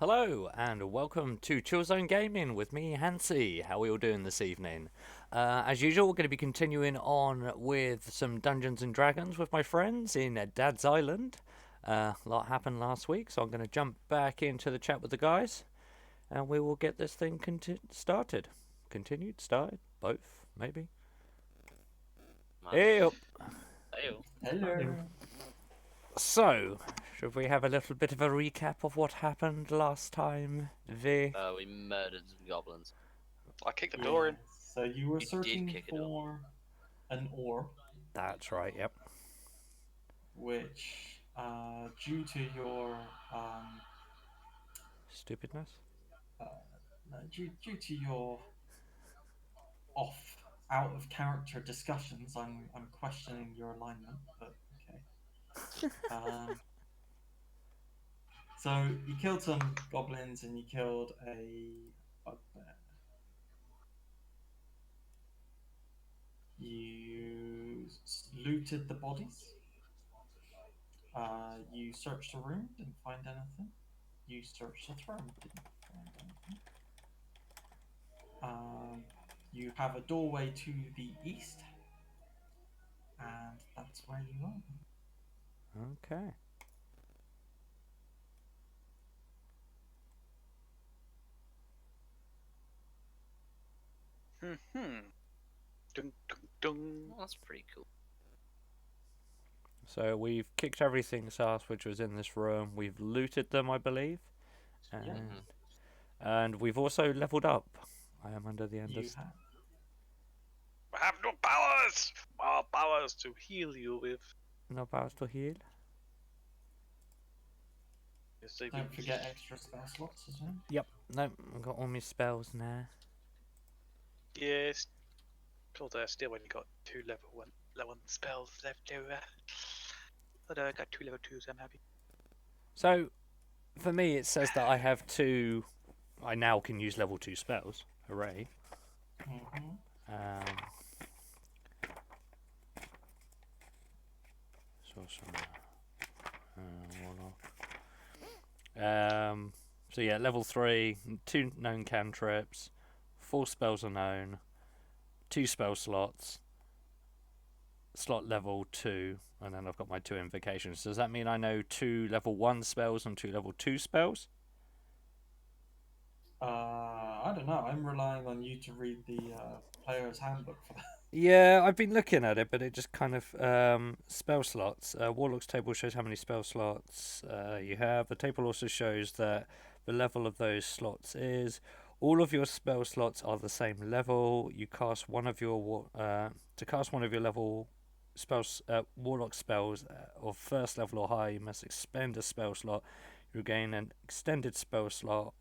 Hello and welcome to Chill Zone Gaming with me, Hansi. How are we all doing this evening? As usual, we're going to be continuing on with some Dungeons and Dragons with my friends in Dad's Island. A lot happened last week, so I'm going to jump back into the chat with the guys, and we will get this thing started. Continued, started, both, maybe. Man. Hey up. Ew. Hello. So, should we have a little bit of a recap of what happened last time, V? We murdered some goblins. I kicked the door in. So you were You did searching kick it up. for an orb, That's right, yep. which, due to your Stupidness? uh, due to your off out of character discussions, I'm questioning your alignment. But okay. So you killed some goblins and you killed a bugbear. You looted the bodies. You searched the room, didn't find anything. You searched the throne, didn't find anything. You have a doorway to the east, and that's where you are. Okay. Hmm. Dun, dun, dun. Well, that's pretty cool. So we've kicked everything's ass which was in this room. We've looted them, I believe. And, Yeah. and we've also leveled up. I am under the You understanding. have. I have no powers! More powers to heal you with. No powers to heal. Yes, they Don't be- forget extra spell slots as well. Yep. No, I've got all my spells now. Yes. God, still only got two level one spells left over. But I got two level 2s, I'm happy. So, for me, it says that I have two. I now can use level 2 spells. Hooray. Mm-hmm. Sorcerer. Warlock. So yeah, level 3, 2 known cantrips, 4 spells are known, 2 spell slots, slot level 2, and then I've got my 2 invocations. Does that mean I know 2 level 1 spells and 2 level 2 spells? I don't know. I'm relying on you to read the player's handbook for that. Yeah, I've been looking at it, but it just kind of spell slots. Warlock's table shows how many spell slots you have. The table also shows that the level of those slots is. All of your spell slots are the same level. You cast one of your to cast one of your level spells, Warlock spells of first level or higher. You must expend a spell slot. You gain an extended spell slot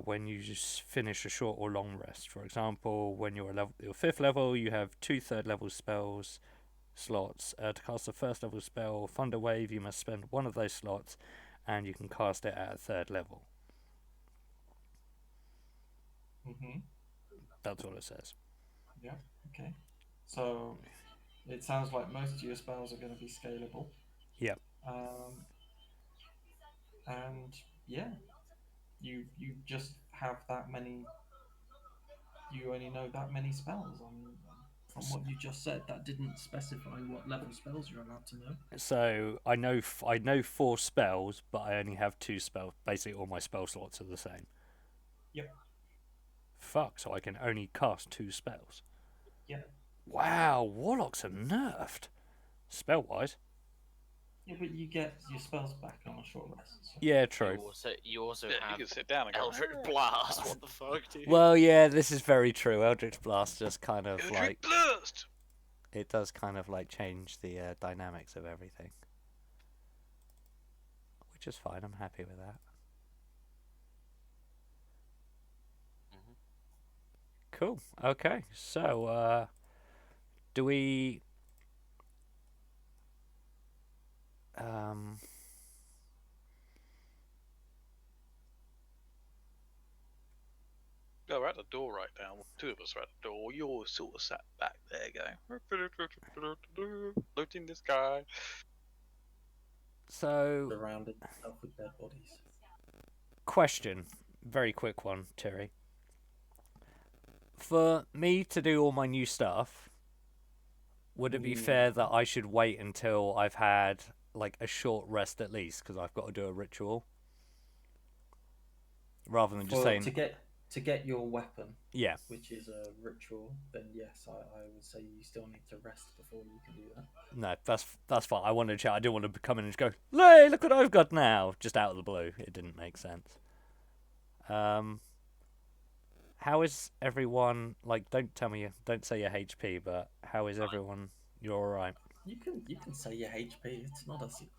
when you just finish a short or long rest. For example, when you're your 5th level, you have 2 3rd level spells slots. To cast a 1st level spell, Thunder Wave, you must spend one of those slots, and you can cast it at 3rd level. Mm-hmm. That's all it says. Yeah. Okay. So it sounds like most of your spells are going to be scalable. Yep. And yeah, you just have that many. You only know that many spells. From what you just said, that didn't specify what level spells you're allowed to know. So I know I know 4 spells, but I only have 2 spells. Basically, all my spell slots are the same. Yep. Fuck, so I can only cast 2 spells. Yeah. Wow, Warlocks are nerfed. Spell-wise. Yeah, but you get your spells back on a short rest. So. Yeah, true. You also Yeah, you have can sit down and go. Eldritch Blast. What the fuck, dude? Well, yeah, this is very true. Eldritch Blast just kind of Eldritch like Blast! it does kind of like change the dynamics of everything, which is fine. I'm happy with that. Mhm. Cool. Okay, so do we? Oh, we're at the door right now. Two of us are at the door. You're sort of sat back there going, looting this guy. So Surrounded itself with dead bodies. question, very quick one, Terry. For me to do all my new stuff, would it be fair that I should wait until I've had like a short rest at least, because I've got to do a ritual, rather than just saying, to get your weapon, yeah, which is a ritual, then yes, I would say you still need to rest before you can do that. no, that's fine. I wanted to chat. I didn't want to come in and just go, "Hey, look what I've got now!" Just out of the blue. It didn't make sense. How is everyone? Like, don't say your HP, but how is everyone? You're all right. You can say your HP. It's not a secret.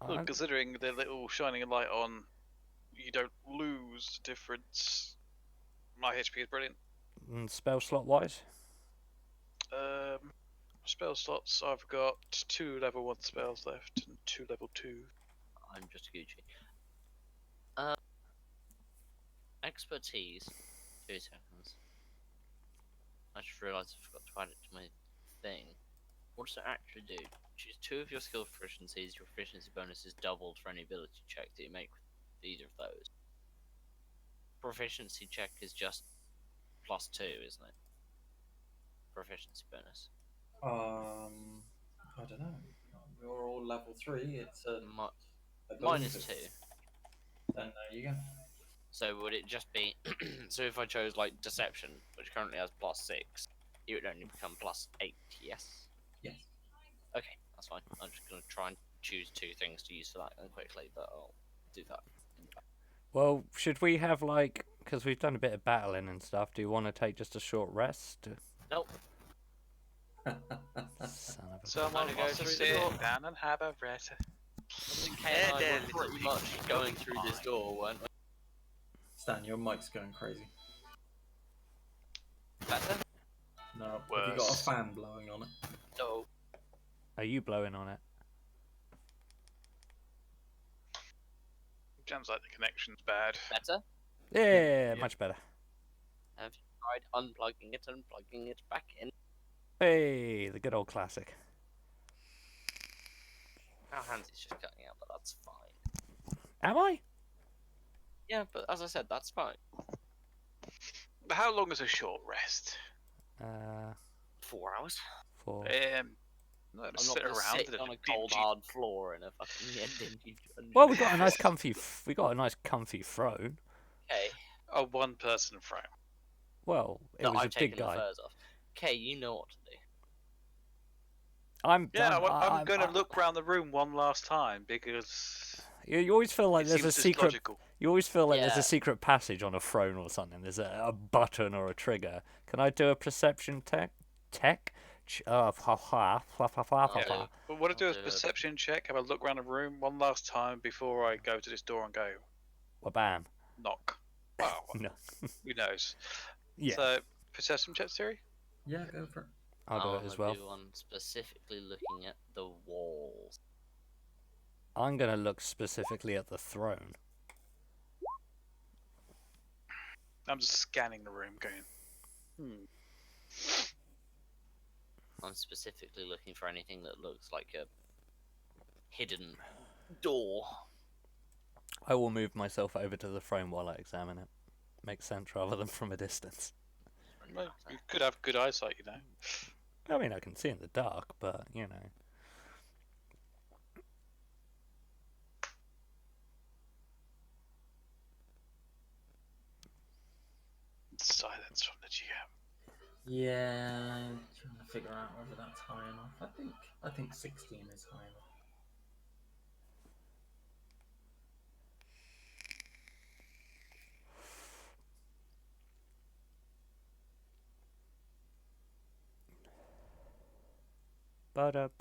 Look, considering the little shining light on, you don't lose the difference. My HP is brilliant. Spell slot wise, Spell slots, I've got 2 level 1 spells left and 2 level 2. I'm just Gucci. Expertise. 2 seconds. I just realised I forgot to add it to my thing. What does it actually do? Choose 2 of your skill proficiencies. Your proficiency bonus is doubled for any ability check that you make with either of those. Proficiency check is just +2, isn't it? Proficiency bonus. I don't know. We're all level 3. It's a Minus 2. Then there you go. So would it just be so if I chose like deception, which currently has +6, it would only become +8, yes? Yes. Okay, that's fine. I'm just gonna try and choose 2 things to use for that quickly, but I'll do that. well, should we have like, because we've done a bit of battling and stuff? Do you want to take just a short rest? Nope. Son of a Someone go wants to through the sit door. down and have a rest. Okay, I were pretty much going through this door, weren't we? Stan, your mic's going crazy. Better? No, have you got a Worse. fan blowing on it? No. Are you blowing on it? Sounds like the connection's bad. Better? Yeah, much better. Have you tried unplugging it and plugging it back in? Hey, the good old classic. Our hands is just cutting out, but that's fine. Am I? Yeah, but as I said, that's fine. But how long is a short rest? 4 hours. 4. I'm not gonna I'm not sit gonna around sit in on a dingy- cold hard floor in a fucking dingy dungeon. Well, we got a nice comfy. We got a nice comfy throne. Okay. a one-person frame. Well, it No, was I've a big taken the guy. furs off. Okay, you know what to do. I'm going to look around the room one last time because You always feel like it there's a seems just secret. logical. You always feel like there's Yeah. a secret passage on a throne or something. There's a button or a trigger. Can I do a perception tech? I'll Yeah. But what I do I'll is do it. perception check, have a look around the room one last time before I go to this door and go Well, bam. knock. Well, No. who knows? Yeah, So, perception check, Siri? Yeah, go for it. I'll do it as well. do one specifically looking at the walls. I'm gonna look specifically at the throne. I'm just scanning the room going, I'm specifically looking for anything that looks like a hidden door. I will move myself over to the throne while I examine it. Makes sense rather than from a distance. Well, you could have good eyesight, you know. I mean, I can see in the dark, but you know. Silence from the GM. Yeah, trying to figure out whether that's high enough. I think 16 is high enough.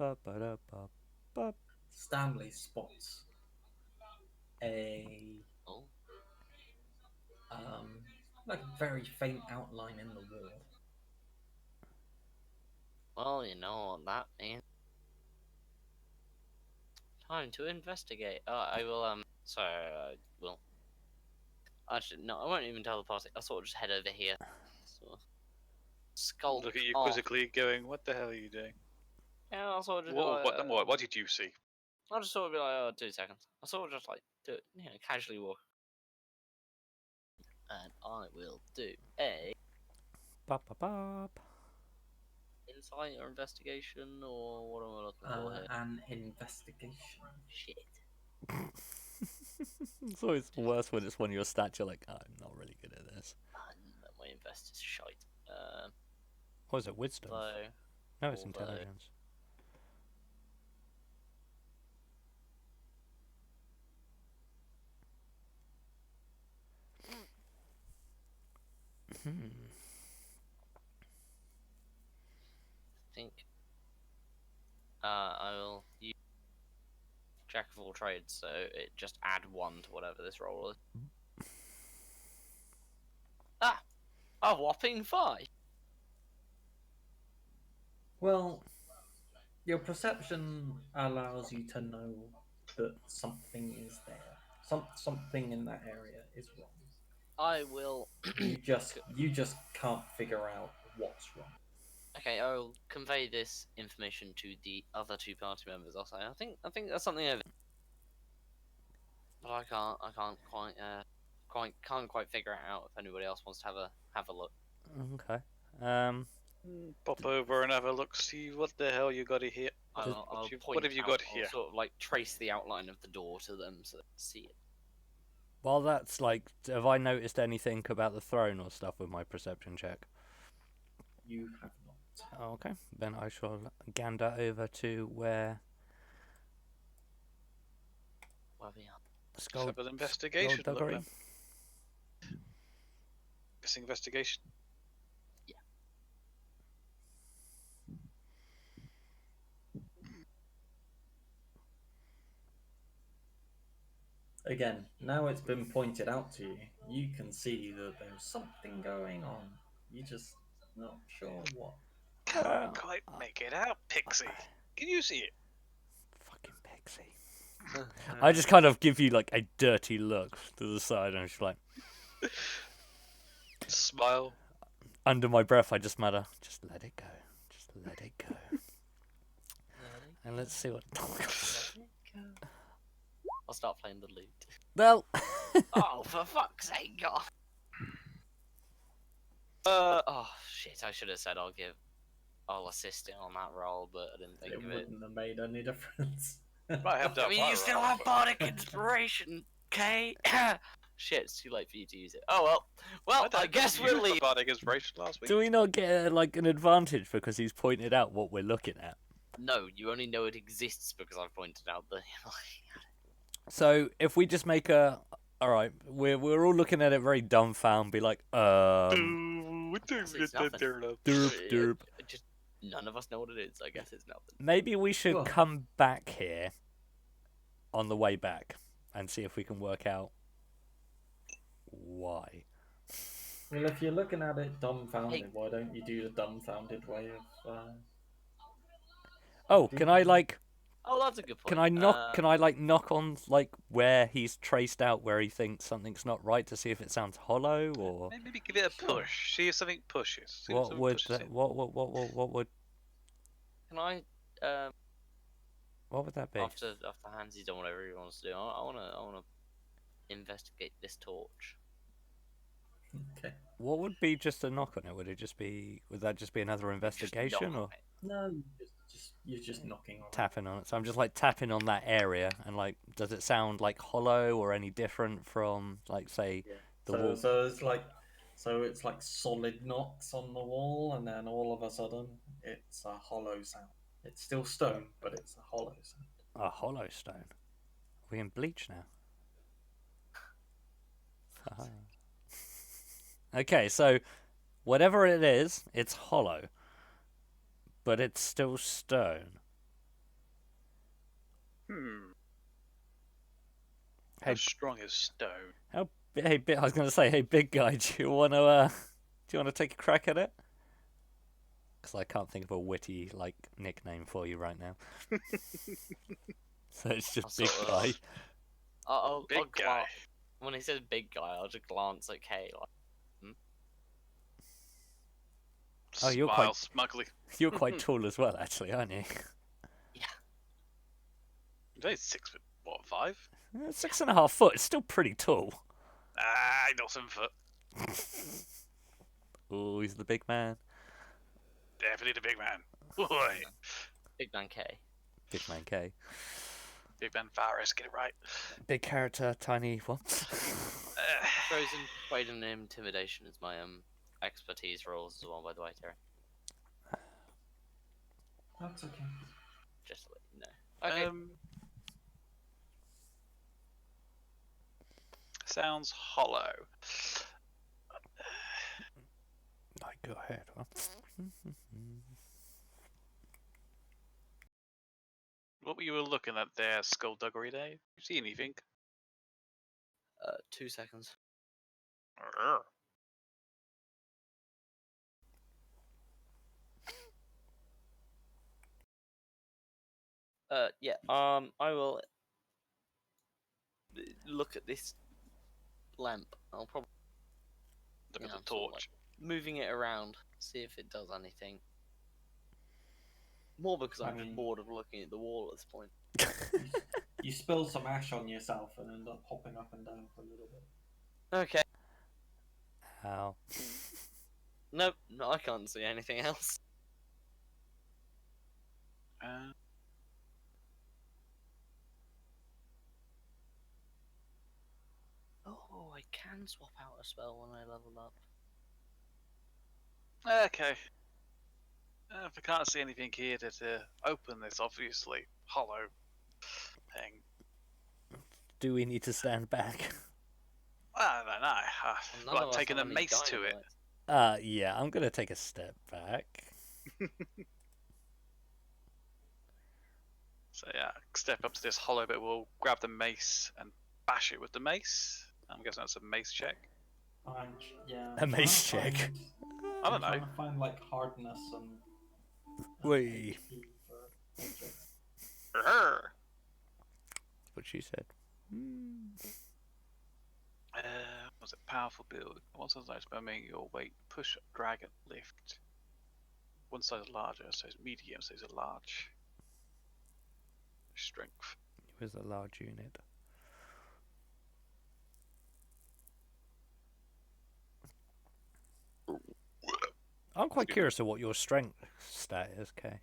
Ba-da-ba-ba-da-ba-ba. Stanley spots a Oh, like a very faint outline in the wall. well, you know what that means. Time to investigate. I will, sorry, I will. Actually, no, I won't even tell the party. I'll sort of just head over here. Sort of skulk Look at you off. quizzically going, what the hell are you doing? Yeah, I'll sort of just be What, like, what did you see? I'll just sort of be like, 2 seconds. I'll sort of just like, do it, casually walk And I will do a Bop, bop, bop. insight or investigation, or what am I looking for here? An investigation. Shit. It's always worse when it's one of your stats. You're like, "Oh, I'm not really good at this. My invest is shite. What is it? Wisdom? Although, No, it's although- intelligence. Hmm. I think I will use Jack of all trades, so it just add 1 to whatever this roll is. Ah! A whopping 5! Well, your perception allows you to know that something is there. Something in that area is wrong. I will. You just can't figure out what's wrong. Okay, I will convey this information to the other 2 party members. I'll say, I think there's something over. But I can't quite figure it out. If anybody else wants to have a look. Okay. Pop over and have a look, see what the hell you got here. I'll point What have you out, got I'll here? sort of like trace the outline of the door to them so they can see it. Well, that's like, have I noticed anything about the throne or stuff with my perception check? You have not. Okay, then I shall gander over to where Where we are. Skull. Have an investigation. Look, Skullduggery. then. Guessing investigation. Again, now it's been pointed out to you, you can see that there's something going on. You're just not sure what. Can't quite make it out, Pixie. Can you see it? Fucking Pixie. I just kind of give you like a dirty look to the side, and I'm just like, Smile. under my breath, I just mutter, just let it go. Just let it go. And let's see what. I'll start playing the lute. Well, Oh, for fuck's sake, God. Oh shit! I should have said I'll assist it on that roll, but I didn't think It of it. wouldn't have made any difference. I have I mean, you still have bardic inspiration, okay? Shit, it's too late for you to use it. Oh well. Well, I guess we'll leave. Bardic inspiration last week. do we not get like an advantage because he's pointed out what we're looking at? No, you only know it exists because I've pointed out the. So if we just make a, all right, we're all looking at it very dumbfound, be like, It's nothing. derp. Just none of us know what it is. I guess it's nothing. Maybe we should Well- come back here on the way back and see if we can work out why. Well, if you're looking at it dumbfounded, Hey. why don't you do the dumbfounded way of? Oh, can I like, Oh, that's a good point. can I knock, can I like knock on like where he's traced out where he thinks something's not right to see if it sounds hollow or Maybe give it a Sure. push. See if something pushes. See if what something would pushes that, in. what would Can I? what would that be? After Hansy's done whatever he wants to do, I wanna investigate this torch. Okay. What would be just a knock on it? Would that just be another Just investigation knock or on it. No, you're just knocking on. tapping on it? So I'm just like tapping on that area and like, does it sound like hollow or any different from like say the wall? So it's like solid knocks on the wall, and then all of a sudden it's a hollow sound. It's still stone, but it's a hollow sound. A hollow stone. Are we in Bleach now? Haha. Okay, so whatever it is, it's hollow, but it's still stone. How Hey, strong is stone? I was gonna say, hey, big guy, do you wanna take a crack at it? Because I can't think of a witty like nickname for you right now. So it's just I'll big sort guy. of- I'll Big guy. When he says big guy, I'll just glance at Kay. Like, Oh, you're Smile quite- smugly. You're quite tall as well, actually, aren't you? He's only 6 foot, what, 5? 6.5 foot. It's still pretty tall. Ah, not 7 foot. Oh, he's the big man. Definitely the big man. Boy. Big Man K. Big man K. Big man Varys, get it right. Big character, tiny what? Frozen, persuade, and intimidation is my expertise roles as well. By the way, Terry. That's okay. Just to let you know. Okay. Sounds hollow. Like, go ahead. Huh? What were you looking at there, Skullduggery Day? You see anything? 2 seconds. Arr. Yeah. I will look at this lamp. I'll probably Look at Yeah, the sort of torch. moving it around, see if it does anything. More because I I'm mean- bored of looking at the wall at this point. You spill some ash on yourself and end up hopping up and down for a little bit. Okay. Ow. Nope. No, I can't see anything else. Oh, I can swap out a spell when I level up. Okay. If I can't see anything here to open this obviously hollow thing, Do we need to stand back? I don't know. None Like of us taking a have any mace to it. dynamite. Yeah, I'm gonna take a step back. So yeah, step up to this hollow bit. We'll grab the mace and bash it with the mace. I'm guessing that's a mace check. Yeah. A mace trying to check. find- I don't I'm trying know. to find like hardness and. Wait. HP for objects. Arr. What she said. Was it powerful build? What's the nice by making your weight push, drag, and lift? One side is larger, so it's medium, so it's a large. Strength. It was a large unit. I'm quite curious of what your strength stat is, Kay.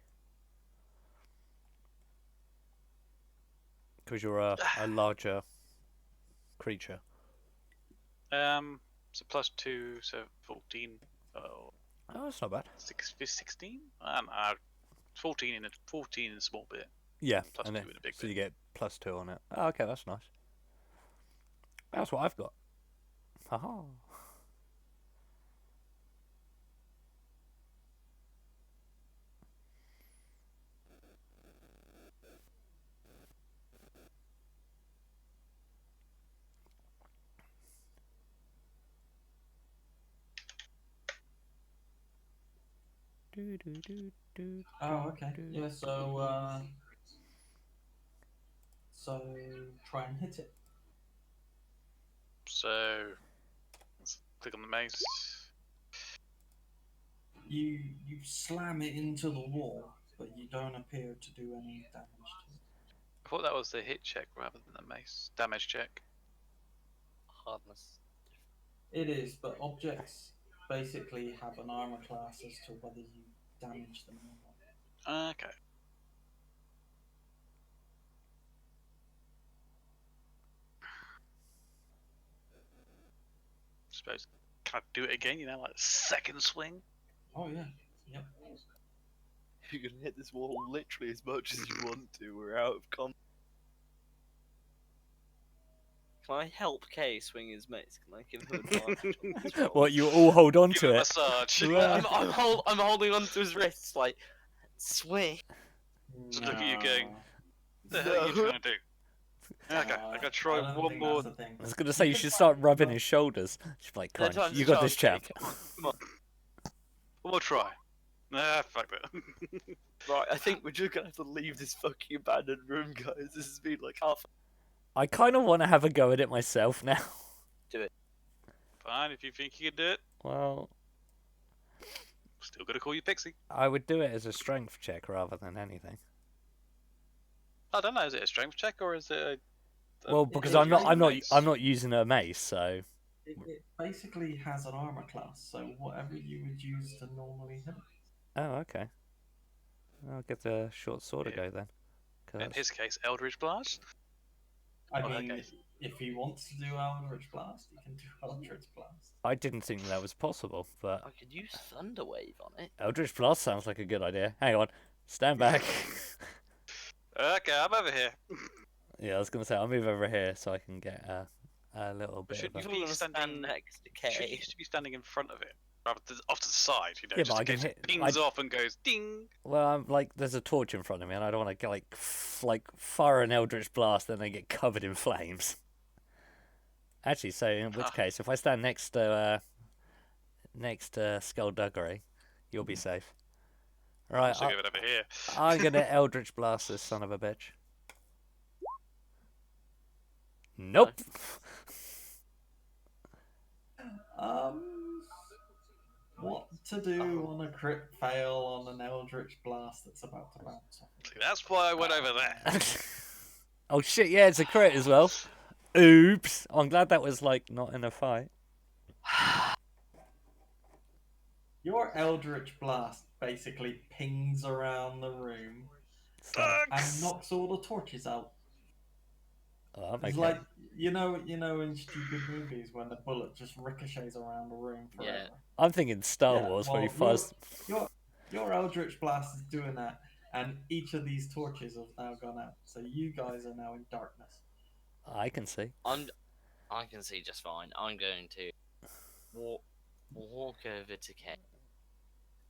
Because you're a larger creature. So plus 2, so 14. Oh, Oh, that's not bad. 16? I don't know. 14 in a small bit. Yeah, Plus and 2 then, in a big so you bit. get +2 on it. Oh, okay, that's nice. That's what I've got. Haha. Oh, okay. Yeah, so try and hit it. So let's click on the mace. You slam it into the wall, but you don't appear to do any damage to it. I thought that was the hit check rather than the mace damage check. Hardness. It is, but objects basically have an armor class as to whether you damage them or not. Okay. Suppose can I do it again? You know, like second swing. Oh yeah, yep. You can hit this wall literally as much as you want to. We're out of con. Can I help Kay swing his mace? Can I give him advantage on this roll? What, you all hold on Give to it a it? massage. Right. I'm holding onto his wrists like swing. Just look at you going, No. What the hell are you trying to do? Okay, I gotta try I don't one think more. that's a thing. I was gonna say you should start rubbing his shoulders. She's like, No, come on, time's you a got this, charge, champ. Kay, come on. One more try. Nah, fuck that. Right, I think we're just gonna have to leave this fucking abandoned room, guys. This has been like half. I kind of want to have a go at it myself now. Fine, if you think you can do it. Well, Still gotta call you Pixie. I would do it as a strength check rather than anything. I don't know, is it a strength check or is it a Well, It because is I'm your not mace. using a mace, so It basically has an armor class, so whatever you would use to normally hit. Oh, okay. I'll give the short sword a Yeah. go then. 'Cause In that's- his case, Eldritch Blast. I Oh, mean, okay. if he wants to do Eldritch Blast, he can do Eldritch Blast. I didn't think that was possible, but I could use Thunderwave on it. Eldritch Blast sounds like a good idea. Hang on, stand back. Okay, I'm over here. Yeah, I was gonna say I'll move over here so I can get a little bit should of a... you be People standing stand next to You Kay. used to be standing in front of it, rather than off to the side, you know, Yeah, just but in I can case hit- it pings I- off and goes ding. Well, I'm like, there's a torch in front of me, and I don't want to like fire an Eldritch Blast and then get covered in flames. Actually, so in which case, if I stand next to Skullduggery, you'll be safe. Right, So give it over here. I'm gonna Eldritch Blast this son of a bitch. Nope. What to do on a crit fail on an Eldritch Blast that's about to bounce off? See, that's why I went over there. Oh shit! Yeah, it's a crit as well. Oops. I'm glad that was like not in a fight. Your Eldritch Blast basically pings around the room So, and knocks all the torches out. oh, I'm It's okay. like you know in stupid movies when the bullet just ricochets around the room forever. Yeah. I'm thinking Star Yeah, Wars when he well, fires. Your Eldritch Blast is doing that, and each of these torches have now gone out. So you guys are now in darkness. I can see. I can see just fine. I'm going to walk over to Kay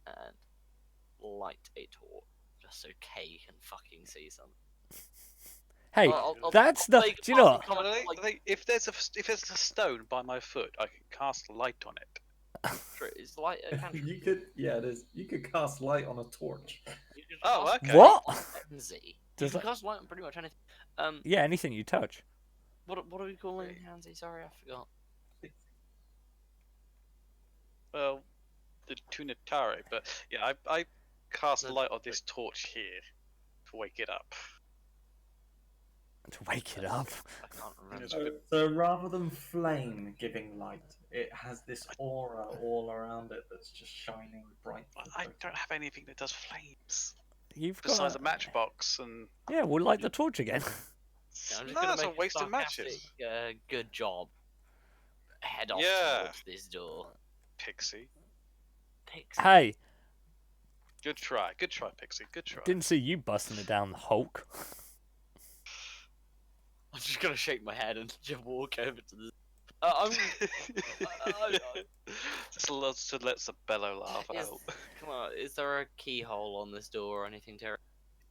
and light a torch just so Kay can fucking see something. Hey, I'll that's I'll the. make Do you know what? Come on, like- If there's a stone by my foot, I can cast light on it. It's like a cantrip. You could cast light on a torch. You can Oh, cast okay. What? light on Pansy. You Does can that- cast light on pretty much anything. Yeah, anything you touch. What are we calling Pansy? Sorry, I forgot. Well, the Tunatari, but yeah, I cast No, light on this torch here to wake it up. To wake it up. I can't remember. So rather than flame giving light, it has this aura all around it that's just shining bright. I don't have anything that does flames You've besides got. a matchbox and. Yeah, we'll light the torch again. Yeah, I'm just No, gonna that's a make waste of sarcastic, matches. good job. Head off Yeah. towards this door. Pixie. Pixie. Hey, Good try, Pixie. Good try. didn't see you busting it down the Hulk. I'm just gonna shake my head and just walk over to the. I'm. Just lets the bellow laugh Is, out. come on, is there a keyhole on this door or anything, Terry?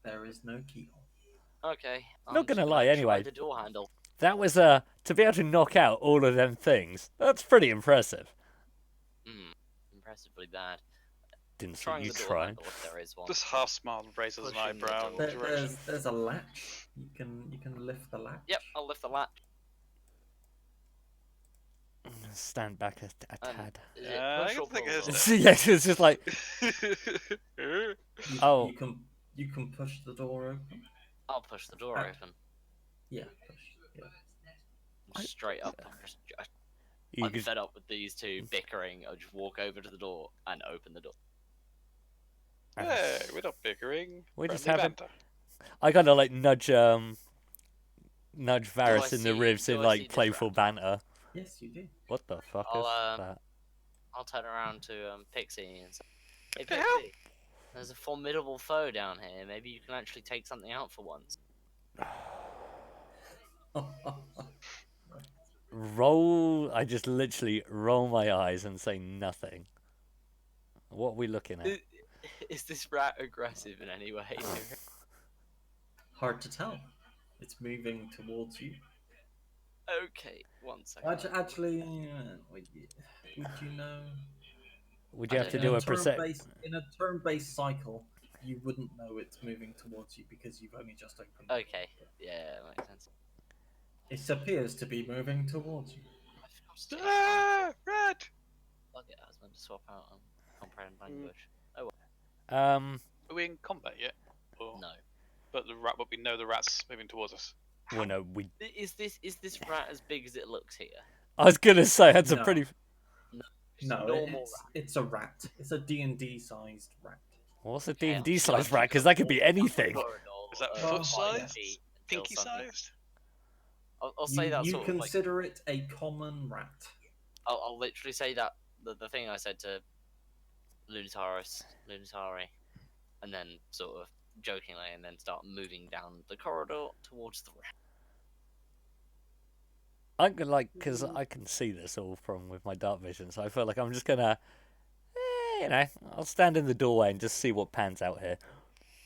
There is no keyhole. Okay. Not gonna just lie, try anyway. The door handle. That was to be able to knock out all of them things. That's pretty impressive. Impressively bad. Didn't see Trying you the door try. handle if there is one. Just half smile raises an Pushing the eyebrow. door. in the direction. There's a latch. You can lift the latch. Yep, I'll lift the latch. Stand back a tad. Is it I push don't or think pull? it is. Yes, it's just like You, Oh. you can push the door open. I'll push the door Ah. open. Yeah, push. Yeah. Straight up. you I'm could, fed up with these two bickering. I'll just walk over to the door and open the door. Hey, we're not bickering. We just Friendly haven't- banter. I kind of like nudge Varys I in the see- ribs do in I like see this playful rat? banter. Yes, you do. What the fuck I'll, is that? I'll turn around to Pixie and say, "Hey the hell? Pixie, there's a formidable foe down here. Maybe you can actually take something out for once." Roll. I just literally roll my eyes and say nothing. What are we looking at? Is this rat aggressive in any way? Hard to tell. It's moving towards you. Okay, one second. Actually, would you know? Would you have to in do in a percent? in a turn-based cycle, you wouldn't know it's moving towards you because you've only just opened. it. Okay, yeah, makes sense. It appears to be moving towards you. I forgot to take Ah, red. Fuck it, I was meant to swap out comprehend Mm. language. Are we in combat yet? Or... No. But we know the rat's moving towards us. Well, no, we. Is this rat as big as it looks here? I was gonna say that's a No. pretty. Just No, normal it's a rat. It's a D&D sized rat. What's a Okay, D&D I'm size just rat? Because that could be gonna walk anything. down the corridor, Is that Oh, foot 5 sized? feet until Pinky something- sized? I'll say that You sort of like consider it a common rat. I'll literally say that the thing I said to Lunatari, and then sort of jokingly, and then start moving down the corridor towards the rat. I'm gonna because I can see this all from with my dark vision, so I feel like I'm just gonna, I'll stand in the doorway and just see what pans out here.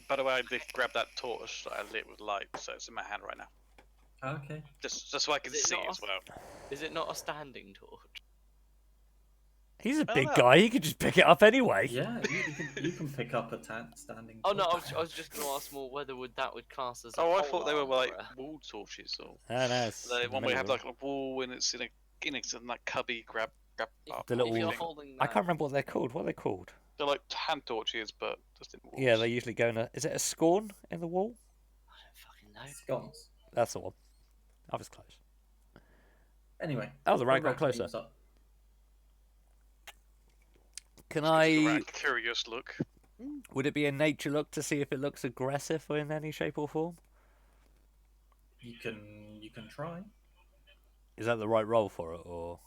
By the way, I did grab that torch that I lit with light, so it's in my hand right now. Okay. Just so I can Is it see not as well. Is it not a standing torch? He's a Oh, big no. guy. He could just pick it up anyway. Yeah, you can pick up a standing. Oh no, torch. I was just going to ask more whether that would class as. Oh, I a thought they were pole like armourer. wall torches or Ah, no, it's the in the one where you have middle. like a wall and it's in that cubby grab up The If little- you're thing. holding I that, can't remember what they're called. What are they called? They're like hand torches, but just in walls. Yeah, they usually go in a. Is it a scorn in the wall? I don't fucking know. Scones. That's the one. I was close. Anyway. Oh, the rat got rat closer. moves up. Can Just gives the I? rat a curious look. Would it be a nature look to see if it looks aggressive in any shape or form? You can try. Is that the right role for it, or?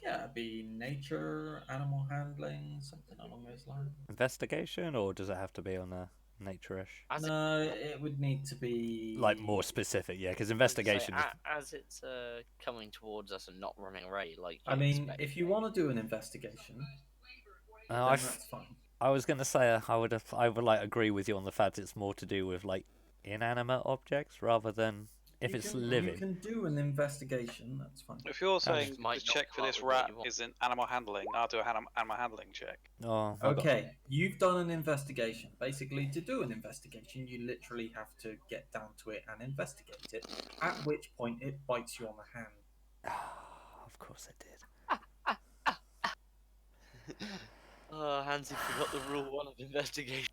Yeah, it'd be nature, animal handling, something along those lines. Investigation, or does it have to be on a nature-ish? As No, it would need to be Like more specific, yeah, because it- investigation. so Is... as it's coming towards us and not running away, like. I you'd mean, expect. if you want to do an investigation, then I that's fine. was gonna say I would like agree with you on the fact it's more to do with like inanimate objects rather than if You it's can- living. You can do an investigation. That's fine. If you're saying might the not check for come up this with what rat you want. is in animal handling, I'll do an animal handling check. Oh, I've got- Okay, you've done an investigation. Basically, to do an investigation, you literally have to get down to it and investigate it. At which point, it bites you on the hand. Of course I did. Oh, Hansi forgot the rule 1 of investigation.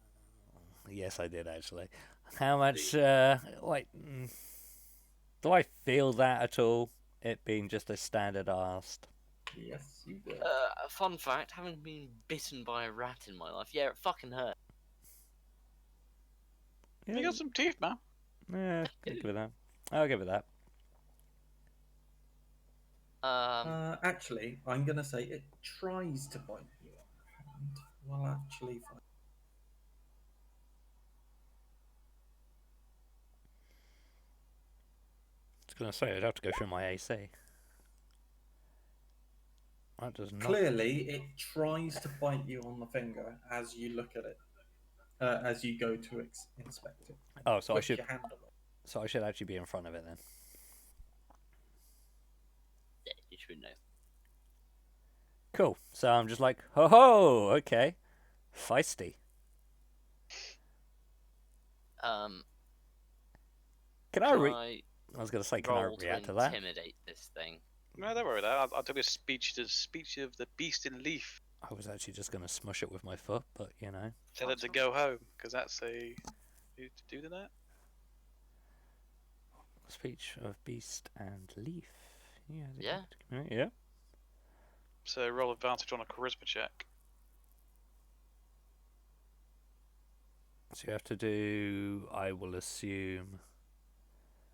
Yes, I did actually. How much? Wait. Do I feel that at all? It being just a standard asked. Yes, you do. A fun fact: having been bitten by a rat in my life, yeah, it fucking hurt. You got some teeth, man. Yeah, I'll give it that. I'll give it that. Actually, I'm gonna say it tries to bite you on the hand. Well, actually, find. I was gonna say I'd have to go through my AC. That does not. Clearly, it tries to bite you on the finger as you look at it, as you go to inspect it. Oh, so I Put should. your hand on it. So I should actually be in front of it then. Yeah, you should know. Cool. So I'm just like, ho ho, okay, feisty. Can I? Can I was gonna say, can I roll react to to that? intimidate this thing? No, don't worry about that. I'll do a speech of the beast in leaf. I was actually just gonna smush it with my foot, but you know. Tell it to go home, because that's a. You to do that? Speech of beast and leaf. Yeah. Yeah. So roll advantage on a charisma check. So you have to do. I will assume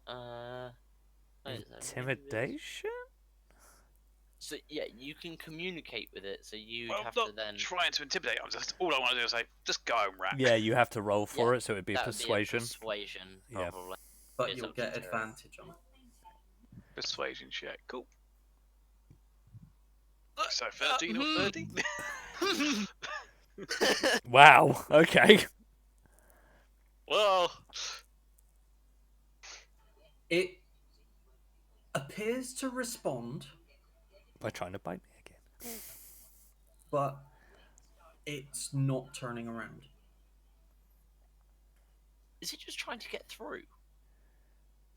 Wait, is that intimidation. So yeah, you can communicate with it. So you'd Well, have not to then. trying to intimidate. I'm just all I want to do is say, just go home, rat. Yeah, you have to roll for Yeah, it, so it'd be That would persuasion. Be a persuasion, Yeah. probably. But It's you'll up to get Tara. advantage on it. Persuasion check. Cool. So 13 or 30? Wow. Okay. Well, It appears to respond, By trying to bite me again. but it's not turning around. Is it just trying to get through?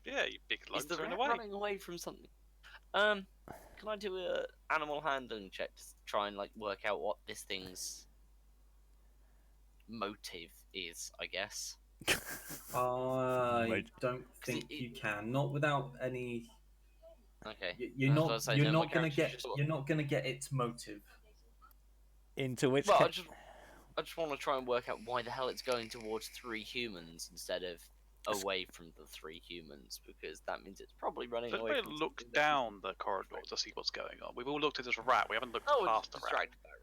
yeah, you big Is lugs the are in the rat way. running away from something? Can I do a animal handling check to try and like work out what this thing's motive is? I guess. I Wait. don't think you can. Not without any Okay. You're I was not. about to say, You're no, my not gonna character's get. just- You're not gonna get its motive. Into which Well, case, I just want to try and work out why the hell it's going towards 3 humans instead of away from the 3 humans, because that means it's probably running So away everybody from looked something that- down the corridor to see what's going on. We've all looked at this rat. We haven't looked Oh, past it's the rat. distracted by a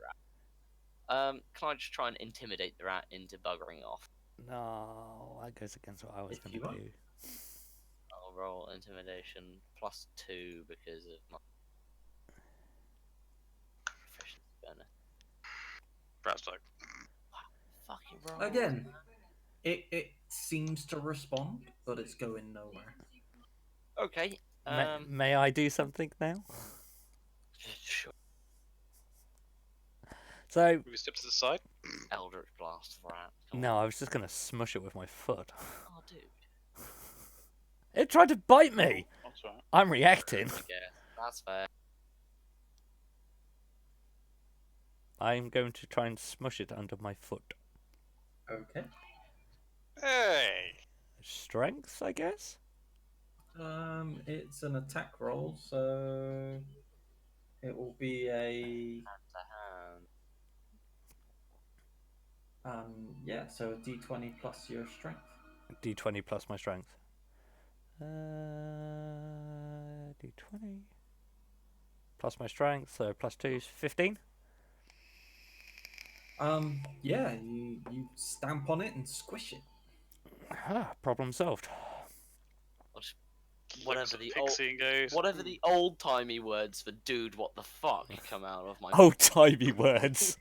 rat. Can I just try and intimidate the rat into buggering off? no, that goes against what I was If going you to want. do. I'll roll intimidation +2 because of my proficiency bonus. Rat's like, Fucking roll. Again, it seems to respond, but it's going nowhere. Okay. May I do something now? Sure. So, we step to the side. Eldritch Blast rat. Come no, on. I was just going to smush it with my foot. Oh, dude. It tried to bite me! That's right. I'm reacting. Yeah, that's fair. I'm going to try and smush it under my foot. Okay. Hey! Strength, I guess? It's an attack roll, so it will be a Hand to hand. yeah, so a d20 plus your strength. D20 plus my strength. D20 plus my strength, so plus 2 is 15. Yeah, you stamp on it and squish it. Problem solved. I'll just- Looks Whatever at the old, Pixie and goes, whatever the old timey words for "dude, what the fuck" come out of my. Old timey words.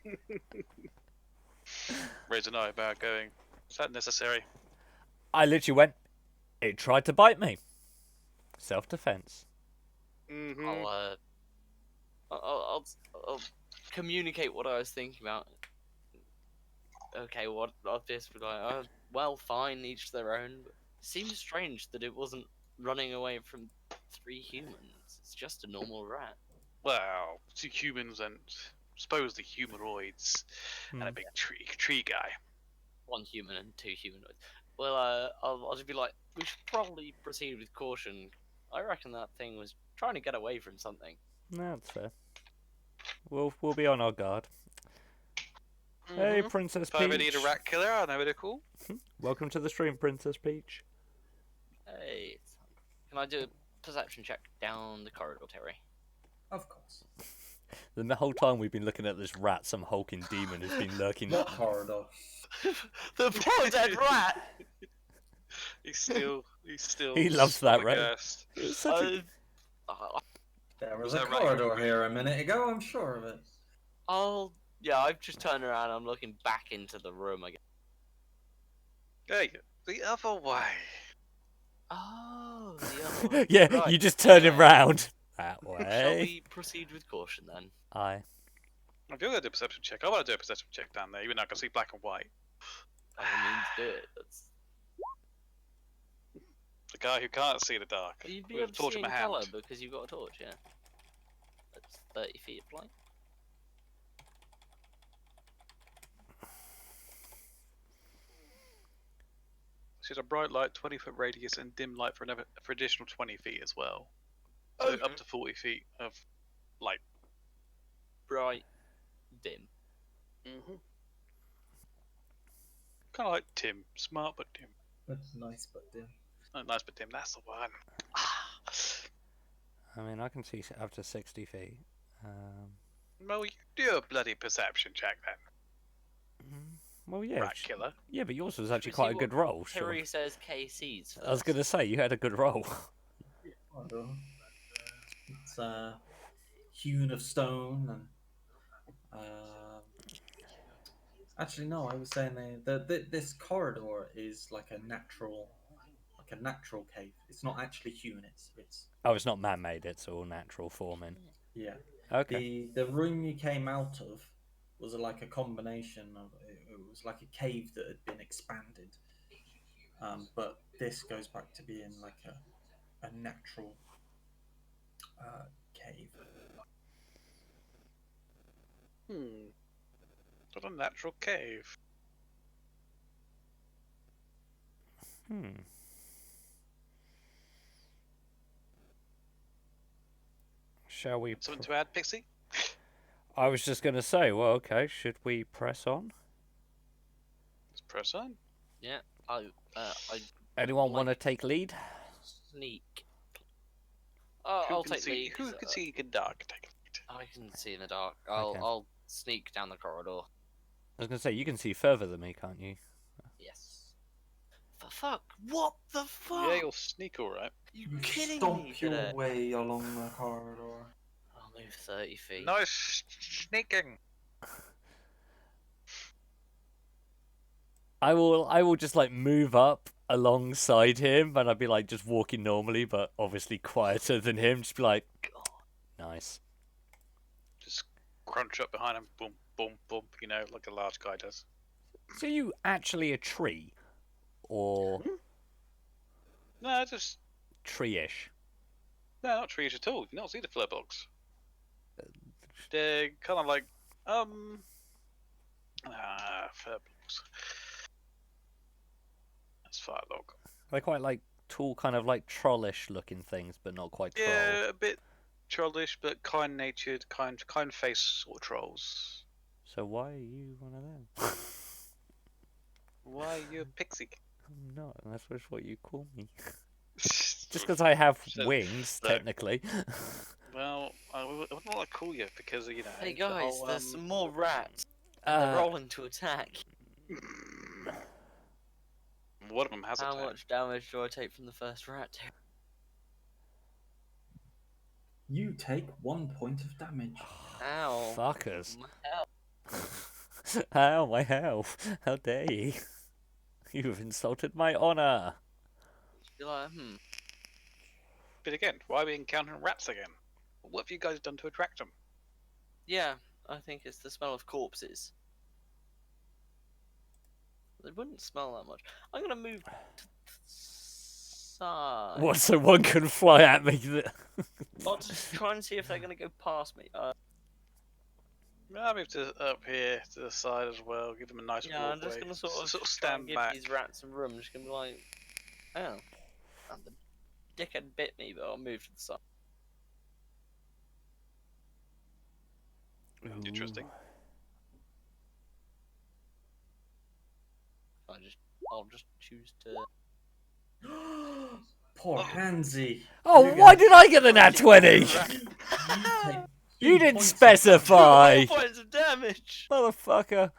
raise an eyebrow going, is that necessary? I literally went, it tried to bite me. Self defense. Mm-hmm. I'll communicate what I was thinking about. Okay, what of this? Like, well, fine, each their own. But it seems strange that it wasn't running away from 3 humans. It's just a normal rat. Well, 2 humans and supposedly humanoids and a Hmm. big tree guy. 1 human and 2 humanoids. Well, I'll just be like, we should probably proceed with caution. I reckon that thing was trying to get away from something. No, that's fair. We'll be on our guard. Hey, Mhm. Princess If I ever need Peach. a rat killer, I know where to call. Welcome to the stream, Princess Peach. Hey, can I do a perception check down the corridor, Terry? Of course. Then the whole time we've been looking at this rat, some hulking demon has been lurking. What corridor? The poor dead rat. He's still He loves that rat. flabbergasted. It's such a- There was Was a that right? corridor here a minute ago, I'm sure of it. Yeah, I've just turned around. I'm looking back into the room again. There you go. The other way. Oh, the other one. yeah, Right, you just turn him okay. round. That Shall way. we proceed with caution then? Aye. If you're gonna do a perception check, I want to do a perception check down there, even though I can see black and white. By all means, do it. That's... The guy who can't see the dark. You'd be with a able to torch see in in my hand. colour because you've got a torch, yeah. That's 30 feet of light. She's a bright light, 20-foot radius, and dim light for additional 20 feet as well. So Okay. up to 40 feet of light. Bright, dim. Mm-hmm. Kind of like Tim, smart but dim. Nice, but dim. Oh, nice but dim. That's the one. I mean, I can see up to 60 feet. Well, you do a bloody perception check then, Well, yeah. rat killer. Yeah, but yours was actually we quite see a good roll. Sure. Terry says KC's first. I was going to say, you had a good roll. Corridor. It's hewn of stone and actually no, I was saying this corridor is like a natural cave. It's not actually hewn. It's Oh, it's not man-made, it's all natural forming. yeah. Okay. The room you came out of was like a combination of it was like a cave that had been expanded, but this goes back to being like a natural cave. What a natural cave. Shall we? Something to add, Pixie? I was just going to say, well, okay, should we press on? Let's press on. Yeah, I Anyone Like- want to take lead? sneak. Oh, Who I'll can take see? lead. Who 'cause, can see in dark? Take it. I can see in the dark. Okay. I'll sneak down the corridor. I was going to say, you can see further than me, can't you? Yes. For fuck! What the fuck? Yeah, you'll sneak all right. You kidding stomp me your today? way along the corridor. I'll move 30 feet. Nice sneaking. I will just like move up alongside him, and I'd be like just walking normally, but obviously quieter than him. Just be like, God. nice. Just crunch up behind him. Boom, boom, boom. You know, like a large guy does. So you actually a tree, or No, just tree-ish? no, not trees at all. You not see the flurbogs. They're kind of like flurbogs. That's firelog. They're quite like tall, kind of like trollish looking things, but not quite troll. Yeah, a bit trollish, but kind-natured, kind face sort of trolls. So why are you one of them? Why are you a pixie? I'm not. That's just what you call me. Just because I have So- wings, no. technically. Well, I wouldn't want to call you because you know. Hey the guys, whole, there's some more rats. They're Uh, rolling to attack. One of them has How attack. much damage do I take from the first rat? You take 1 point of damage. Ow. fuckers. My health. Ow, my health. How dare you? You've insulted my honor. Be like, But again, why are we encountering rats again? What have you guys done to attract them? Yeah, I think it's the smell of corpses. They wouldn't smell that much. I'm gonna move to the side. What, so one can fly at me? I'll just try and see if they're gonna go past me. I'll move to up here to the side as well. Give them a nice Yeah, I'm walkway. just gonna sort of, try and stand give back. these rats some room. I'm just gonna be like, oh, and the dickhead bit me, but I'll move to the side. Interesting. I'll just choose to. Poor Hansy. Oh, You why get- did I get the nat 20? You take You 2 didn't points of specify. 4 points of damage. Motherfucker.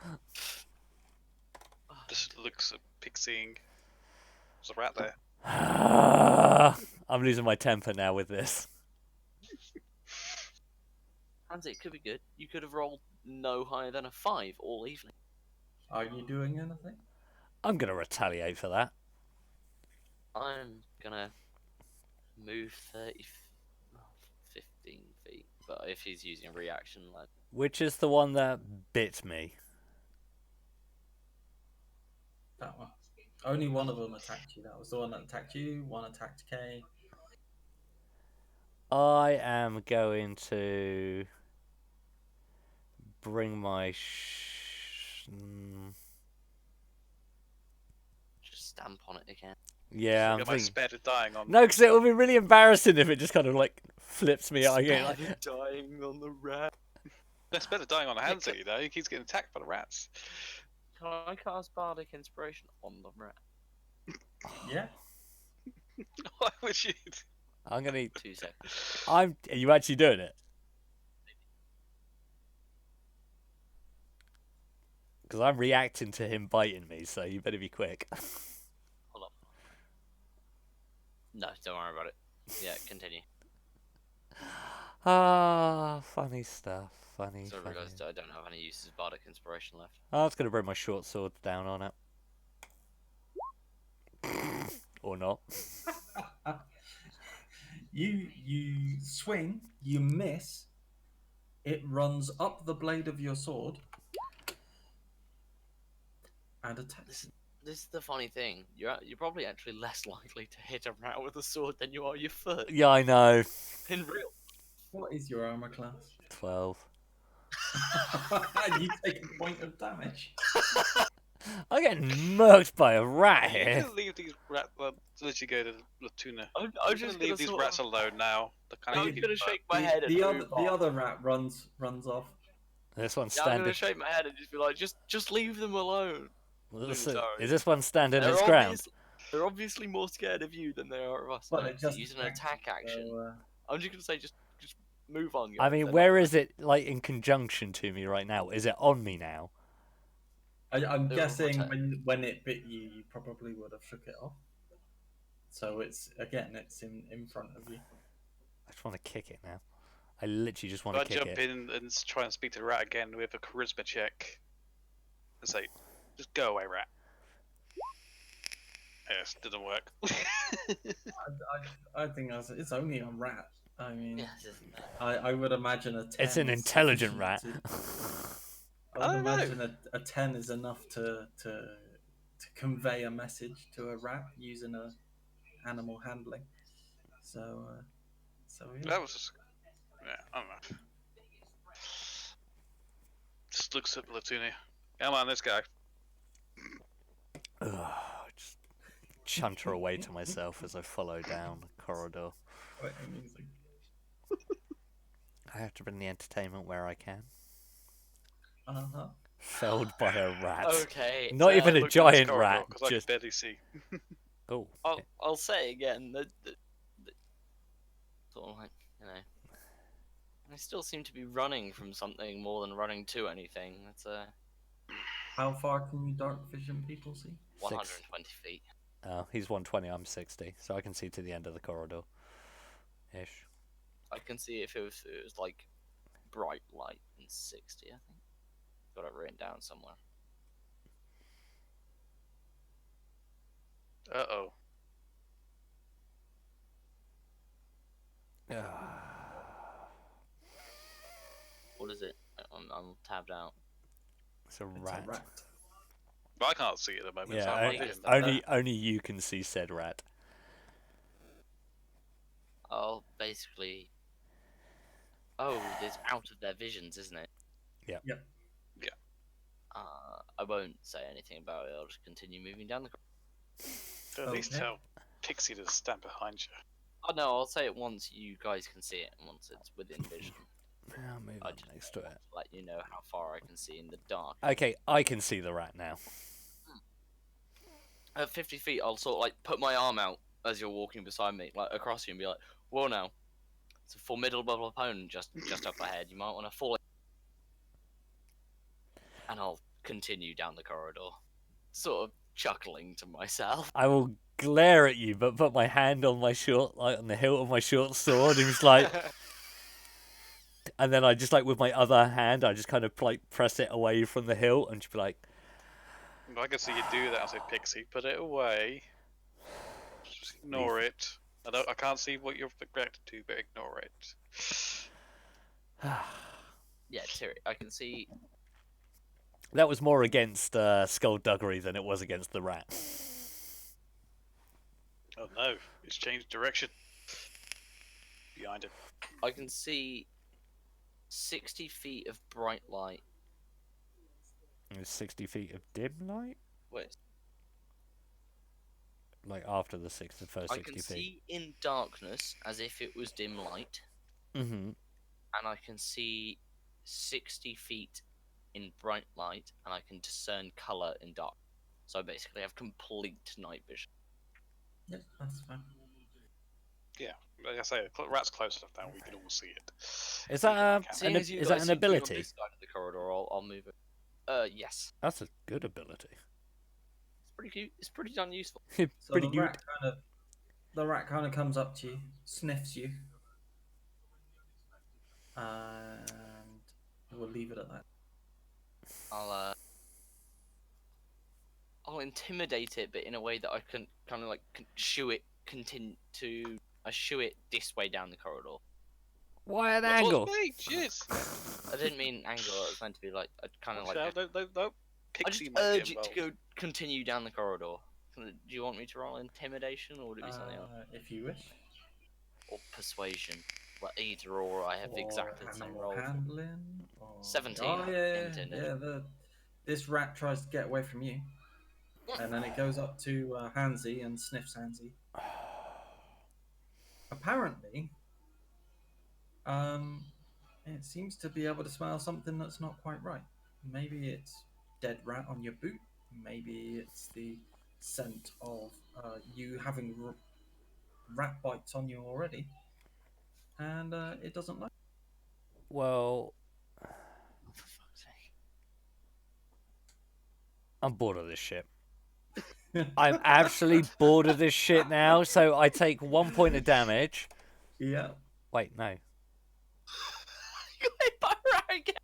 Just looks at pixieing. There's a rat there. I'm losing my temper now with this. Hansi, it could be good. You could have rolled no higher than a 5 all evening. Are you doing anything? I'm gonna retaliate for that. I'm gonna move 15 feet. But if he's using a reaction, like, Which is the one that bit me? That one. Only one of them attacked you. That was the one that attacked you. One attacked Kay. I am going to bring my just stamp on it again. yeah, I'm Got my thinking... spare to dying on. No, because it would be really embarrassing if it just kind of like flips me out again. Like, dying on the rat. That's better dying on a Hansi, you know. He keeps getting attacked by the rats. Can I cast Bardic Inspiration on the rat? Yeah. Why would you? I'm gonna. 2 seconds. Are you actually doing it? Because I'm reacting to him biting me, so you better be quick. Hold on. No, don't worry about it. Yeah, continue. Ah, funny stuff. Funny. So I funny. realised I don't have any uses of Bardic Inspiration left. I was gonna bring my short sword down on it. Or not. You swing, you miss. It runs up the blade of your sword and attacks. This is the funny thing. You're probably actually less likely to hit a rat with a sword than you are your foot. Yeah, I know. In real. What is your armor class? 12. You take a point of damage. I'm getting murked by a rat You here. can leave these rats. Well, literally go to Latuna. I'm I'm just just leave gonna these sort rats of, alone now. They're kind I'm of gonna shake my head and the move on. other rat runs off. This one's Yeah, I'm standing. gonna shake my head and just be like, just leave them alone. Listen, sorry. is this one standing its ground? They're obviously more scared of you than they are of us. Well, mate. it So just use an attack attacked, action. so, I'm just gonna say just move on. I guys. mean, They're where not- is it, like, in conjunction to me right now? Is it on me now? I'm It'll guessing rotate. when it bit you, you probably would have shook it off. So it's in front of you. I just want to kick it now. I literally just want I to kick jump it. in and try and speak to the rat again with a charisma check and say, "Just go away, rat." Yes, didn't work. I think it's only a rat. I mean, Yes, isn't it? I would imagine a 10 It's an is intelligent sufficient rat. I I would don't know. imagine a 10 is enough to convey a message to a rat using a animal handling. So yeah. That was, yeah, I don't know. Just looks at Latuna. Come on, this guy. Ugh, just chunter away to myself as I follow down the corridor. Quite amazing. I have to bring the entertainment where I can. Uh-huh. Felled by a rat. Okay. Not so even a giant rat. Because I Just can barely see. oh. I'll say again that sort of like, you know, I still seem to be running from something more than running to anything. That's How far can you dark vision people see? 120 feet. Oh, he's 120. I'm 60, so I can see to the end of the corridor. Ish. I can see if it was like bright light in 60. I think got it written down somewhere. Uh-oh. What is it? I'm tabbed out. It's a It's rat. a rat. But I can't see at the moment. so Yeah, I'm I like, guess only you can see said rat. Oh, basically. Oh, it's out of their visions, isn't it? Yeah. Yep. Yeah. I won't say anything about it. I'll just continue moving down the. at least Okay. tell Pixie to stand behind you. Oh no, I'll say it once you guys can see it, and once it's within vision. I'll move I on just next to it. let you know how far I can see in the dark. Okay, I can see the rat now. At 50 feet, I'll sort of like put my arm out as you're walking beside me, like across you, and be like, "Whoa, now, it's a formidable opponent just up ahead. You might want to fall." And I'll continue down the corridor, sort of chuckling to myself. I will glare at you, but put my hand on my short, like on the hilt of my short sword, and just like, and then I just like with my other hand, I just kind of like press it away from the hilt, and just be like, If I can see you do that, I say, Pixie, put it away. Just ignore it. I can't see what you're reacting to, but ignore it. Yeah, Terry, I can see. that was more against skullduggery than it was against the rat. Oh no, it's changed direction. Behind it. I can see 60 feet of bright light. It's 60 feet of dim light, Wait, like after the first I 60 can feet. see in darkness as if it was dim light, Mm-hmm. and I can see 60 feet in bright light, and I can discern color in dark. So I basically have complete night vision. Yeah, that's fine. Yeah, like I say, the rat's close enough now. We can all see it. Is that Seeing as you is guys that an seem to be on ability? this side of the corridor, I'll move it. Yes. That's a good ability. It's pretty cute. It's pretty darn useful. So Pretty the good. rat kind of comes up to you, sniffs you, and we'll leave it at that. I'll intimidate it, but in a way that I can kind of like shoo it I shoo it this way down the corridor. Why an That was angle? me, jeez. I didn't mean angle. It was meant to be like a kind of like. No. I Pixie just might urge get it to involved. go continue down the corridor. Do you want me to roll intimidation or would it be something else? If you wish. Or persuasion? Well, either or. I have Or exactly the same animal roll. handling. Or... 17, Oh yeah, intended. yeah. This rat tries to get away from you. And then it goes up to Hansy and sniffs Hansy. Apparently, it seems to be able to smell something that's not quite right. Maybe it's dead rat on your boot. Maybe it's the scent of you having rat bites on you already, and it doesn't like. Well, Oh, for fuck's sake. I'm bored of this shit. I'm absolutely bored of this shit now. So I take 1 point of damage. Yeah. Wait, no. You got hit by a rat again.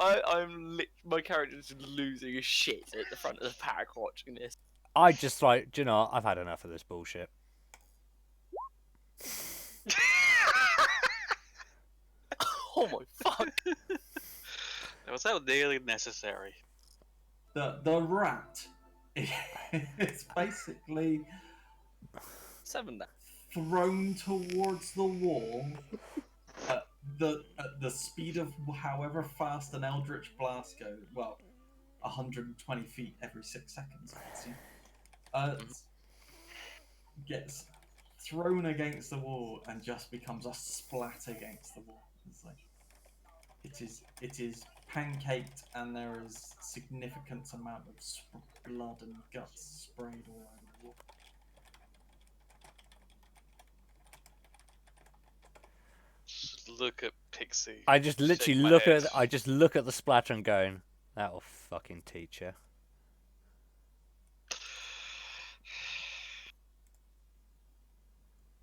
17, My character's losing his shit at the front of the pack watching this. I just like, do you know, what? I've had enough of this bullshit. Oh my fuck! That was how nearly necessary. The rat is basically 7 now. thrown towards the wall at the speed of however fast an Eldritch Blast goes. Well, 120 feet every 6 seconds. It seems. Gets thrown against the wall and just becomes a splat against the wall. It's like it is pancaked, and there is significant amount of blood and guts sprayed all over the wall. Just look at Pixie. I just Shake literally my look head. at, I just look at the splatter and going, that'll fucking teach you.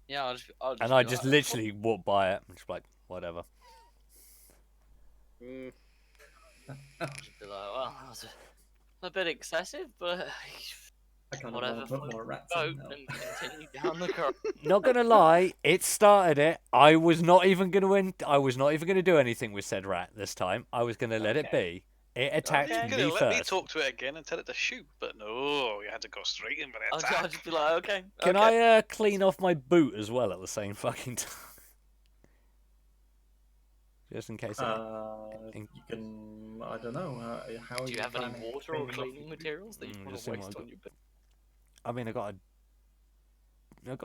Yeah, I'll just And be I just like, literally walk by it and just like, whatever. just be like, well, that was a bit excessive, but I kind of whatever. want to put more rats Vote in now. and continue down the corridor. Not gonna lie, it started it. I was not even gonna do anything with said rat this time. I was gonna let it be. It attacked Okay. You could me have let me first. talk to it again and tell it to shoot, but no, you had to go straight in for the I'll attack. just be like, okay. Can okay. I clean off my boot as well at the same fucking time? Just in case. You can. I don't know. How are Do you have any planning water or cleaning off cleaning your- materials that you want just to in what waste I've on your boot? I mean, I got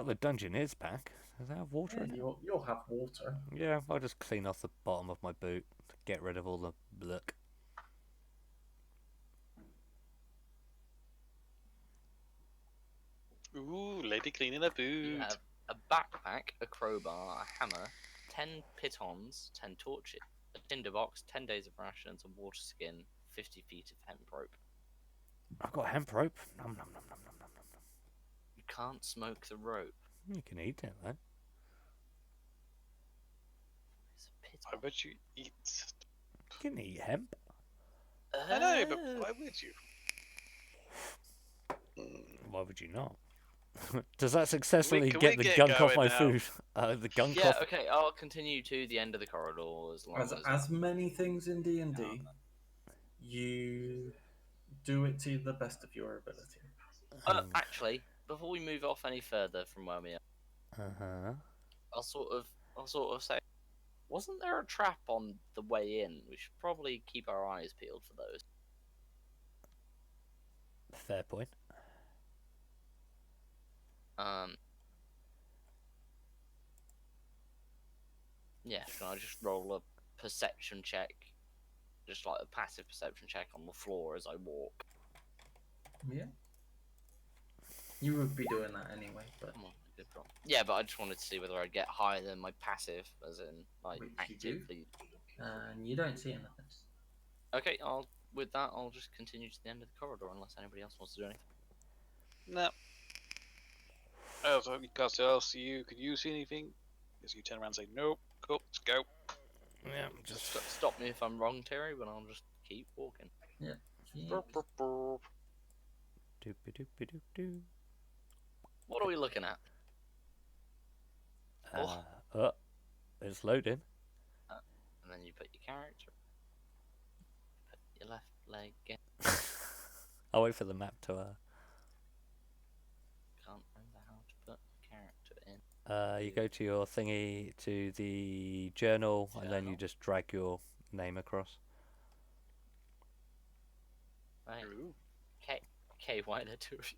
the Dungeoneers pack. Does that have water Yeah, in it? you'll have water. Yeah, I'll just clean off the bottom of my boot to get rid of all the look. Ooh, lady cleaning a boot. You have a backpack, a crowbar, a hammer, 10 pitons, 10 torches, a tinderbox, 10 days of rations, a water skin, 50 feet of hemp rope. I've got hemp rope. Nom, nom, nom, nom, nom, nom, nom, nom. You can't smoke the rope. You can eat it, though. It's a Why piton. would you eat? You can eat hemp. I know, but Oh. why would you? Why would you not? Does that successfully can get we the get gunk off going my now? food? The gunk Yeah, off. okay, I'll continue to the end of the corridor as long As many things in D&D, you do it to the best of your ability. Actually, before we move off any further from where we are, Uh-huh. I'll sort of say, wasn't there a trap on the way in? We should probably keep our eyes peeled for those. Fair point. Yeah, can I just roll a perception check? Just like a passive perception check on the floor as I walk. Yeah. You would be doing that anyway, but Come on, good roll. Yeah, but I just wanted to see whether I'd get higher than my passive, as in, like, Which you do. actively. and you don't see anything. Okay, with that, I'll just continue to the end of the corridor unless anybody else wants to do anything. No. Oh, so you guys else you could you see anything? As you turn around and say, nope, cool, let's go. Yeah, just Stop me if I'm wrong, Terry, but I'll just keep walking. Yeah. doopy doopy doop doo. What are we looking at? It's loading. And then you put your character, put your left leg in. I'll wait for the map to Can't remember how to put character in. you go to your thingy to the journal and then you just drag your name across. Right. Ooh. Okay, why are there two of you?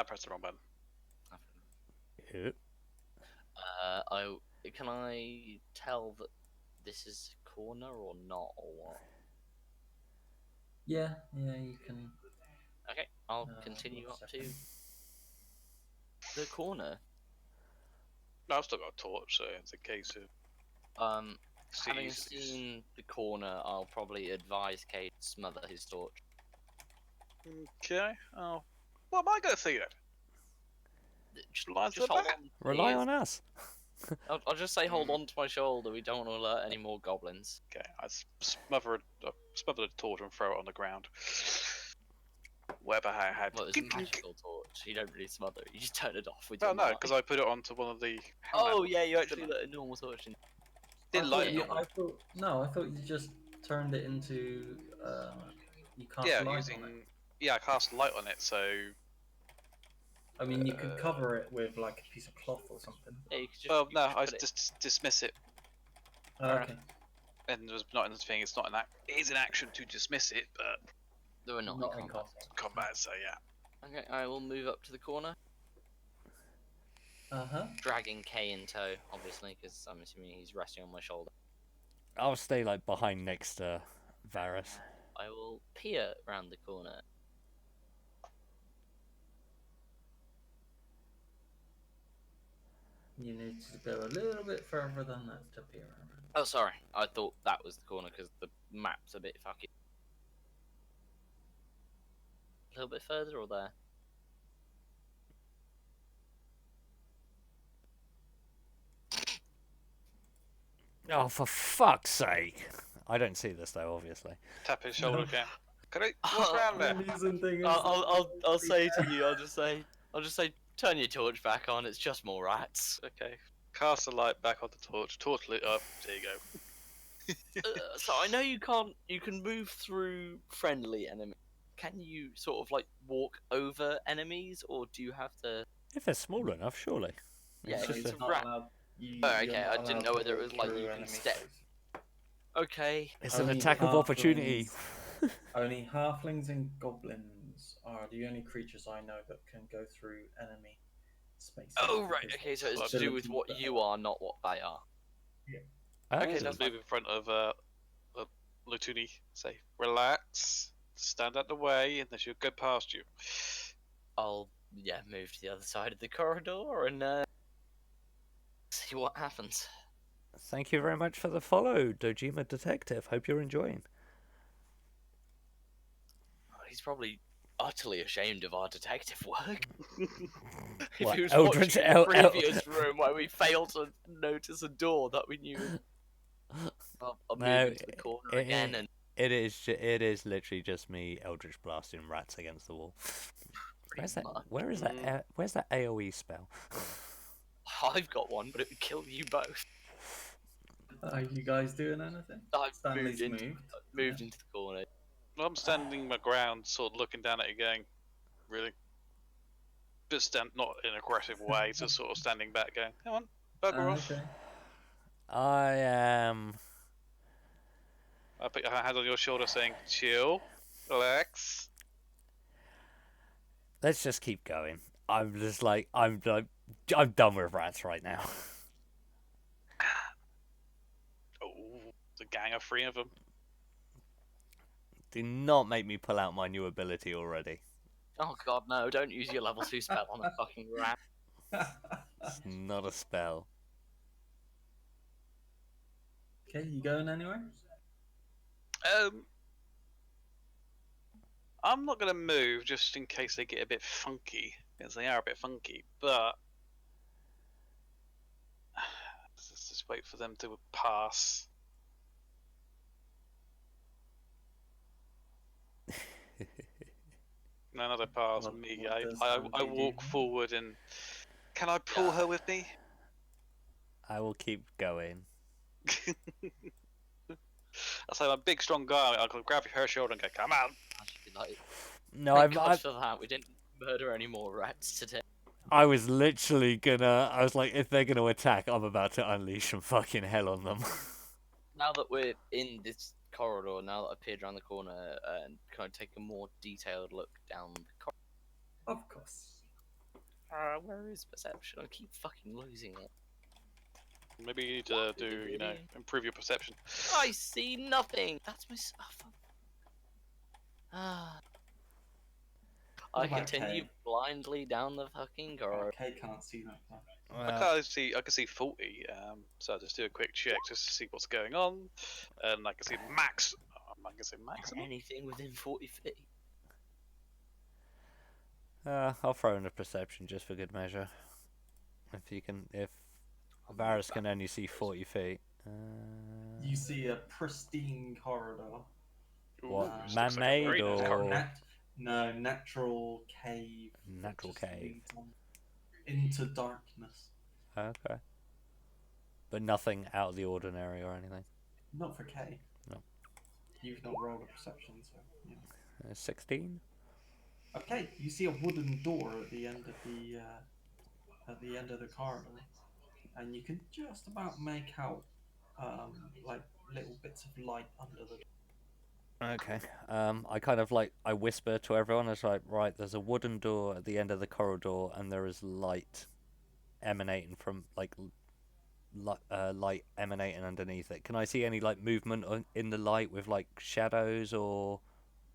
Press the wrong button. Yep. Can I tell that this is a corner or not, or what? Yeah, you can. Okay, I'll Uh, continue one up to second. the corner. No, I've still got a torch, so it's a case of Having easily. seen the corner, I'll probably advise Kate to smother his torch. Okay. Oh, what am I going to see then? Just, Lines just the hold back. on. Rely on us. I'll just say hold on to my shoulder. We don't want to alert any more goblins. Okay, I smother the torch and throw it on the ground. Wherever I had. Well, it's a magical torch. You don't really smother it. You just turn it off with Oh your no, mind. because I put it onto one of the. Oh handles, yeah, you actually didn't I? lit a normal torch in. Didn't light it. I thought no, I thought you just turned it into. You cast Yeah, light using. on it. Yeah, I cast light on it, so. I mean, you could cover it with like a piece of cloth or something. Yeah, you could just, Well, you no, could I put it- just dismiss it, Oh, Alright. okay. and it was not in the thing. It's not an act. It is an action to dismiss it, but They were not in combat. combat. So yeah. Okay, I will move up to the corner, dragging Kay in tow, obviously, because I'm assuming he's resting on my shoulder. I'll stay like behind next to Varus. I will peer round the corner. You need to go a little bit further than that to peer around. Oh, sorry. I thought that was the corner because the map's a bit fucking. A little bit further or there? Oh, for fuck's sake! I don't see this though, obviously. Tap his shoulder again. Can I? What's around there? The amusing thing is I'll say to you. I'll just say, turn your torch back on. It's just more rats. Okay. Cast the light back on the torch. Torch lit up. There you go. So I know you can't. You can move through friendly enemies. Can you sort of like walk over enemies, or do you have to? If they're small enough, surely. Yeah, It's if just it's a- a rat. Okay, I didn't know whether it was like you can step. Okay. It's an Only attack of opportunity. Only halflings and goblins are the only creatures I know that can go through enemy spaces. Oh right. because Okay, so of it's to do with what abilities you are, not what they are. Okay, Oh. let's move in front of Lutuni. Say, relax. Stand out the way, and they should go past you. I'll move to the other side of the corridor and see what happens. Thank you very much for the follow, Dojima Detective. Hope you're enjoying. He's probably utterly ashamed of our detective work. If What, he was Eldritch watching the previous room where we failed to notice a door that we knew. I'll No, move into the corner it- again and It is literally just me Eldritch blasting rats against the wall. Where's that? much. Where is that? Where's that AOE spell? I've got one, but it would kill you both. Are you guys doing anything? I've Stanley's moved into the corner. I'm standing my ground, sort of looking down at it, going, really? But not in an aggressive way, just sort of standing back, going, come on, bugger off. Okay. I am. I put your hand on your shoulder, saying, chill, relax. Let's just keep going. I'm done with rats right now. Oh, the gang of 3 of them. Do not make me pull out my new ability already. Oh god, no! Don't use your level 2 spell on a fucking rat. It's not a spell. Okay, you going anywhere? I'm not gonna move just in case they get a bit funky, because they are a bit funky. But let's just wait for them to pass. No, not a pass. What- Me, what does I Andy walk do? forward and can I pull her with me? I will keep going. I say I'm a big, strong guy. I can grab her shoulder and go, "Come on!" I should be like, No, thank God for that. We didn't murder any more rats today. I was literally gonna. I was like, if they're gonna attack, I'm about to unleash some fucking hell on them. Now that we're in this corridor now that I've peered around the corner and kind of take a more detailed look down the corridor. Of course. Where is perception? I keep fucking losing it. Maybe you need to do, improve your perception. I see nothing. That's my. Ah. What I about continue Kay? blindly down the fucking corridor. Kay can't see that. I can see 40, so I'll just do a quick check just to see what's going on, and I can see max. I can see maximum. Anything within 40 feet. I'll throw in a perception just for good measure. If Varus can only see 40 feet. You see a pristine corridor. What, This looks like a man-made very nice or- corridor. No, natural cave. that Natural just cave. leads on into darkness. Okay. But nothing out of the ordinary or anything. Not for Kay. No. You've not rolled a perception, so yeah. 16? Okay, you see a wooden door at the end of the corridor, and you can just about make out like little bits of light under the. Okay. I kind of I whisper to everyone. It's like, right, there's a wooden door at the end of the corridor, and there is light emanating from light emanating underneath it. Can I see any movement in the light with shadows, or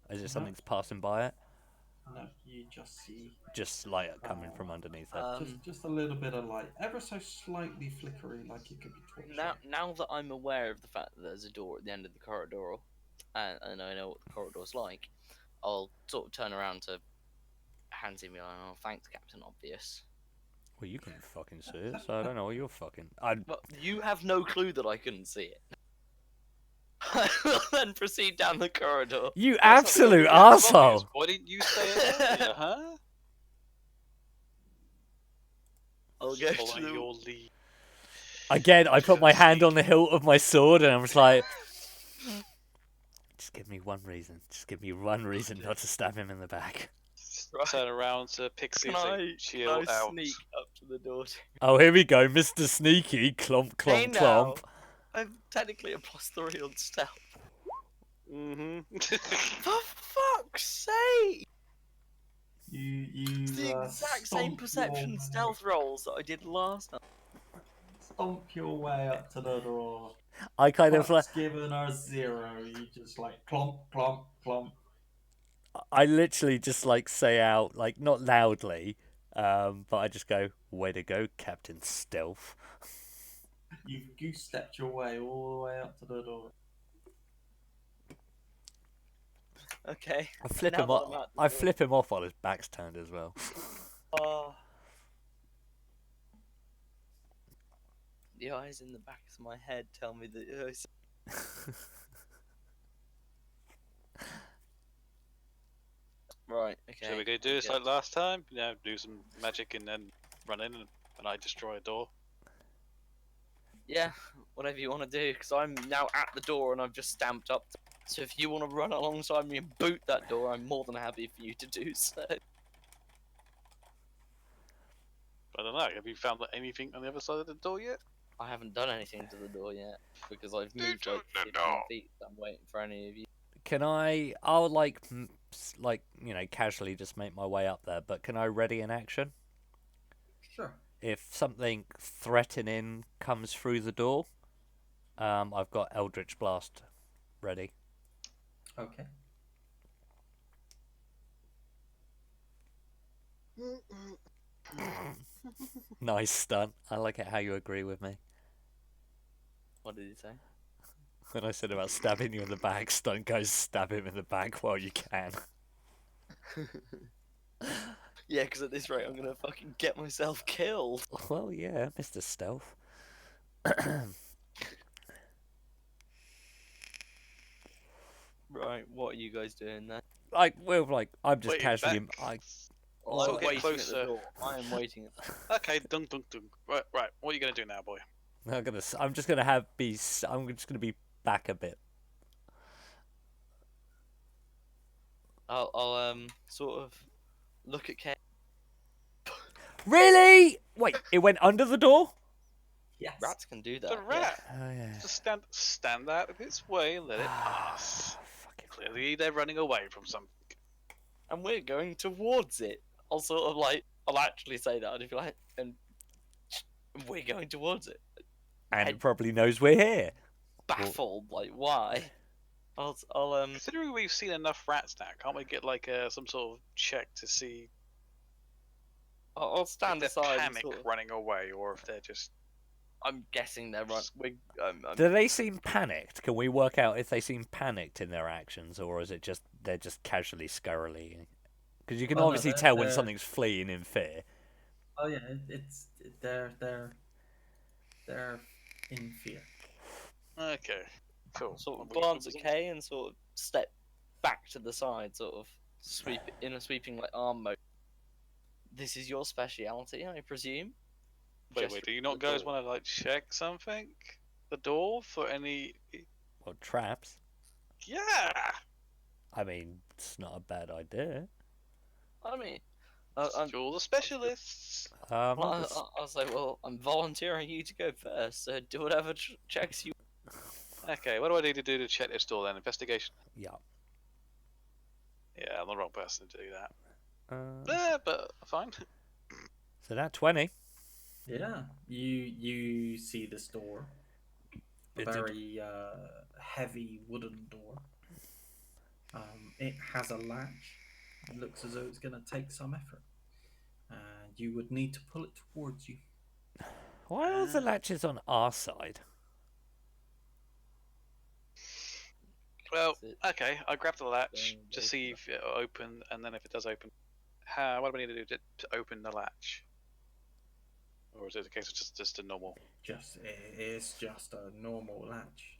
is it something that's passing by it? No, you just see Just light coming from underneath it. just a little bit of light, ever so slightly flickery, like it could be torch. Now that I'm aware of the fact that there's a door at the end of the corridor, and I know what the corridor's like, I'll sort of turn around to Handsy and be like, "Oh, thanks, Captain Obvious." Well, you couldn't fucking see it, so I don't know what you're fucking. Well, you have no clue that I couldn't see it. I will then proceed down the corridor. You That's not absolute the obvious. arsehole! Why didn't you say it earlier, huh? I'll go Follow to the... your lead. Again, I put my hand on the hilt of my sword, and I was like, just give me one reason. Just give me one reason not to stab him in the back. Right. Turn around to Pixie Can and say, chill I out. sneak up to the door? Oh, here we go, Mr. Sneaky. Clomp, Hey clomp, now, clomp. I'm technically a +3 on stealth. Mm-hmm. For fuck's sake! You It's the exact same perception stealth rolls that I did last time. Stomp your way up to the door. I kind of Plus given are 0. You just clomp, clomp, clomp. I literally just say out, not loudly, but I just go, way to go, Captain Stealth. You've goose-stepped your way all the way up to the door. Okay. I flip Now him that off. I'm at the I door. flip him off while his back's turned as well. The eyes in the back of my head tell me that. Right. Okay. Shall we go do this like last time? Do some magic and then run in and I destroy a door. Yeah, whatever you want to do, because I'm now at the door and I've just stamped up. So if you want to run alongside me and boot that door, I'm more than happy for you to do so. I don't know. Have you found anything on the other side of the door yet? I haven't done anything to the door yet because I've moved to like the 15 door. feet. So I'm waiting for any of you. Can I'll casually just make my way up there, but can I ready an action? Sure. If something threatening comes through the door, I've got Eldritch Blast ready. Okay. Nice stunt. I like it how you agree with me. What did he say? When I said about stabbing you in the back, stunt goes stab him in the back while you can. Yeah, because at this rate I'm gonna fucking get myself killed. Well, yeah, Mr. Stealth. Right, what are you guys doing then? I'm just Wait, casually. back. Well, So I'm get waiting at closer. the door. I am waiting at the Okay, dunk, dunk, dunk. Right. What are you gonna do now, boy? I'm just gonna be back a bit. I'll sort of look at Kay. Really? Wait, it went under the door? Yes. Rats can do that. The rat Oh yeah. just stand out of its way and let it pass. Fucking Clearly, they're running away from something. And we're going towards it. I'll sort of like, I'll actually say that, if you like, and we're going towards it. and I- it probably knows we're here. Baffled, like, why? I'll Considering we've seen enough rats now, can't we get like some sort of check to see I'll if stand they're aside. And panic sort of, running away or if they're just I'm guessing they're run. Do they seem panicked? Can we work out if they seem panicked in their actions, or is it just they're just casually scurrying? Because you can Oh, no, obviously they're- tell when they're- something's fleeing in fear. Oh yeah, they're in fear. okay. Cool. sort of We- glance at Kay and sort of step back to the side, sort of sweep in a sweeping like arm mode. This is your speciality, I presume. Wait, do you not guys want to like check something? The door for any? Well, traps. Yeah. I mean, it's not a bad idea. I mean, You're the specialists. I'll say, well, I'm volunteering you to go first, so do whatever checks you. Okay, what do I need to do to check this door then? Investigation. Yeah. Yeah, I'm the wrong person to do that. But fine. So that 20. Yeah, you see this door, a It's a- very heavy wooden door. It has a latch. It looks as though it's going to take some effort, and you would need to pull it towards you. Why are the latches on our side? Well, Is it okay, I grab the latch going to open see if it'll open, and then if it does open, what do we need to do to open the latch? Or is it a case of just a normal? It is just a normal latch,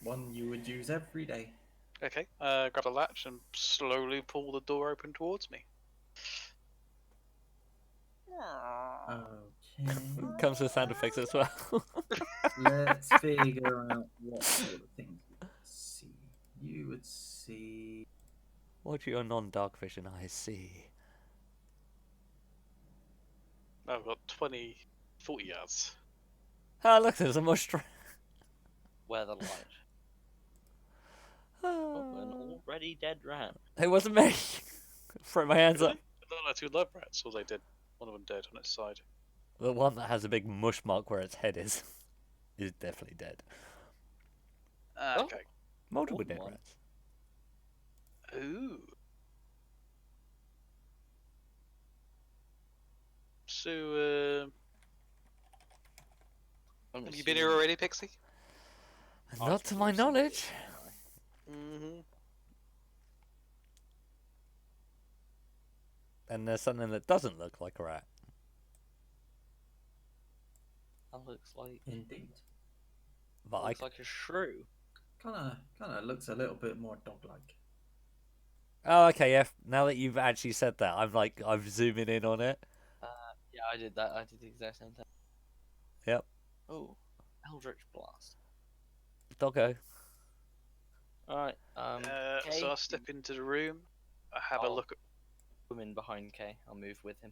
one you would use every day. Okay, grab the latch and slowly pull the door open towards me. Okay, Comes with sound effects as well. let's figure out what sort of things you would see. You would see. What do your non-dark vision eyes see? I've got 40 yards. Ah, look, there's a mush trap. Where the light. Oh, an already dead rat. It wasn't me. Throw my hands up. No, two love rats. All they did. One of them dead on its side. The one that has a big mush mark where its head is definitely dead. Oh. Okay. Multiple More than dead one. rats. Ooh. So, I'm have you been here assuming- already, Pixie? Not to my knowledge. Mm-hmm. And there's something that doesn't look like a rat. That looks like Indeed. But looks like a shrew. Kind of looks a little bit more dog-like. Oh, okay, yeah. Now that you've actually said that, I'm zooming in on it. Yeah, I did that. I did the exact same thing. Yep. Oh, Eldritch Blast. Doggo. Alright, So Kay, I'll step into the room. I have a Oh. look at woman behind Kay. I'll move with him.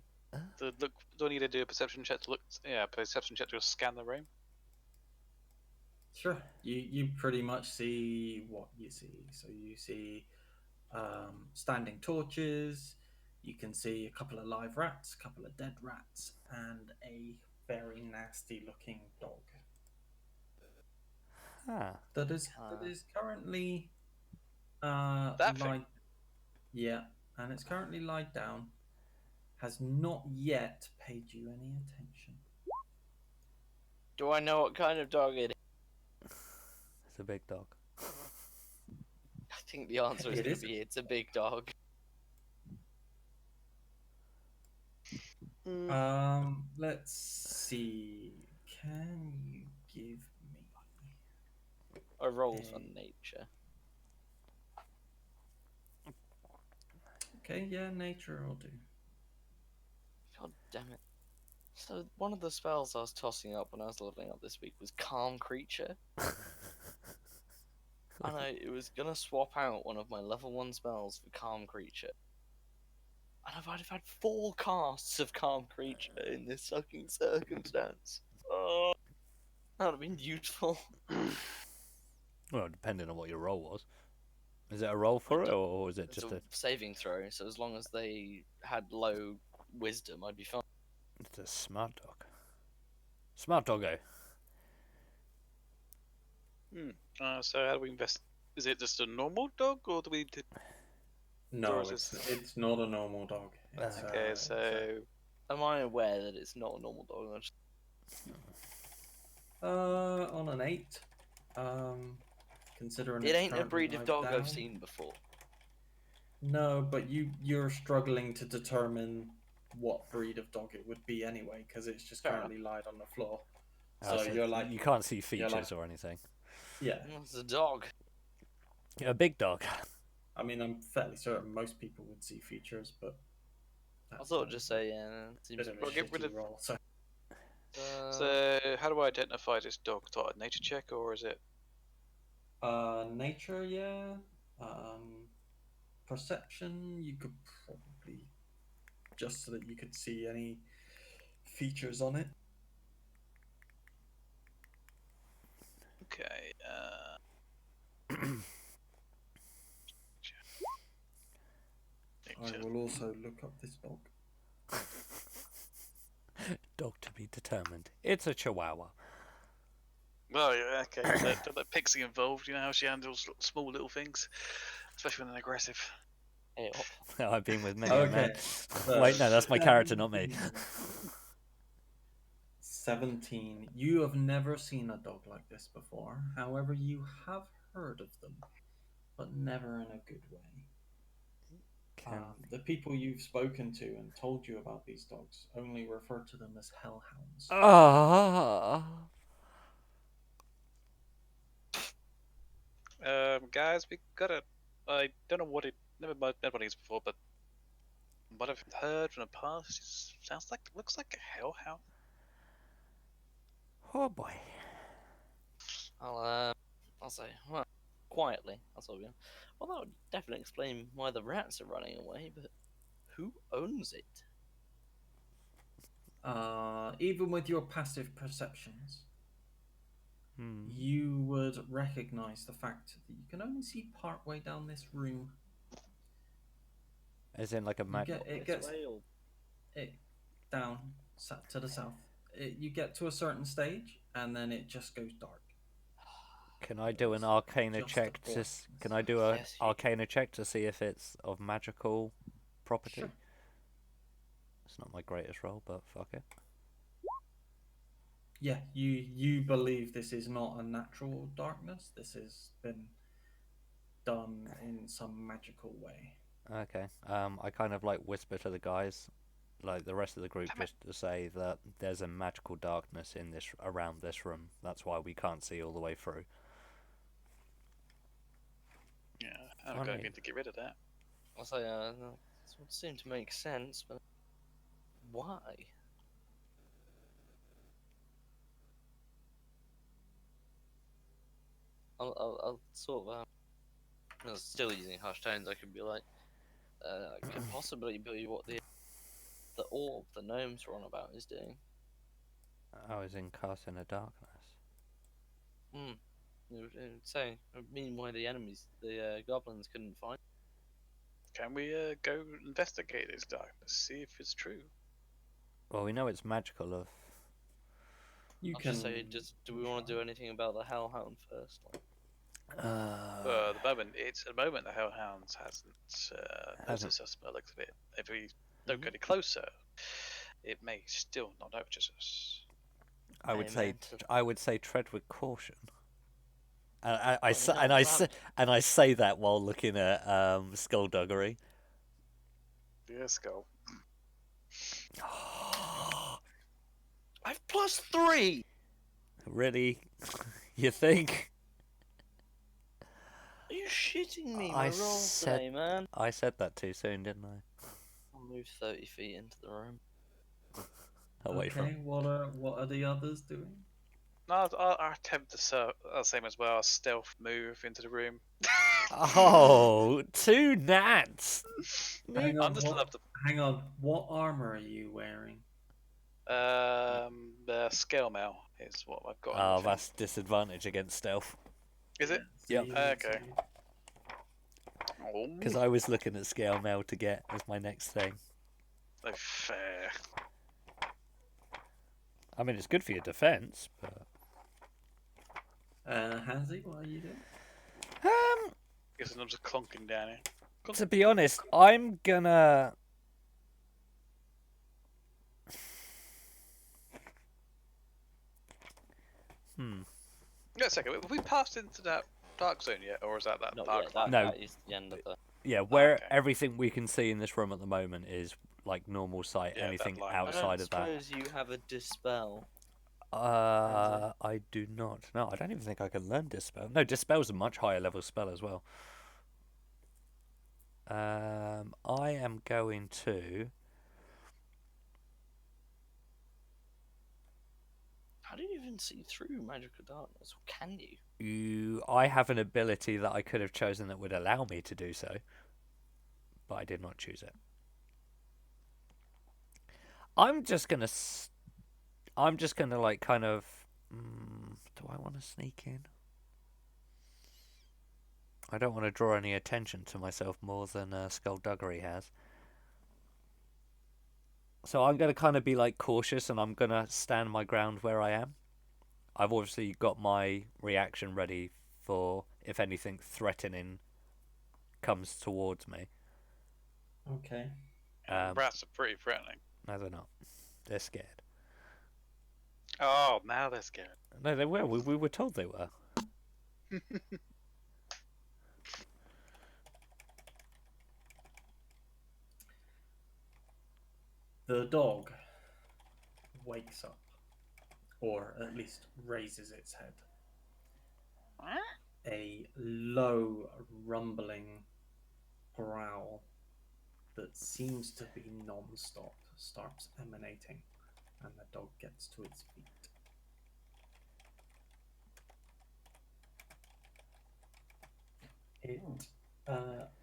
the look. Do I need to do a perception check to look? Yeah, perception check to scan the room. Sure. You pretty much see what you see. So you see standing torches. You can see a couple of live rats, a couple of dead rats, and a very nasty-looking dog Huh. that is currently That thing? lied. Yeah, and it's currently lied down. Has not yet paid you any attention. Do I know what kind of dog it is? It's a big dog. I think the answer is It going is. to be it's a big dog. Let's see. Can you give me? I rolled for Okay. nature. Okay, yeah, nature will do. God damn it. So, one of the spells I was tossing up when I was leveling up this week was Calm Creature. And it was going to swap out one of my level 1 spells for Calm Creature. And I've had 4 casts of Calm Creature in this fucking circumstance. Oh. That would have been useful. Well, depending on what your role was. Is it a roll for it, or is it It's just a saving throw, so as long as they had low wisdom, I'd be fine. it's a smart dog? Smart doggo. So how do we invest? Is it just a normal dog, or do we? No, Or is it's not a normal dog. It's, Okay, it's so Am I aware that it's not a normal dog? on an 8. Considering It it's ain't a currently breed of live dog down. I've seen before. No, but you're struggling to determine what breed of dog it would be anyway, because it's just Fair currently lied on the floor. Oh, So you're like, you can't see you're features like- or anything. yeah. It's a dog. A big dog. I mean, I'm fairly certain most people would see features, but I thought just say yeah. Seems bit of a Well, get rid shitty of- roll. So so how do I identify this dog? Do I nature check, or is it? nature, yeah. Perception, you could probably just so that you could see any features on it. Okay. I Nature. will also look up this dog. Dog to be determined. It's a Chihuahua. Well, yeah, okay. Don't let Pixie involved. You know how she handles small little things, especially when they're aggressive. Hey, I've been with many a Okay. man. Wait, no, that's my character, not me. 17. You have never seen a dog like this before. However, you have heard of them, but never in a good way. Can- The people you've spoken to and told you about these dogs only refer to them as hellhounds. Ah. Guys, we gotta. I don't know what it. Never met one of these before, but what I've heard from the past looks like a hellhound. Oh boy. I'll say, well, quietly. That's all. Well, that would definitely explain why the rats are running away. But who owns it? Even with your passive perceptions, Hmm. you would recognize the fact that you can only see part way down this room. As in like a mad. It gets it down to the south. You get to a certain stage, and then it just goes dark. Can I do an Arcana Just check? a Can I do a Yes, you Arcana check to see if it's of magical property? Sure. It's not my greatest roll, but fuck it. Yeah, you believe this is not a natural darkness. This has been done in some magical way. Okay. I kind of like whisper to the guys, like the rest of the group, Damn it. just to say that there's a magical darkness in this around this room. That's why we can't see all the way through. Yeah, I'm I going mean- to get rid of that. I'll say, that would seem to make sense, but why? I'll sort of, I was still using harsh tones. I could be like, could possibly be what the orb the gnomes were on about is doing. I was in casting a darkness. Hmm. It would say, it would mean why the enemies, the goblins, couldn't find. Can we go investigate this darkness, see if it's true? Well, we know it's magical. Of You I'll can just say, do we want to do anything about the hellhound first? Like, At the moment the Hellhounds hasn't noticed us by the looks of it. If we don't get any closer, it may still not notice us. I would say Amen. I would say tread with caution. I Well, say, no, and I that- say, and I say that while looking at Skullduggery. Yes, go. I've +3. Really? You think? Are you shitting me? I My roll said- today, man. I said that too soon, didn't I? I'll move 30 feet into the room. Away okay, what are the others doing? No, I attempt to same as well. Stealth move into the room. Oh, 2 gnats! Hang I'm on, just what, hang on. What armor are you wearing? the scale mail. is what I've got. Oh, that's disadvantage against stealth. Is it? Yep. Okay. Because I was looking at scale mail to get as my next thing. Oh, fair. I mean, it's good for your defense, but Hansi, what are you doing? Guess I'm just clonking down here. to be honest, I'm gonna. Yeah, a second. Have we passed into that dark zone yet, or is that Not dark? yet. That, No. that is the end of the. Yeah, where okay. everything we can see in this room at the moment is like normal sight. Yeah, that Anything line. outside of that. I don't suppose you have a dispel. I do not. No, I don't even think I can learn Dispel. No, Dispel's a much higher level spell as well. I am going to. How do you even see through magical darkness? Or can you? I have an ability that I could have chosen that would allow me to do so, but I did not choose it. I'm just gonna like kind of. Do I want to sneak in? I don't want to draw any attention to myself more than Skullduggery has. So I'm gonna kind of be like cautious, and I'm gonna stand my ground where I am. I've obviously got my reaction ready for if anything threatening comes towards me. Okay. Rats are pretty threatening. No, they're not. They're scared. Oh, now they're scared. No, they were. We were told they were. The dog wakes up, or at least raises its head. A low, rumbling growl that seems to be non-stop starts emanating, and the dog gets to its feet. It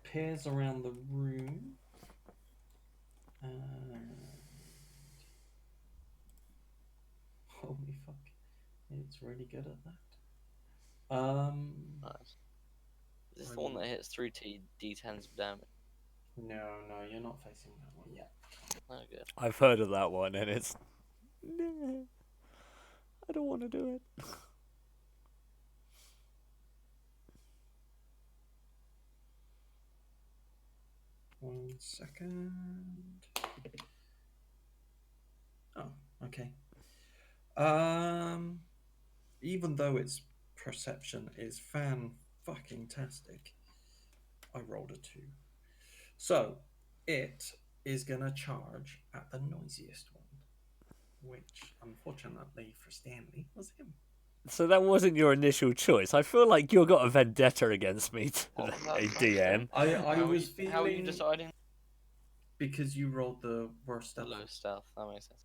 peers around the room. Holy fuck. It's really good at that. Nice. Is this the one that hits 3 d10s of damage? No, you're not facing that one yet. Oh, good. I've heard of that one, and it's. Nah, I don't want to do it. 1 second. Oh, okay. Even though its perception is fan-fucking-tastic, I rolled a 2. So, it is gonna charge at the noisiest one, which, unfortunately for Stanley, was him. So that wasn't your initial choice. I feel like you've got a vendetta against me What today, was that? DM. I was feeling... How are you deciding? Because you rolled the worst stealth. Low stealth, that makes sense.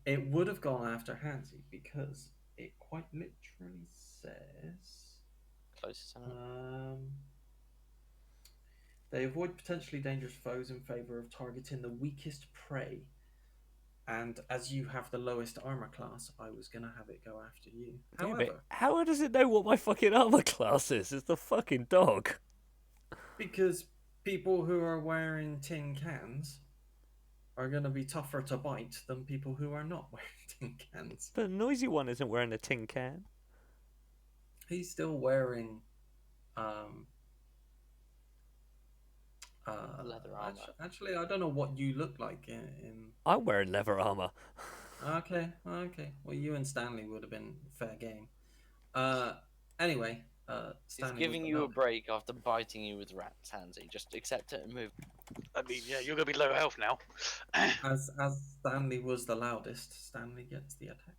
It would have gone after Hansi because it quite literally says Closest enemy. they avoid potentially dangerous foes in favor of targeting the weakest prey. And as you have the lowest armor class, I was gonna have it go after you. Yeah, However, but how does it know what my fucking armor class is? It's the fucking dog. because people who are wearing tin cans are gonna be tougher to bite than people who are not wearing tin cans. The noisy one isn't wearing a tin can. He's still wearing Leather armor. Actually, I don't know what you look like in... I'm wearing leather armor. Okay. Well, you and Stanley would have been fair game. Anyway, He's Stanley giving was the you a milk. break after biting you with rats, Hansi. Just accept it and move. I mean, yeah, you're gonna be low health now. As Stanley was the loudest, Stanley gets the attack.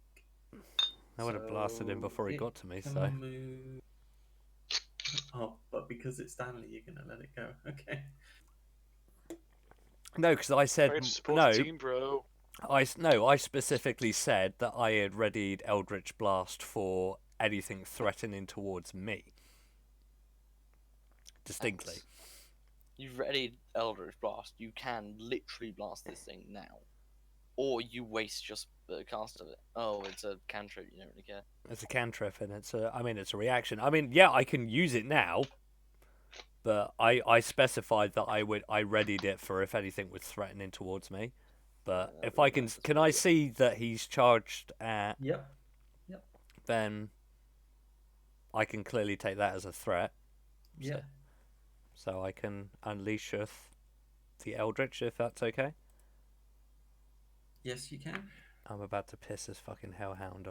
I would have blasted him before he it got to me, can so. move... Oh, but because it's Stanley, you're gonna let it go. Okay. No, because I said Great to support no. the team, bro. I specifically said that I had readied Eldritch Blast for anything threatening towards me. Distinctly. You've readied Eldritch Blast. You can literally blast this thing now. Or you waste your cast of it. Oh, it's a cantrip. You don't really care. It's a cantrip, and it's a reaction. I mean, yeah, I can use it now, but I specified that I readied it for if anything was threatening towards me. But Yeah, if I can I see that he's charged at? Yep. Then I can clearly take that as a threat. Yeah. So I can unleash the Eldritch, if that's okay. Yes, you can. I'm about to piss this fucking hellhound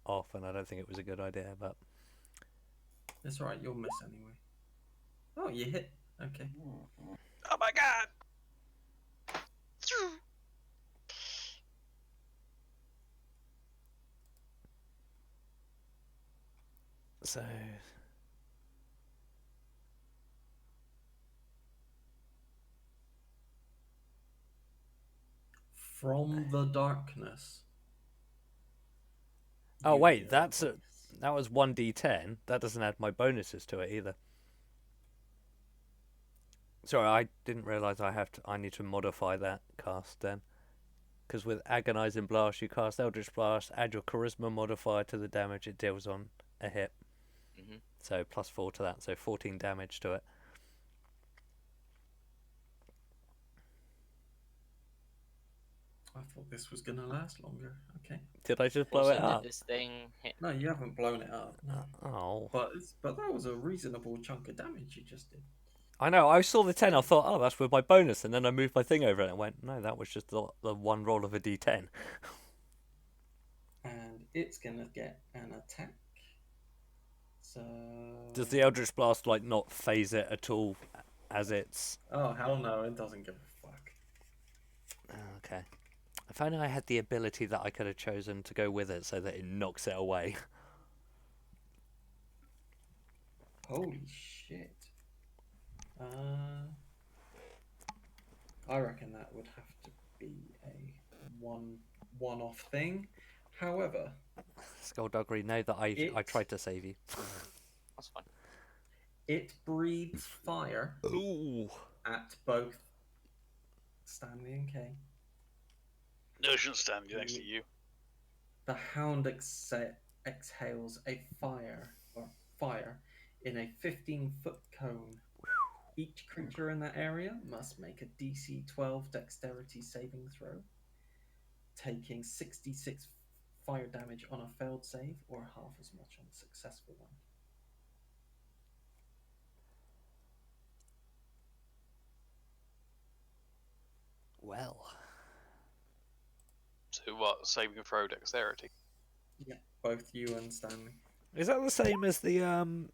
off, and I don't think it was a good idea, but That's alright, you'll miss anyway. Oh, you hit. Okay. Oh my god! so From the darkness. oh you wait, hear a that was 1d10. That doesn't add my bonuses to it either. Sorry, I didn't realise I need to modify that cast then. Because with Agonizing Blast, you cast Eldritch Blast, add your Charisma modifier to the damage it deals on a hit. Mhm. So +4 to that, so 14 damage to it. I thought this was gonna last longer. Okay. Did I just blow Also, it up? did this thing hit? No, you haven't blown it up. No. Oh. But that was a reasonable chunk of damage you just did. I know, I saw the 10, I thought, oh, that's with my bonus, and then I moved my thing over it and went, no, that was just the one roll of a d10. And it's gonna get an attack. So. Does the Eldritch Blast, like, not phase it at all as it's... Oh, hell no, it doesn't give a fuck. Okay. If only I had the ability that I could have chosen to go with it so that it knocks it away. Holy shit. I reckon that would have to be a one-off thing. However, Skullduggery, know that I tried to save you. That's fine. it breathes fire Ooh. at both Stanley and Kay. No, I shouldn't stand next to you. The hound exhales a fire in a 15-foot cone. Each creature in that area must make a DC 12 dexterity saving throw, taking 66 fire damage on a failed save or half as much on a successful one. Well. So what? Saving throw dexterity. Yeah, both you and Stanley. Is that the same as the,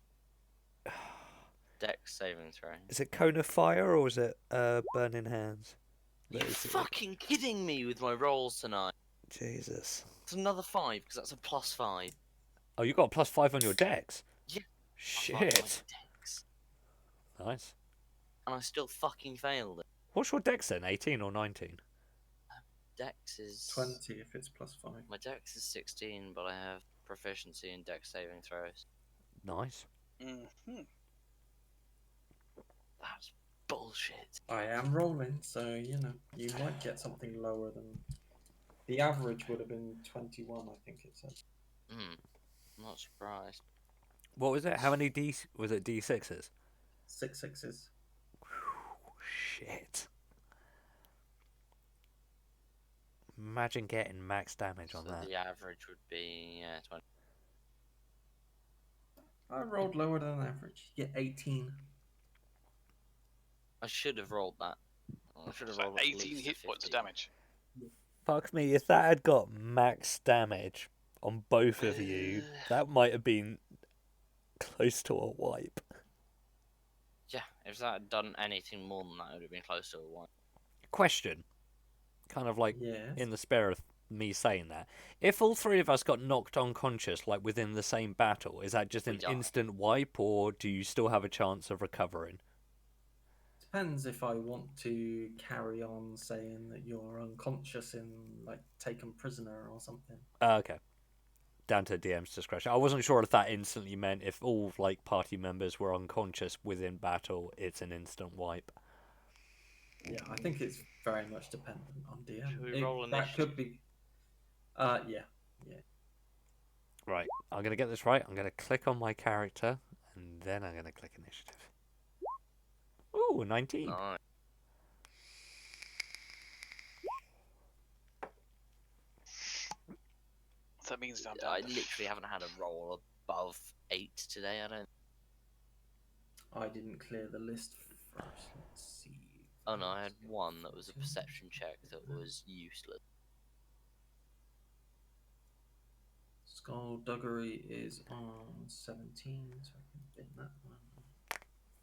Dex saving throw. Is it Cone of Fire or is it, Burning Hands? You're fucking kidding me with my rolls tonight. Jesus. It's another 5 because that's a +5. Oh, you got a +5 on your dex? Yeah. Shit. Dex. Nice. And I still fucking failed it. What's your dex then? 18 or 19? Dex is 20 if it's +5. My dex is 16, but I have proficiency in dex saving throws. Nice. Mm-hmm. That's bullshit. I am rolling, so you you might get something lower than the average would have been 21. I think it said. I'm not surprised. What was it? How many was it D6s? 6 6s. Shit. Imagine getting max damage on So that. the average would be 20. I rolled lower than average. You get 18. I should have rolled that. I should have So rolled at 18 least hit a points of 50. damage. Fuck me, if that had got max damage on both of you, that might have been close to a wipe. Yeah, if that had done anything more than that, it would have been close to a 1. Question. Kind of like Yes. in the spirit of me saying that. If all three of us got knocked unconscious like within the same battle, is that just We an die. instant wipe or do you still have a chance of recovering? Depends if I want to carry on saying that you're unconscious and like taken prisoner or something. Okay. Down to DM's discretion. I wasn't sure if that instantly meant if all like party members were unconscious within battle, it's an instant wipe. Yeah, I think it's very much dependent on DM. Should we roll That could initiative? be. Yeah. Right, I'm going to get this right. I'm going to click on my character, and then I'm going to click initiative. Ooh, 19. No. That means I'm I down to literally haven't had a roll above 8 today. I don't. I didn't clear the list first. Let's see. Oh no, I had one that was a perception check that was useless. Skullduggery is on 17, so I can bin that one.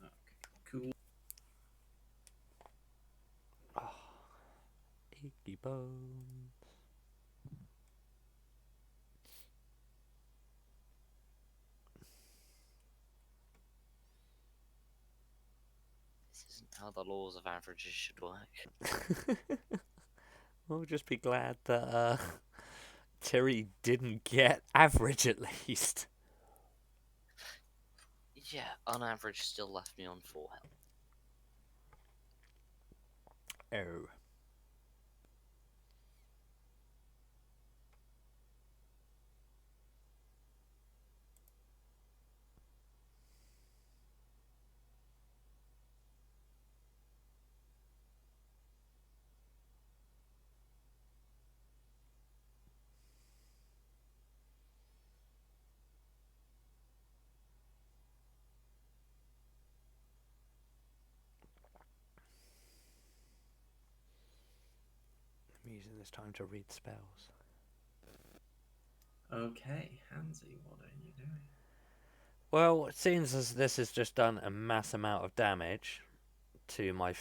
Okay, cool. Oh, achy bones. This isn't how the laws of averages should work. We'll just be glad that Terry didn't get average at least. Yeah, on average, still left me on 4 health. Oh. I'm using this time to read spells. Okay, Hansi, what are you doing? Well, it seems as this has just done a mass amount of damage to my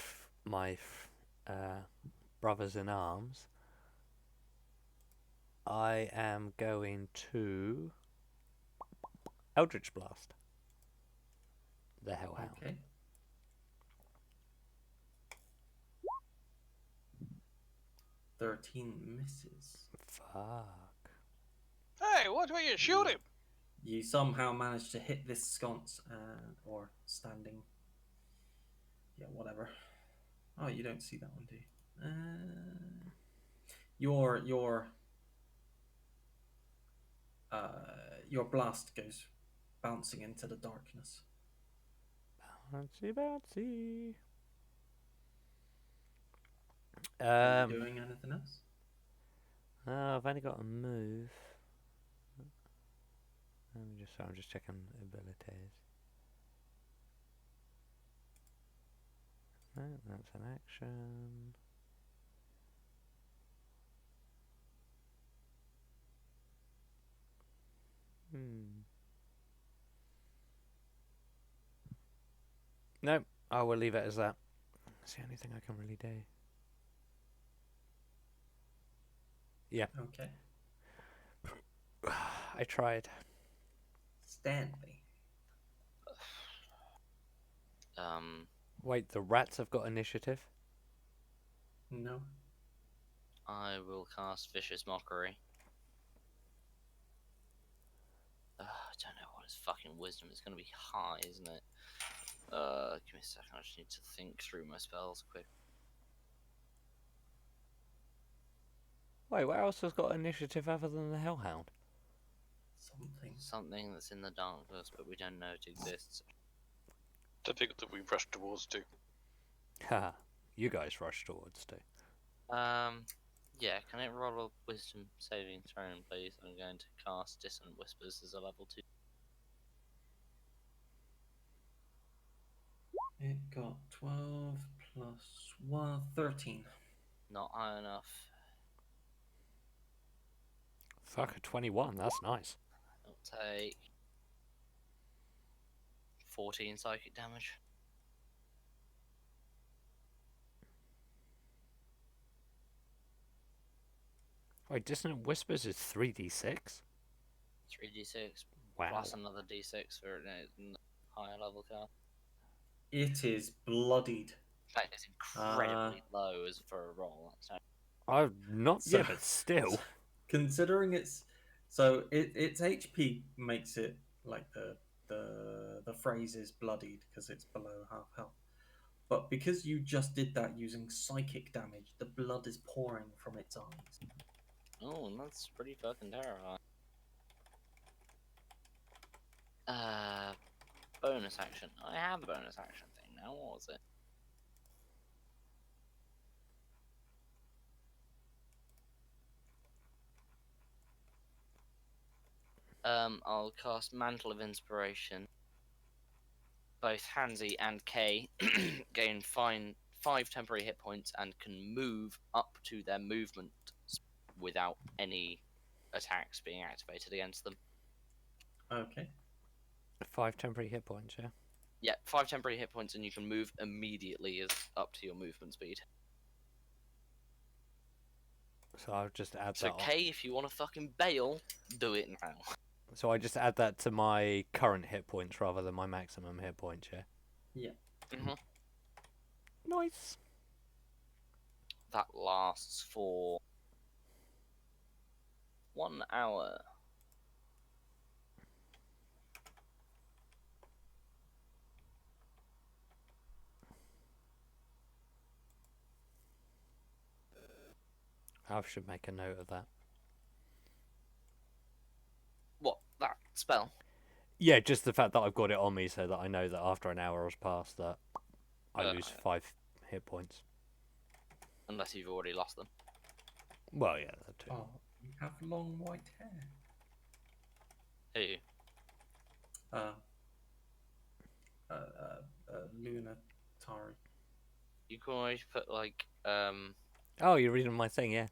brothers in arms. I am going to Eldritch Blast the Hellhound. Okay. "13 misses. Fuck. Hey, what were you shooting? You somehow managed to hit this sconce, or standing. Yeah, whatever. Oh, you don't see that one, do you? Your blast goes bouncing into the darkness. Bouncy, bouncy. Are you doing anything else? I've only got a move. I'm just checking abilities. No, that's an action. No, I will leave it as that. That's the only thing I can really do. Yeah. Okay. I tried. Stanley. Wait, the rats have got initiative? No. I will cast Vicious Mockery. I don't know what his fucking wisdom is going to be high, isn't it? Give me a second. I just need to think through my spells quick. Wait, what else has got initiative other than the Hellhound? Something that's in the darkness, but we don't know it exists. The figure that we rushed towards to. Ha! You guys rush towards too. Yeah, can it roll a wisdom saving throw, please? I'm going to cast Dissonant Whispers as a level 2. It got 12 plus 1, 13. Not high enough. Fuck, a 21, that's nice. I'll take 14 psychic damage. Wait, Dissonant Whispers is 3d6? 3d6 Wow. plus another d6 for a higher level card. It is bloodied. In fact, it's incredibly low as for a roll. That's I'm not So- yet, but still. Considering its HP makes it like the phrase is bloodied because it's below half health. But because you just did that using psychic damage, the blood is pouring from its eyes. Oh, that's pretty fucking terrifying. Bonus action. I have a bonus action thing now. What was it? I'll cast Mantle of Inspiration. Both Hansi and Kay gain 5 temporary hit points and can move up to their movement without any attacks being activated against them. Okay. 5 temporary hit points, yeah? Yeah, 5 temporary hit points and you can move immediately as up to your movement speed. So I'll just add So that on. Kay, if you want to fucking bail, do it now. So I just add that to my current hit points rather than my maximum hit points, yeah? Yeah. Mhm. Nice. That lasts for 1 hour. I should make a note of that. What? That spell? Yeah, just the fact that I've got it on me so that I know that after an hour has passed that I lose 5 hit points. Unless you've already lost them. Well, yeah, that too. Oh, you have long white hair. Who? Luna Tari. You can always put like Oh, you're reading my thing, yeah.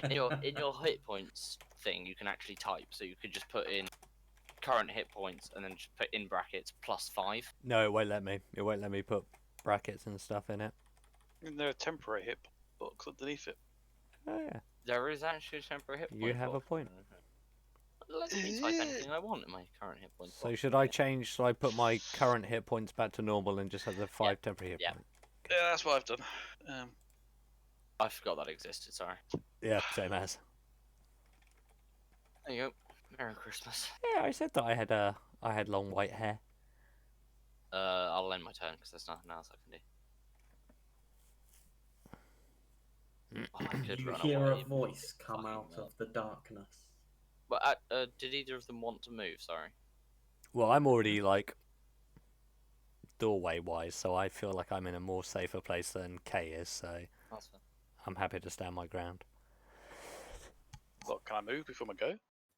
in your hit points thing. You can actually type, so you could just put in current hit points and then just put in brackets +5. No, it won't let me. It won't let me put brackets and stuff in it. And there are temporary hit books underneath it. Oh, yeah. There is actually a temporary hit point. You have a point. Let me type anything I want in my current hit points. So box. should I change, so I put my current hit points back to normal and just have the 5 temporary hit yeah. points? Yeah, that's what I've done. I forgot that existed. Sorry. Yeah, same as. There you go. Merry Christmas. Yeah, I said that I had long white hair. I'll end my turn because there's nothing else I can do. Oh, I could You run hear away, a but voice it's come fucking out well. of the darkness. But did either of them want to move? Sorry. Well, I'm already, like, doorway-wise, so I feel like I'm in a more safer place than Kay is, so That's fine. I'm happy to stand my ground. What, can I move before I go?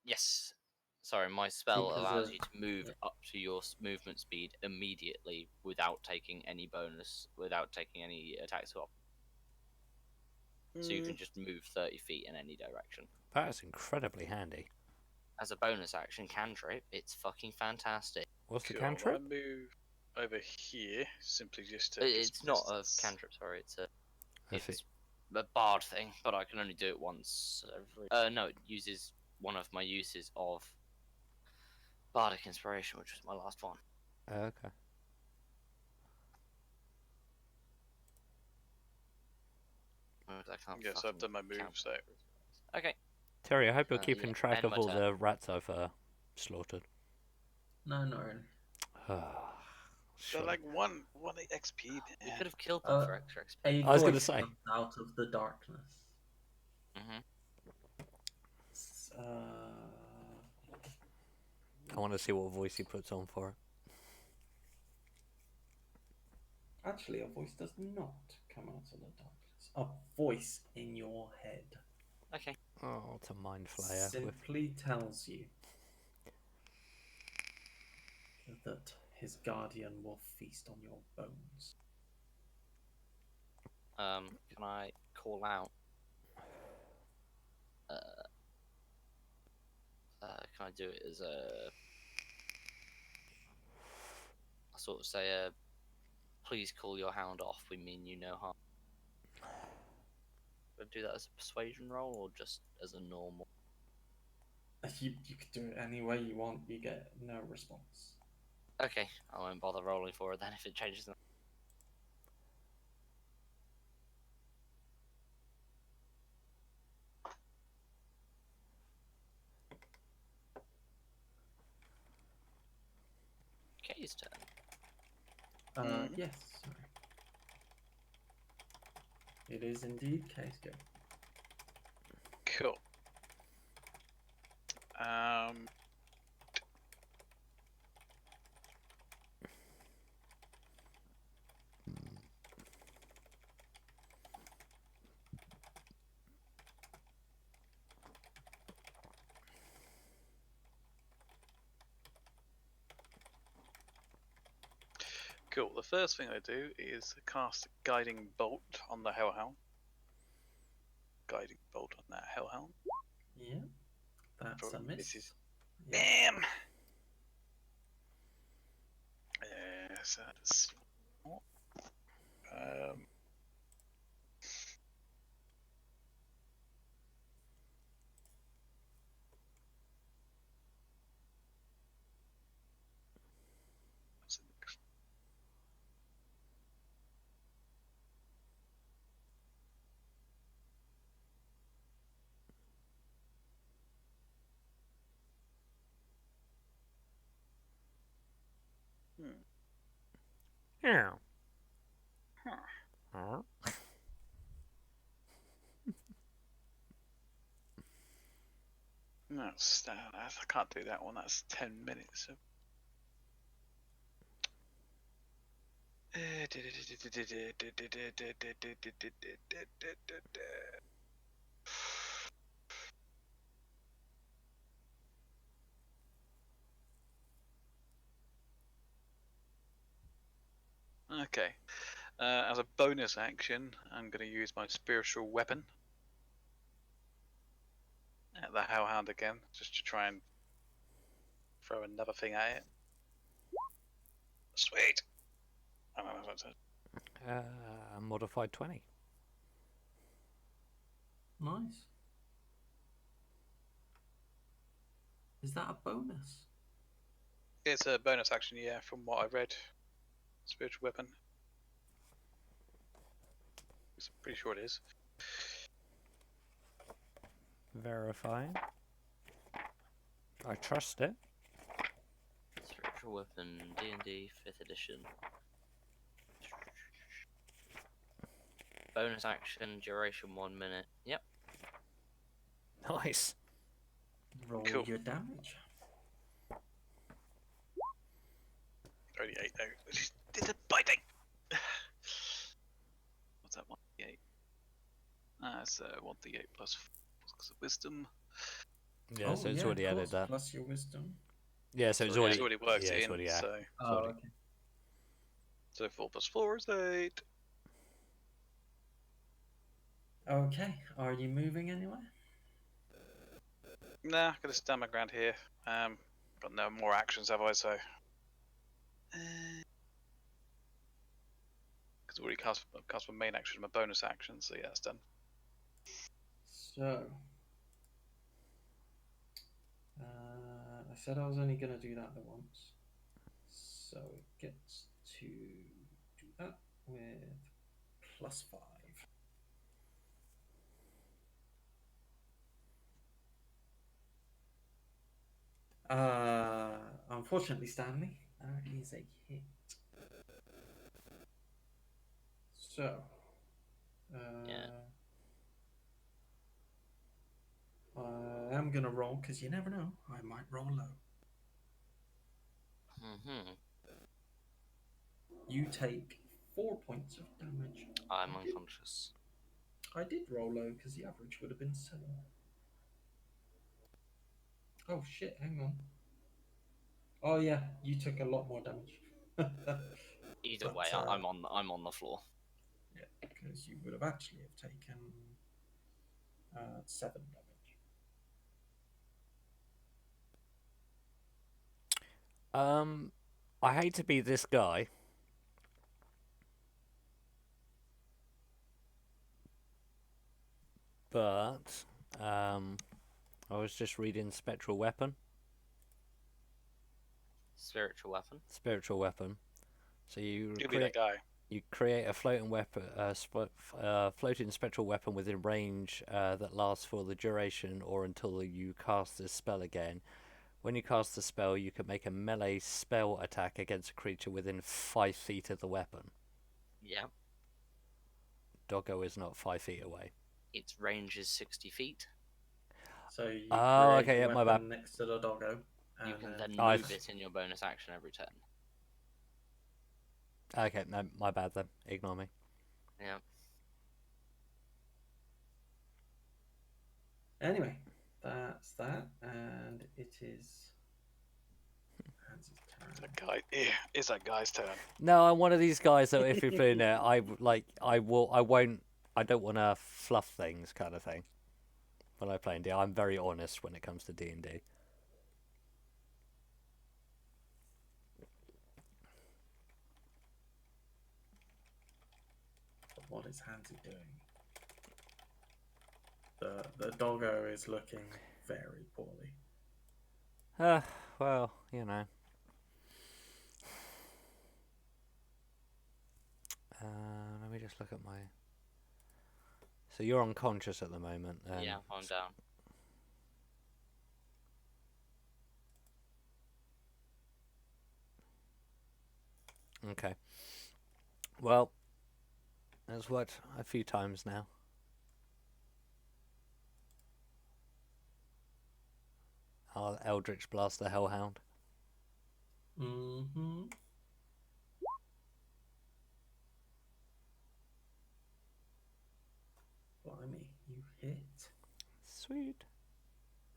Yes. Sorry, my spell Because allows of- you to move yeah. up to your movement speed immediately without taking any attacks off. So you can just move 30 feet in any direction. That's incredibly handy. As a bonus action cantrip, it's fucking fantastic. What's the Cool. cantrip? I move over here simply just to. It's not a cantrip, sorry. It's I see. a bard thing, but I can only do it once every. No, it uses one of my uses of bardic inspiration, which was my last one. Okay. I can't Yes, I've fucking done my count. moves. So Okay. Terry, I hope you're Yeah, keeping track end of my all turn. the rats I've slaughtered. No, not really. they're Sure. like one XP. We Man. could have killed them for extra XP. A I was gonna voice say. comes out of the darkness. I want to see what voice he puts on for it. Actually, a voice does not come out of the darkness. A voice in your head Okay. Oh, it's a mind flayer. simply tells you that his guardian will feast on your bones. Can I call out? Can I do it as I sort of say please call your hound off. We mean you no harm. Would I do that as a persuasion roll or just as a normal? You could do it any way you want, you get no response. Okay, I won't bother rolling for it then if it changes. Kay's turn. Yes, sorry. It is indeed case go. Cool. Cool. The first thing I do is cast Guiding Bolt on the Hellhound. Guiding Bolt on that Hellhound. Yeah, that's a Probably miss. misses. Yeah. Bam! So that's Yeah. Huh. Huh? No, I can't do that one. That's 10 minutes. Okay. As a bonus action, I'm going to use my spiritual weapon at the Hellhound again, just to try and throw another thing at it. Sweet. I don't know what to Modified 20. Nice. Is that a bonus? It's a bonus action, yeah, from what I read. Spiritual weapon. I'm pretty sure it is. Verifying. I trust it. Spiritual weapon, D&D 5th edition. Bonus action, duration 1 minute. Yep. Nice. Roll Cool. your damage. Only 8 though. It's a biting! What's that, 1d8? That's 1d8 plus 4 because of wisdom. Yeah, so it's already of added course, that. plus your wisdom. Yeah, so it's So already, It's already worked yeah, it's in, already, so... Oh, already- okay. So 4 plus 4 is 8. Okay, are you moving anywhere? Nah, gonna stand my ground here. Got no more actions, have I? So, because I already cast my main action, my bonus action. So yeah, it's done. So, I said I was only going to do that the once. So it gets to do that with +5. Unfortunately, Stanley, that is a hit. So, I am gonna roll because you never know. I might roll low. You take 4 points of damage. I'm unconscious. I did roll low because the average would have been 7. Oh shit! Hang on. Oh yeah, you took a lot more damage. Either But, way, I'm on the floor. Yeah, because you would have actually have taken 7 damage. I hate to be this guy, but I was just reading Spectral Weapon. Spiritual weapon. Spiritual Weapon. So you You'll be that guy. You create a floating weapon, floating spectral weapon within range that lasts for the duration or until you cast this spell again. When you cast the spell, you can make a melee spell attack against a creature within 5 feet of the weapon. Yeah. doggo is not 5 feet away. Its range is 60 feet. So you Oh, create okay, a yeah, my weapon next to the doggo. You And can then I move th- it in your bonus action every turn. Okay, no, my bad then. Ignore me. Yeah. Anyway, that's that, and it is Hans's turn. That guy, it's that guy's turn. No, I'm one of these guys that if you're playing it, I don't want to fluff things kind of thing. When I play D, I'm very honest when it comes to D&D. What is Hansy doing? The doggo is looking very poorly. Well, you know. Let me just look at my... So you're unconscious at the moment. Yeah, I'm down. Okay. Well, that's worked a few times now. I'll Eldritch Blast the Hellhound. Mm-hmm. Blimey, you hit. Sweet.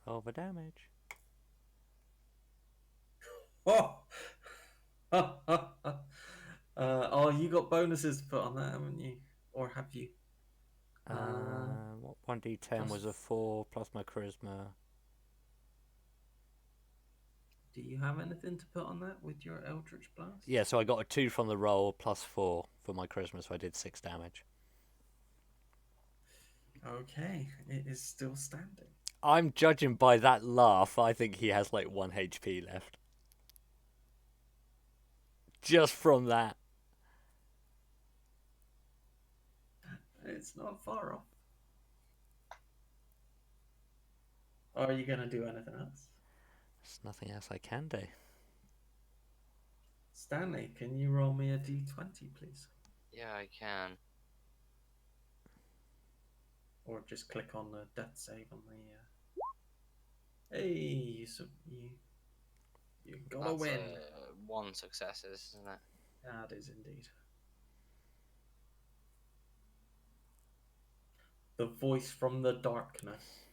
Roll the damage. Oh! Oh, you got bonuses to put on that, haven't you? Or have you? What 1d10 was a 4 plus my charisma. Do you have anything to put on that with your Eldritch Blast? Yeah, so I got a 2 from the roll plus 4 for my charisma, so I did 6 damage. Okay, it is still standing. I'm judging by that laugh, I think he has like 1 HP left. Just from that. It's not far off. Or are you going to do anything else? There's nothing else I can do. Stanley, can you roll me a d20, please? Yeah, I can. Or just click on the death save on the... Hey, you gotta That's win. 1 success, isn't it? That is indeed. The voice from the darkness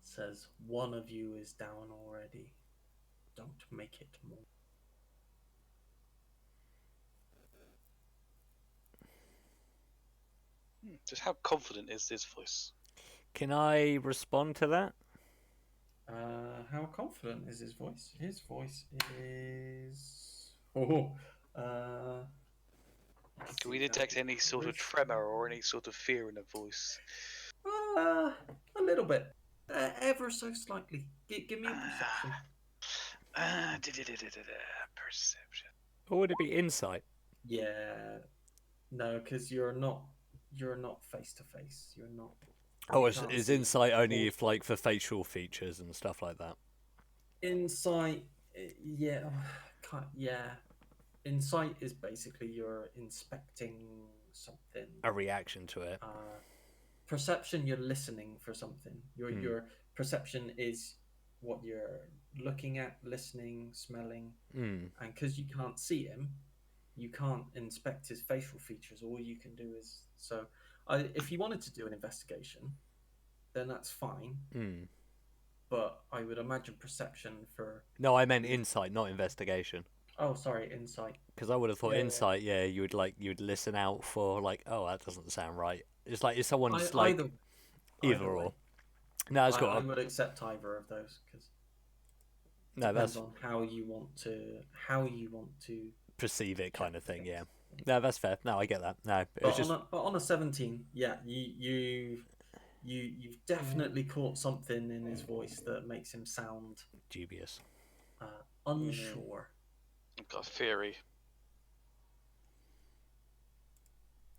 says, one of you is down already. Don't make it more. Just how confident is this voice? Can I respond to that? How confident is his voice? His voice is... Oh, Can we detect any sort of tremor or any sort of fear in the voice? A little bit. Ever so slightly. Give me a perception. Perception. Or would it be insight? Yeah. No, because you're not face to face. You're not. Oh, you is can't is see insight only full- if like for facial features and stuff like that? Insight? Yeah. Yeah. Insight is basically you're inspecting something. A reaction to it. Perception, you're listening for something. Your perception is what you're looking at, listening, smelling, and because you can't see him, you can't inspect his facial features. All you can do is if you wanted to do an investigation, then that's fine. But I would imagine perception for... No, I meant insight, not investigation. Oh, sorry, insight. Because I would have thought insight, yeah, you'd listen out for like, oh, that doesn't sound right. It's like if someone's either or. No, that's cool. I would accept either of those because depends on how you want to perceive it, kind of thing. Yeah. No, that's fair. No, I get that. No, but on a 17, yeah, you've definitely caught something in his voice that makes him sound dubious, unsure. I've got a theory.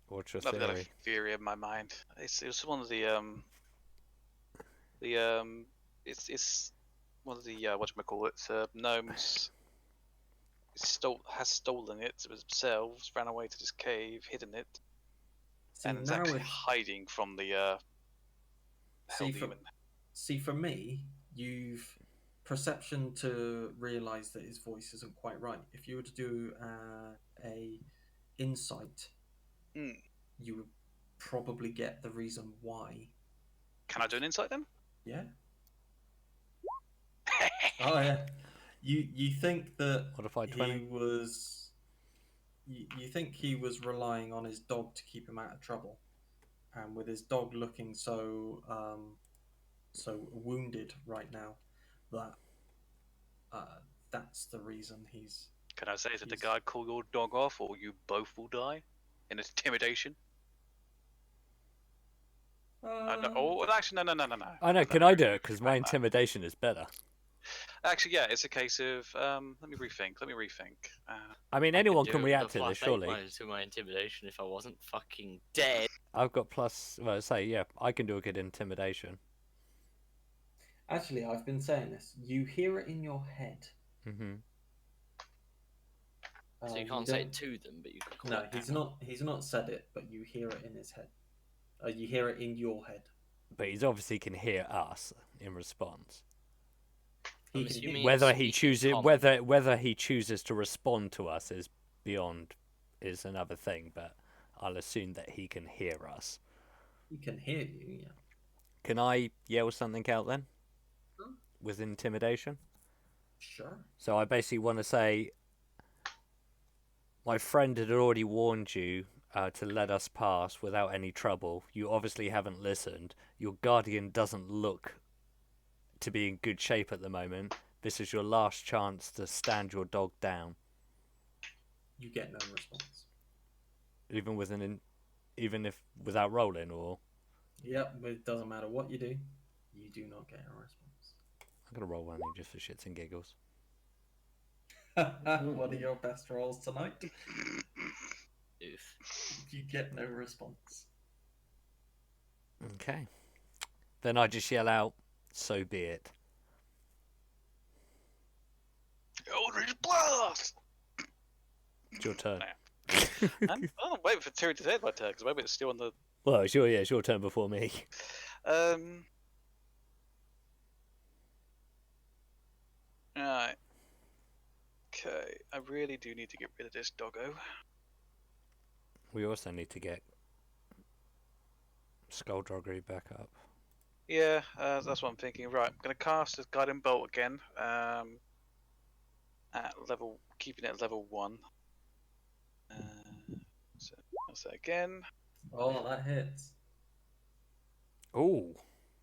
What's your I've got a theory? theory in my mind. It's one of the it's one of the whatchamacallit, gnomes has stolen it themselves, ran away to this cave, hidden it, See, and is now actually if hiding from the hell see for demon. see for me, you've perception to realize that his voice isn't quite right. If you were to do a insight, Hmm. you would probably get the reason why. Can I do an insight then? Yeah. Oh yeah. You think that Modified he 20. was you think he was relying on his dog to keep him out of trouble, and with his dog looking so wounded right now, that that's the reason he's. Can I say to the He's- guy, call your dog off, or you both will die? In intimidation? No, oh, actually, no. I know, Let can me I do it? rethink Because that. my intimidation is better. Actually, yeah, it's a case of let me rethink. I mean, I could anyone do can a react to +8 this, surely. to my intimidation if I wasn't fucking dead. I've got plus. Well, say, yeah, I can do a good intimidation. Actually, I've been saying this. You hear it in your head. Hmm. So you You can't say don't- it to them, but you can call No, it he's out. not. He's not said it, but you hear it in his head. You hear it in your head. But he's obviously can hear us in response. He I'm can hear assuming you. Whether it's he speaking chooses common. whether he chooses to respond to us is another thing. But I'll assume that he can hear us. He can hear you. Yeah. Can I yell something out then? Sure. With intimidation? Sure. So I basically want to say, my friend had already warned you to let us pass without any trouble. You obviously haven't listened. Your guardian doesn't look to be in good shape at the moment. This is your last chance to stand your dog down, You get no response. even if without rolling. Or Yep. It doesn't matter what you do. You do not get a response. I'm gonna roll one of these just for shits and giggles. What are your best rolls tonight? Oof. You get no response. Okay. Then I just yell out, "So be it." Eldritch Blast! It's your turn. I'm waiting for Tyrion to say my turn, because maybe it's still on the... Well, sure, yeah, it's your turn before me. Right. Okay, I really do need to get rid of this doggo. We also need to get Skullduggery back up. Yeah, that's what I'm thinking. Right, I'm going to cast this Guiding Bolt again. At level, keeping it at level 1. So I'll say again. Oh, that hits. Ooh.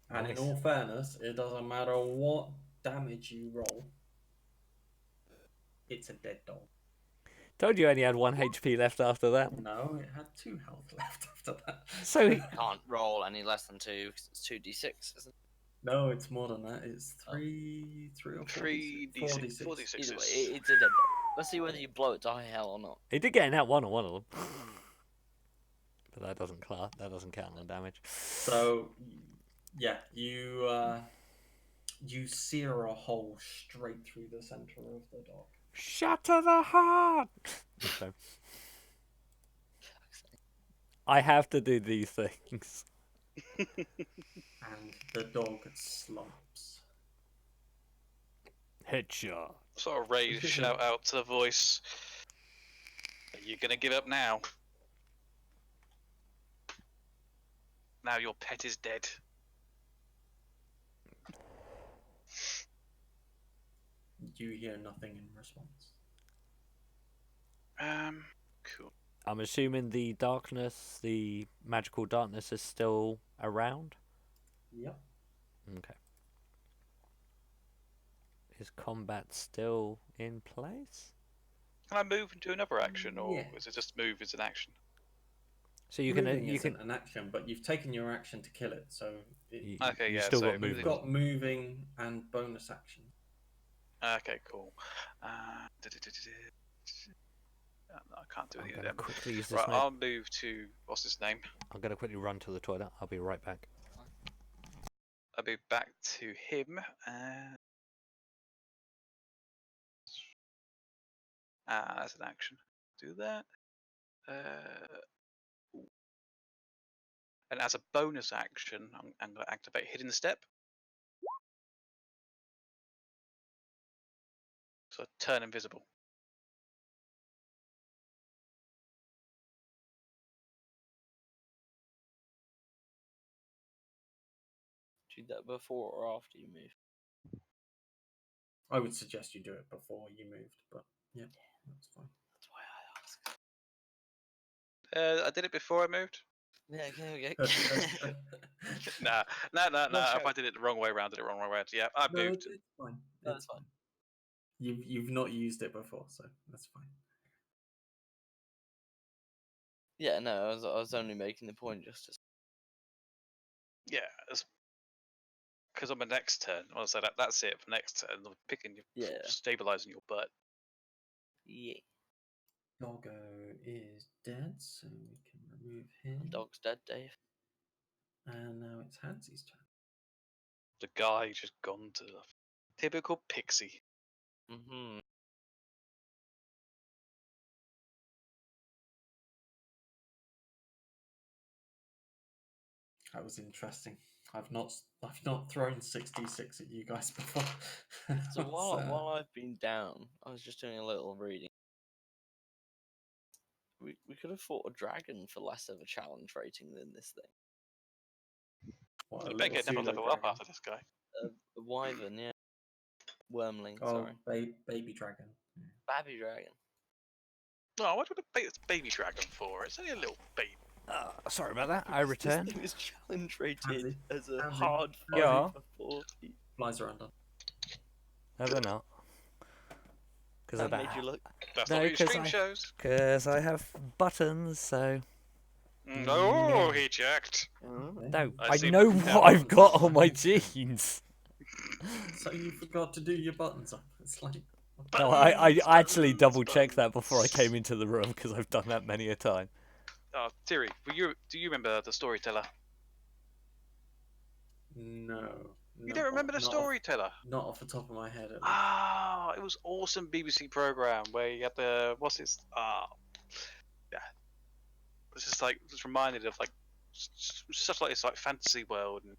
And Nice. in all fairness, it doesn't matter what damage you roll. It's a dead dog. Told you I only had 1 HP left after that. No, it had 2 health left after that. So he... Can't roll any less than 2 because it's 2d6, isn't it? No, it's more than that. It's three or 3d6. 4d6. Either way, it's a dead dog. Let's see whether you blow it to high hell or not. He did get in that one on one of them. But that doesn't count on damage. So, yeah, you sear a hole straight through the center of the dog. Shatter the heart! Okay. I have to do these things. And the dog slumps. Headshot. Sort of raise shout out to the voice. Are you going to give up now? Now your pet is dead. You hear nothing in response. Cool. I'm assuming the magical darkness is still around? Yep. Okay. Is combat still in place? Can I move and do another action, or Yeah. is it just move as an action? So you Moving can isn't an action, but you've taken your action to kill it, so Okay, you yeah, still so got moving- you've movement. got moving and bonus action. Okay, cool. I can't do I'm any of gonna them. quickly use this Right, note. I'll move to what's his name? I'm gonna quickly run to the toilet. I'll be right back. I'll be back to him. As an action, do that. And as a bonus action, I'm going to activate Hidden Step. So turn invisible. Do that before or after you move? I would suggest you do it before you moved, but yeah, that's fine. That's why I asked. I did it before I moved. Yeah, okay. Nah. If I did it the wrong way around, Yeah, I No, moved. it's fine. That's It's fine. You've not used it before, so that's fine. Yeah, no, I was only making the point just to. Yeah, because on my next turn, I'll say that's it for next turn. I'm picking, Yeah. stabilizing your butt. Yeah. Doggo is dead, so we can remove him. Dog's dead, Dave. And now it's Hansy's turn. The guy just gone to the typical pixie. Mm-hmm. That was interesting. I've not thrown 66 at you guys before. So while I've been down, I was just doing a little reading. We could have fought a dragon for less of a challenge rating than this thing. What, a I bet little get never pseudo level up dragon? after this guy. A wyvern, yeah. Wormling, Oh, sorry. baby dragon. Baby dragon. No, what would a baby dragon for? It's only a little baby. Sorry about that. I return. This thing is challenge rated Handsy, as a Handsy, hard Yeah. 5 for 40. Flies are undone. No, they're not. Because That made you look. That's No, not what your 'cause stream I- shows. Because I have buttons, so Oh, he checked. no. I I see know them what I've got on my jeans. So you forgot to do your buttons up. It's like No, I actually Buttons, double checked that before I buttons. came into the room because I've done that many a time. Oh, Thierry, do you remember the storyteller? no. You don't remember the storyteller? Not off the top of my head. At least. Ah, it was awesome BBC program where you had the yeah. It's just like just reminded of like such like this like fantasy world, and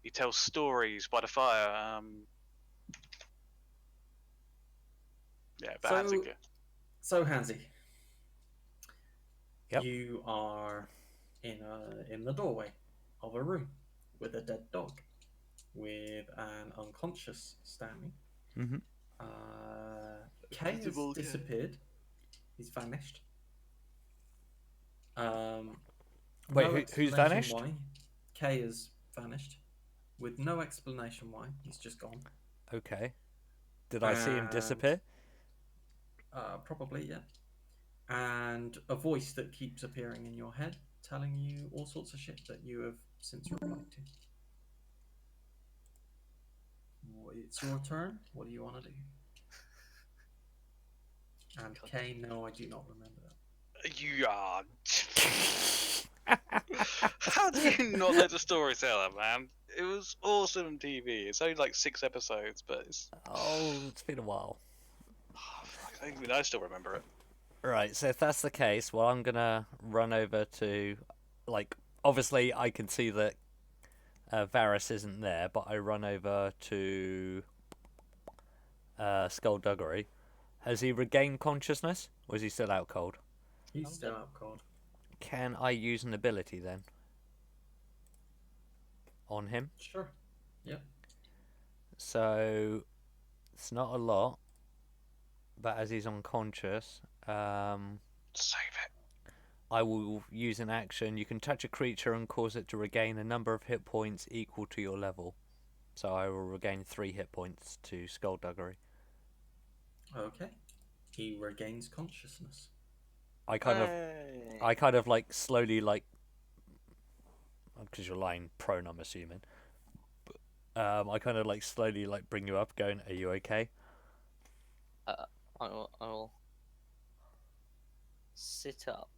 he tells stories by the fire. Yeah, but Hansinger. So Hansy, Yep. you are in the doorway of a room with a dead dog, with an unconscious standing. Mm-hmm. Kay has Invisible Kay. disappeared. He's vanished. Wait, No who's explanation vanished? Why. Kay has vanished, with no explanation why. He's just gone. Okay. Did I see him And- disappear? Probably, yeah. And a voice that keeps appearing in your head, telling you all sorts of shit that you have since replied to. It's your turn. What do you want to do? And Kay, no, I do not remember that. You are. How do you not know the storyteller, man? It was awesome TV. It's only like 6 episodes, but it's. Oh, it's been a while. I still remember it. Right, so if that's the case, well, I'm gonna run over to, like, obviously I can see that Varys isn't there, but I run over to Skullduggery. Has he regained consciousness, or is he still out cold? He's still out cold. Can I use an ability then on him? Sure. Yep. So it's not a lot, but as he's unconscious, Save it. I will use an action. You can touch a creature and cause it to regain a number of hit points equal to your level. So I will regain 3 hit points to Skullduggery. Okay. He regains consciousness. I kind of like slowly like, because you're lying prone, I'm assuming. I kind of like slowly like bring you up, going, "Are you okay?" I will sit up.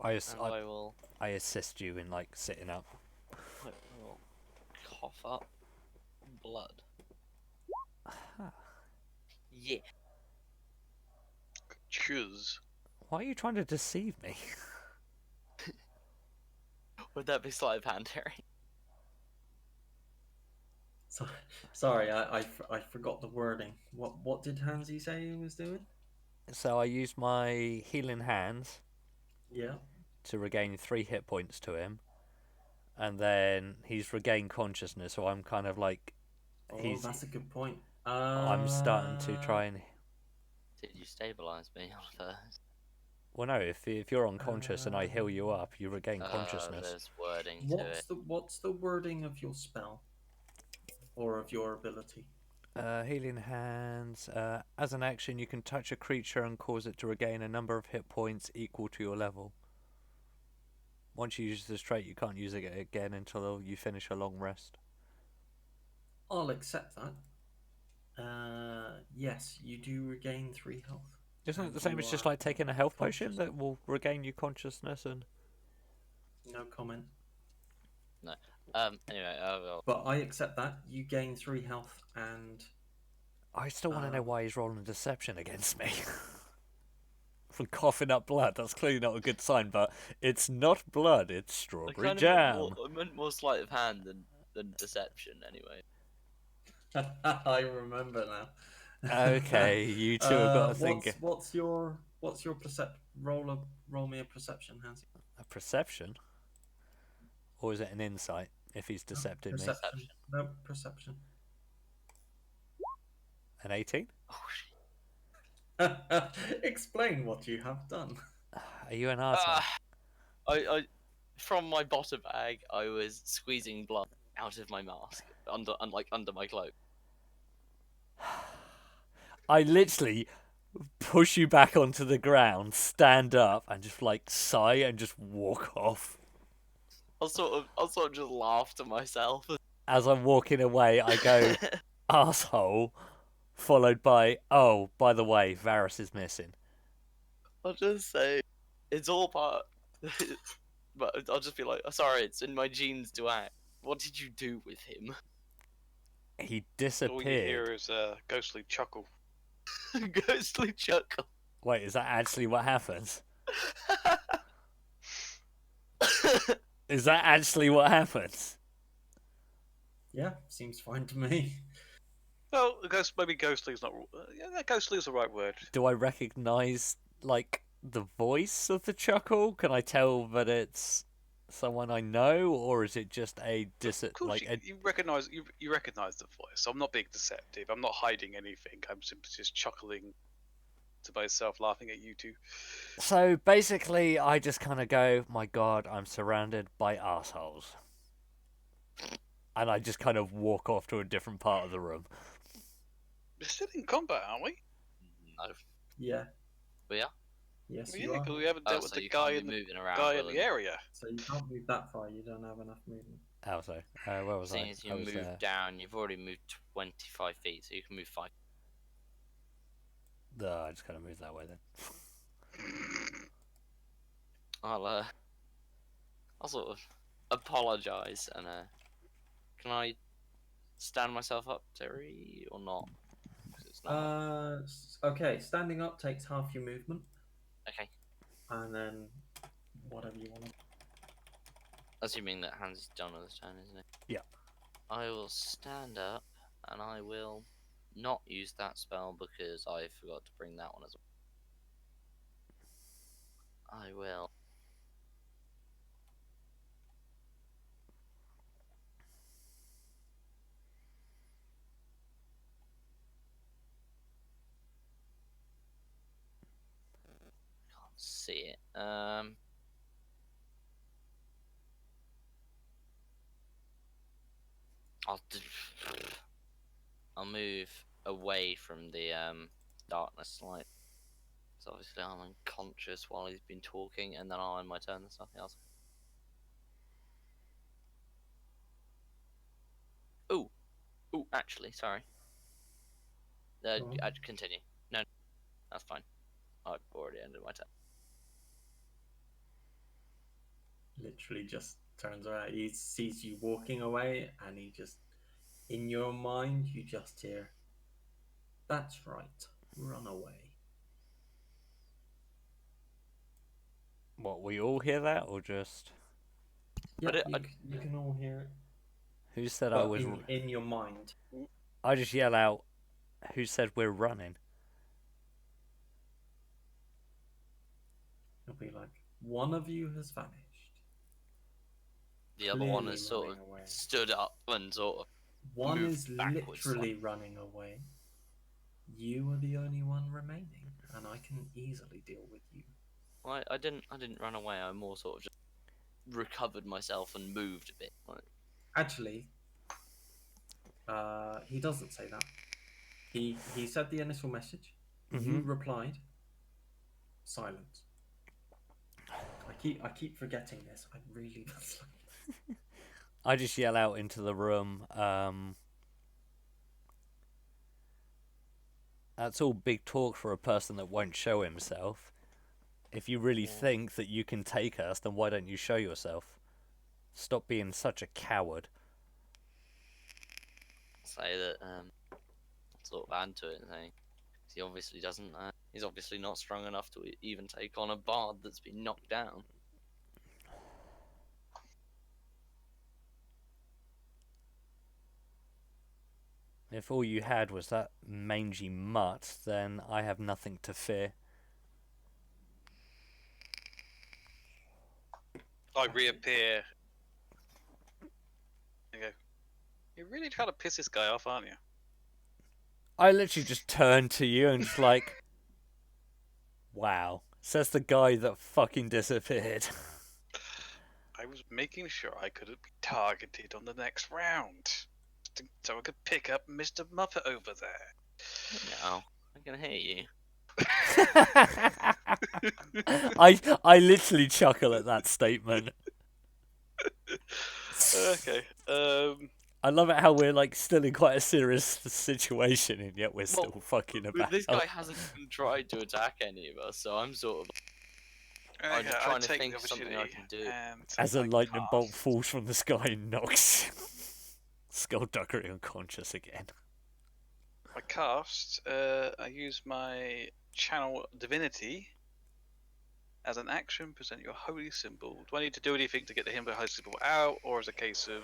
I I will assist you in like sitting up. I will cough up blood. Yeah. Choose. Why are you trying to deceive me? Would that be sleight of hand, Harry? So, sorry, I forgot the wording. What did Hansy say he was doing? So I use my healing hands Yeah. to regain 3 hit points to him, and then he's regained consciousness. So I'm kind of like, Oh, that's a good point. I'm starting to try and. Did you stabilize me on first? Well, no. If you're unconscious and I heal you up, you regain Oh, consciousness. there's wording to it. What's the wording of your spell or of your ability? Healing hands. As an action, you can touch a creature and cause it to regain a number of hit points equal to your level. Once you use this trait, you can't use it again until you finish a long rest. I'll accept that. Yes, you do regain 3 health. Isn't it And the same you as just are like taking a health potion conscious. that will regain you consciousness and? No comment. Anyway, But I accept that. You gain 3 health and I still want to know why he's rolling deception against me. From coughing up blood, that's clearly not a good sign. But it's not blood; it's I strawberry kind of jam. meant more sleight of hand than deception, anyway. I remember now. Okay, you two have got to think. What's your roll me a perception, Hansi? A perception, or is it an insight? If he's decepted me, Perception. No, perception. an 18. Oh shit. Explain what you have done. Are you an arsehole? I from my bottom bag, I was squeezing blood out of my mask under my cloak. I literally push you back onto the ground, stand up, and just like sigh and just walk off. I'll sort of just laugh to myself. As I'm walking away, I go, asshole, followed by, oh, by the way, Varys is missing. I'll just say, it's all part. But I'll just be like, sorry, it's in my genes to act. What did you do with him? He All you hear disappeared. is a ghostly chuckle. Ghostly chuckle. Wait, is that actually what happens? Is that actually what happens? Yeah, seems fine to me. Well, maybe ghostly is not. Yeah, ghostly is the right word. Do I recognise, like, the voice of the chuckle? Can I tell that it's someone I know, or is it just a Of course, you recognise the voice. I'm not being deceptive. I'm not hiding anything. I'm simply just chuckling to myself, laughing at you two. So basically, I just kind of go, my god, I'm surrounded by assholes. And I just kind of walk off to a different part of the room. We're still in combat, aren't we? No. Yeah. We are? Yes, Well, you yeah, are. because we haven't dealt with So the you guy can't in be the moving around. guy in the area. So you can't move that far. You don't have enough movement. Oh, so where was Seeing I? as you I was moved down, you've already moved 25 feet, so you can move 5. I just kind of moved that way then. I'll sort of apologise and can I stand myself up, Terry, or not? 'Cause it's not. Okay. Standing up takes half your movement, Okay. and then whatever you want. Assuming that Hans is done with his turn, isn't it? Yeah. I will stand up and I will not use that spell because I forgot to bring that one as well. I will. Can't see it. I'll move away from the darkness light. So obviously I'm unconscious while he's been talking, and then I'll end my turn. There's nothing else. Ooh, actually, sorry. Go on. I'd continue. No, that's fine. I've already ended my turn. Literally just turns around. He sees you walking away, and he just, in your mind, you just hear, "That's right. Run away." What, we all hear that, or just? Yeah, But you can all hear it. Who said I But was? in your mind. I just yell out. Who said we're running? It'll be like, one of you has vanished. the other one Clearly has sort running of away. stood up and sort of One moved is backwards literally running away. You are the only one remaining, and I can easily deal with you. Well, I didn't run away. I more sort of just recovered myself and moved a bit. Like, Actually, he doesn't say that. He said the initial message. You replied. Silence. I keep forgetting this. I really. I just yell out into the room. That's all big talk for a person that won't show himself. If you really think that you can take us, then why don't you show yourself? Stop being such a coward. say that sort of add to it and say he obviously doesn't. He's obviously not strong enough to even take on a bard that's been knocked down. If all you had was that mangy mutt, then I have nothing to fear. I reappear. I go, you're really trying to piss this guy off, aren't you? I literally just turn to you and just like, wow. Says the guy that fucking disappeared. I was making sure I couldn't be targeted on the next round. So I could pick up Mr. Muppet over there. No, I can hear you. I literally chuckle at that statement. Okay. I love it how we're like still in quite a serious situation and yet we're still fucking about. This guy hasn't even tried to attack any of us, so I'm sort of. I'm just trying to think of something I can do. As a lightning bolt falls from the sky and knocks Skullduggery unconscious again. I cast. I use my channel divinity. As an action, present your holy symbol. Do I need to do anything to get the holy symbol out, or is it a case of?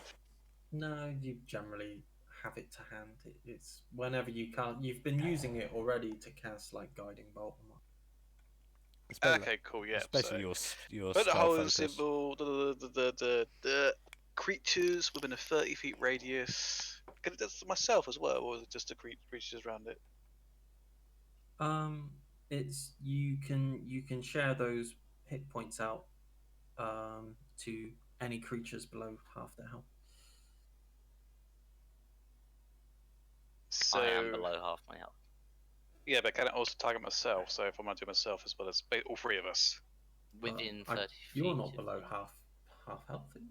No, you generally have it to hand. It's whenever you can't. You've been using it already to cast like guiding bolt. Okay, cool. Yeah. Especially your but the spell holy focus. symbol. The creatures within a 30 feet radius. Can it do myself as well, or is it just the creatures around it? It's you can share those hit points out to any creatures below half their health. So, I am below half my health. Yeah, but can it also target myself? So if I'm going to do myself as well as all three of us. Within 30 feet. You're not below half healthy.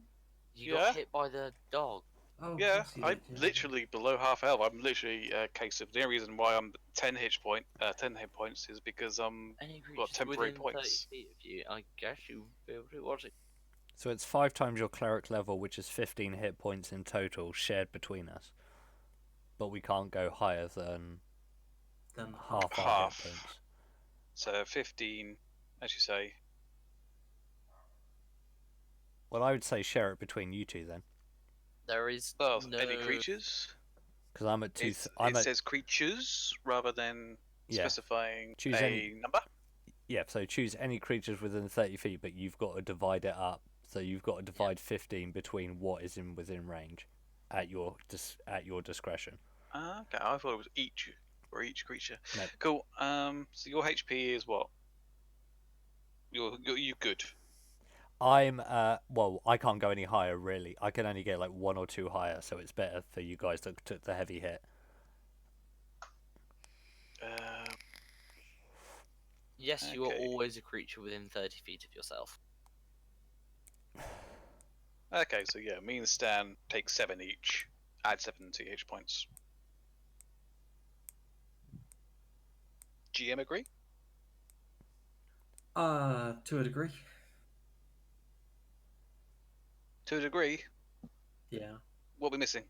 You got hit by the dog. Oh, yeah, I'm literally below half health. I'm literally a case of the only reason why I'm 10 hit points is because got temporary within points. 30 feet of you, I guess you'll be able to watch it. So it's 5 times your cleric level, which is 15 hit points in total, shared between us. But we can't go higher than half our hit points. So 15, as you say. Well, I would say share it between you two then. There is any creatures? Because I'm at 2. It says creatures rather than specifying number? Yeah, so choose any creatures within 30 feet, but you've got to divide it up. So you've got to divide 15 between what is within range at your discretion. Okay, I thought it was each creature. No. Cool. So your HP is what? You good? I'm well, I can't go any higher really. I can only get like 1 or 2 higher, so it's better for you guys that took the heavy hit. Yes, you are always a creature within 30 feet of yourself. Okay, so yeah, me and Stan take 7 each. Add 7 to each points. GM agree? To a degree. To a degree? Yeah. What are we missing?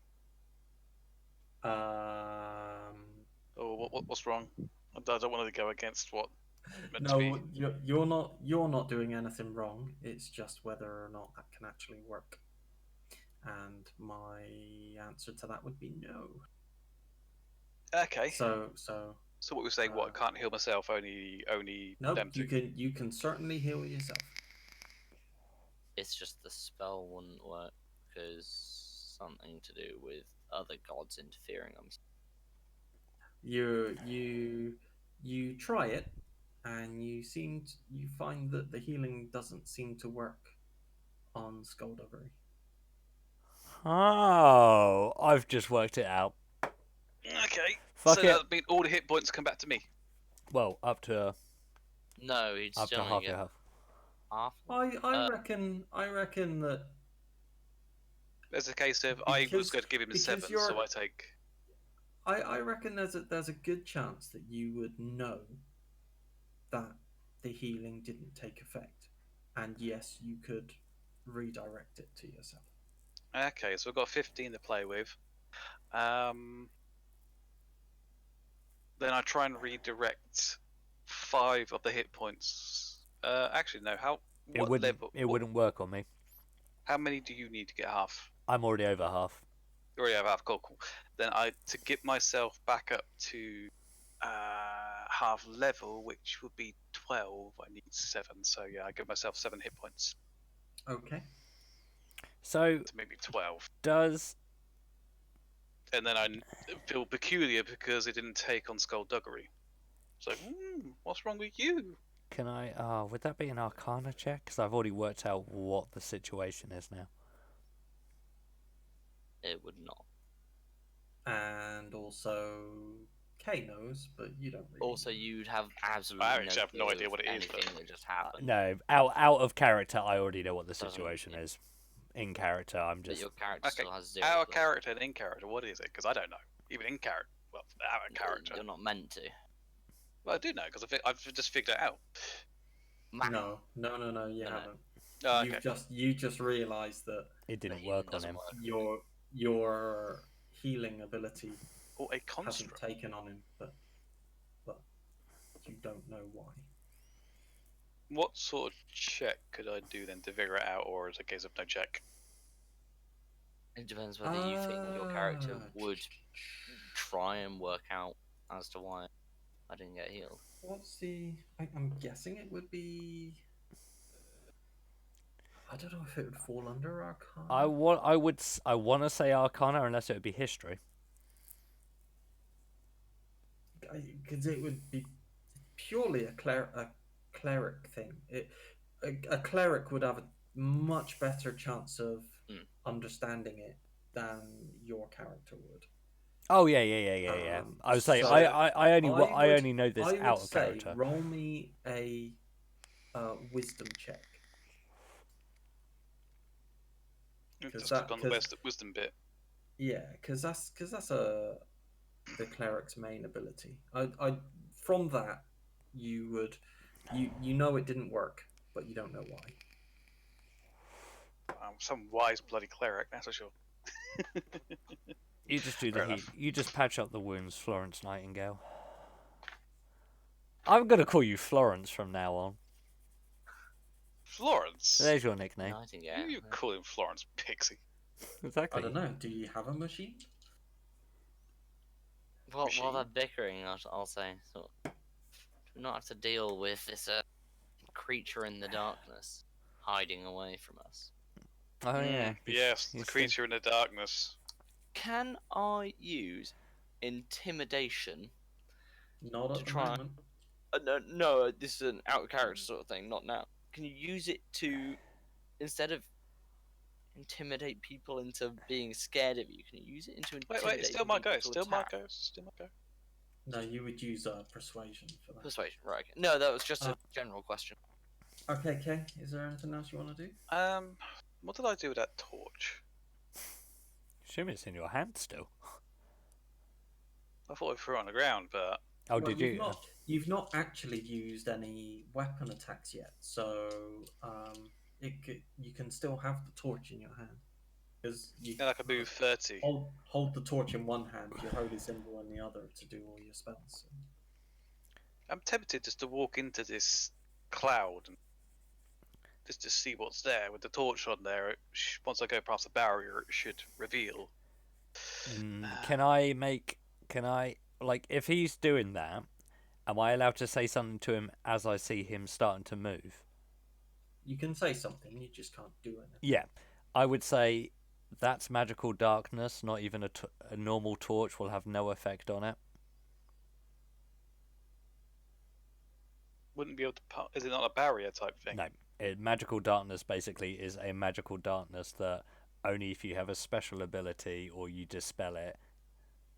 Oh, what's wrong? I don't want to go against what. You're not doing anything wrong. It's just whether or not that can actually work. And my answer to that would be no. Okay. So So what we're saying? What? I can't heal myself. Only no, them two. you can certainly heal yourself. It's just the spell wouldn't work because something to do with other gods interfering. You try it, and you find that the healing doesn't seem to work on Skullduggery. Oh, I've just worked it out. Okay. Fuck so it. that means all the hit points come back to me. Well, up to No, he'd up still to only half get your health. half. I reckon that There's a case of I was Because- going to give him a because 7, you're- so I take. I reckon there's a good chance that you would know that the healing didn't take effect, and yes, you could redirect it to yourself. Okay, so we've got 15 to play with. Then I try and redirect 5 of the hit points. Actually, no. What level? It wouldn't work on me. How many do you need to get half? I'm already over half. You already have half. Cool. Then to get myself back up to half level, which would be 12. I need 7. So yeah, I give myself 7 hit points Okay. So to maybe 12. does And then I feel peculiar because it didn't take on Skullduggery. So, what's wrong with you? can I? Would that be an Arcana check? Because I've already worked out what the situation is now. It would not. And also, Kay knows, but you don't really. Also, you'd have absolutely I actually have no clue idea what it is, anything that just happened. No, out of character, I already know what the Doesn't- situation yeah. is. In character, I'm But just your character Okay, still has 0 Out of clue. character and in character, what is it? Because I don't know. Even in character. Well, out of character. You're not meant to. Well, I do know because I've just figured it out. Man, No, you No, no. haven't. Oh, okay. You just realised that it the didn't healing work on doesn't him. work. your healing ability Or a hasn't construct. taken on him, but you don't know why. What sort of check could I do then to figure it out, or is it a case of no check? It depends whether you think that your character would try and work out as to why I didn't get healed. What's the? I'm guessing it would be. I don't know if it would fall under Arcana. I want to say Arcana unless it would be history. Because it would be purely a cleric thing. A cleric would have a much better chance of understanding it than your character would. Oh yeah. I would say So I I only know this I would out of say character. roll me a wisdom check. Just that- click on the 'cause- wisdom bit. Yeah, because that's the cleric's main ability. I from that you would you know it didn't work, but you don't know why. Some wise bloody cleric, that's for sure. You just do the Fair heat. enough. You just patch up the wounds, Florence Nightingale. I'm gonna call you Florence from now on. Florence? There's your nickname. Nightingale. Who you call him Florence Pixie? Exactly. I don't know. Do you have a machine? Well, while they're Machine. bickering, I'll say, so, do not have to deal with this creature in the darkness hiding away from us. Oh yeah. Yes, you the said- creature in the darkness. Can I use intimidation? Not To at the try- moment. No, this is an out of character sort of thing, not now. Can you use it to, instead of intimidate people into being scared of you, can you use it into intimidating Wait, still my people go, to still my attack? go, still my go. No, you would use persuasion for that. Persuasion, right? Okay. No, that was just a general question. Okay, Kay. Is there anything else you want to do? What did I do with that torch? Assume it's in your hand still. I thought I threw it on the ground, but Oh, Well, did you've you? Not, you've not actually used any weapon attacks yet, so you can still have the torch in your hand because you then I could move 30. hold the torch in one hand, your holy symbol in the other to do all your spells. I'm tempted just to walk into this cloud and just to see what's there with the torch on there. Once I go past the barrier, it should reveal. Can I like if he's doing that, am I allowed to say something to him as I see him starting to move? You can say something, you just can't do anything. Yeah, I would say that's magical darkness. Not even a normal torch will have no effect on it. Wouldn't be able to. Is it not a barrier type thing? No, magical darkness basically is a magical darkness that only if you have a special ability or you dispel it,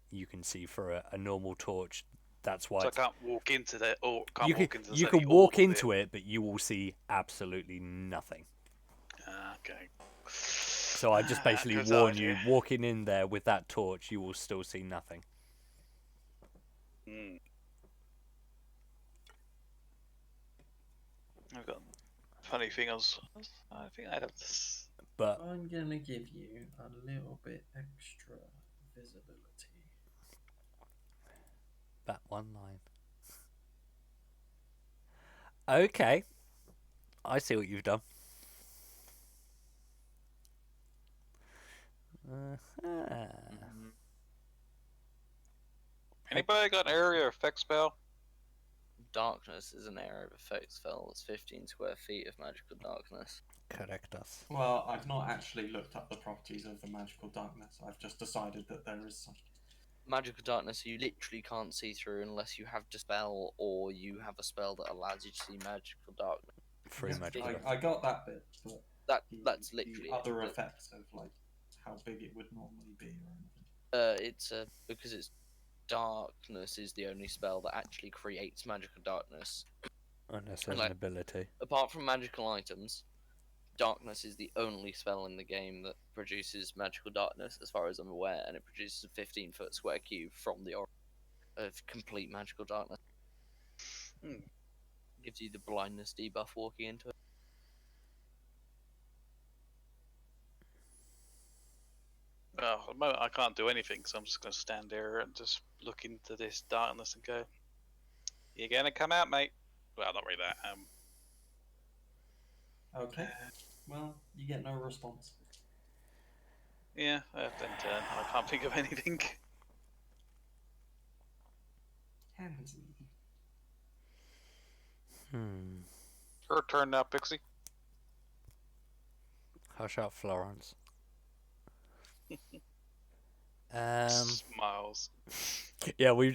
you can see for a normal torch. That's why So I can't walk into the or can't you walk into the you city can or walk the- into it, but you will see absolutely nothing. Okay. So I just basically Good warn idea. you: walking in there with that torch, you will still see nothing. Hmm. I've got funny thing. I think I'd have this. But I'm gonna give you a little bit extra visibility. that one line. Okay, I see what you've done. Mhm. Anybody got an area effect spell? Darkness is an area of effect spell. It's 15 square feet of magical darkness. Correct us. Well, I've not actually looked up the properties of the magical darkness. I've just decided that there is some. Magical darkness you literally can't see through unless you have dispel or you have a spell that allows you to see magical darkness. Free Yeah, magical. I got that bit, but That's the literally other it. effects of like how big it would normally be or anything. It's because it's darkness is the only spell that actually creates magical darkness. Unless there's Like- an ability. Apart from magical items, darkness is the only spell in the game that produces magical darkness, as far as I'm aware, and it produces a 15-foot square cube from the aura of complete magical darkness. Hmm. Gives you the blindness debuff walking into it. Well, at the moment I can't do anything, so I'm just going to stand there and just look into this darkness and go, "You gonna come out, mate?" Well, not really that. Okay. Well, you get no response. Yeah, I have to turn. I can't think of anything. Tansy. Her turn now, Pixie. Hush up, Florence. Smiles. Yeah, we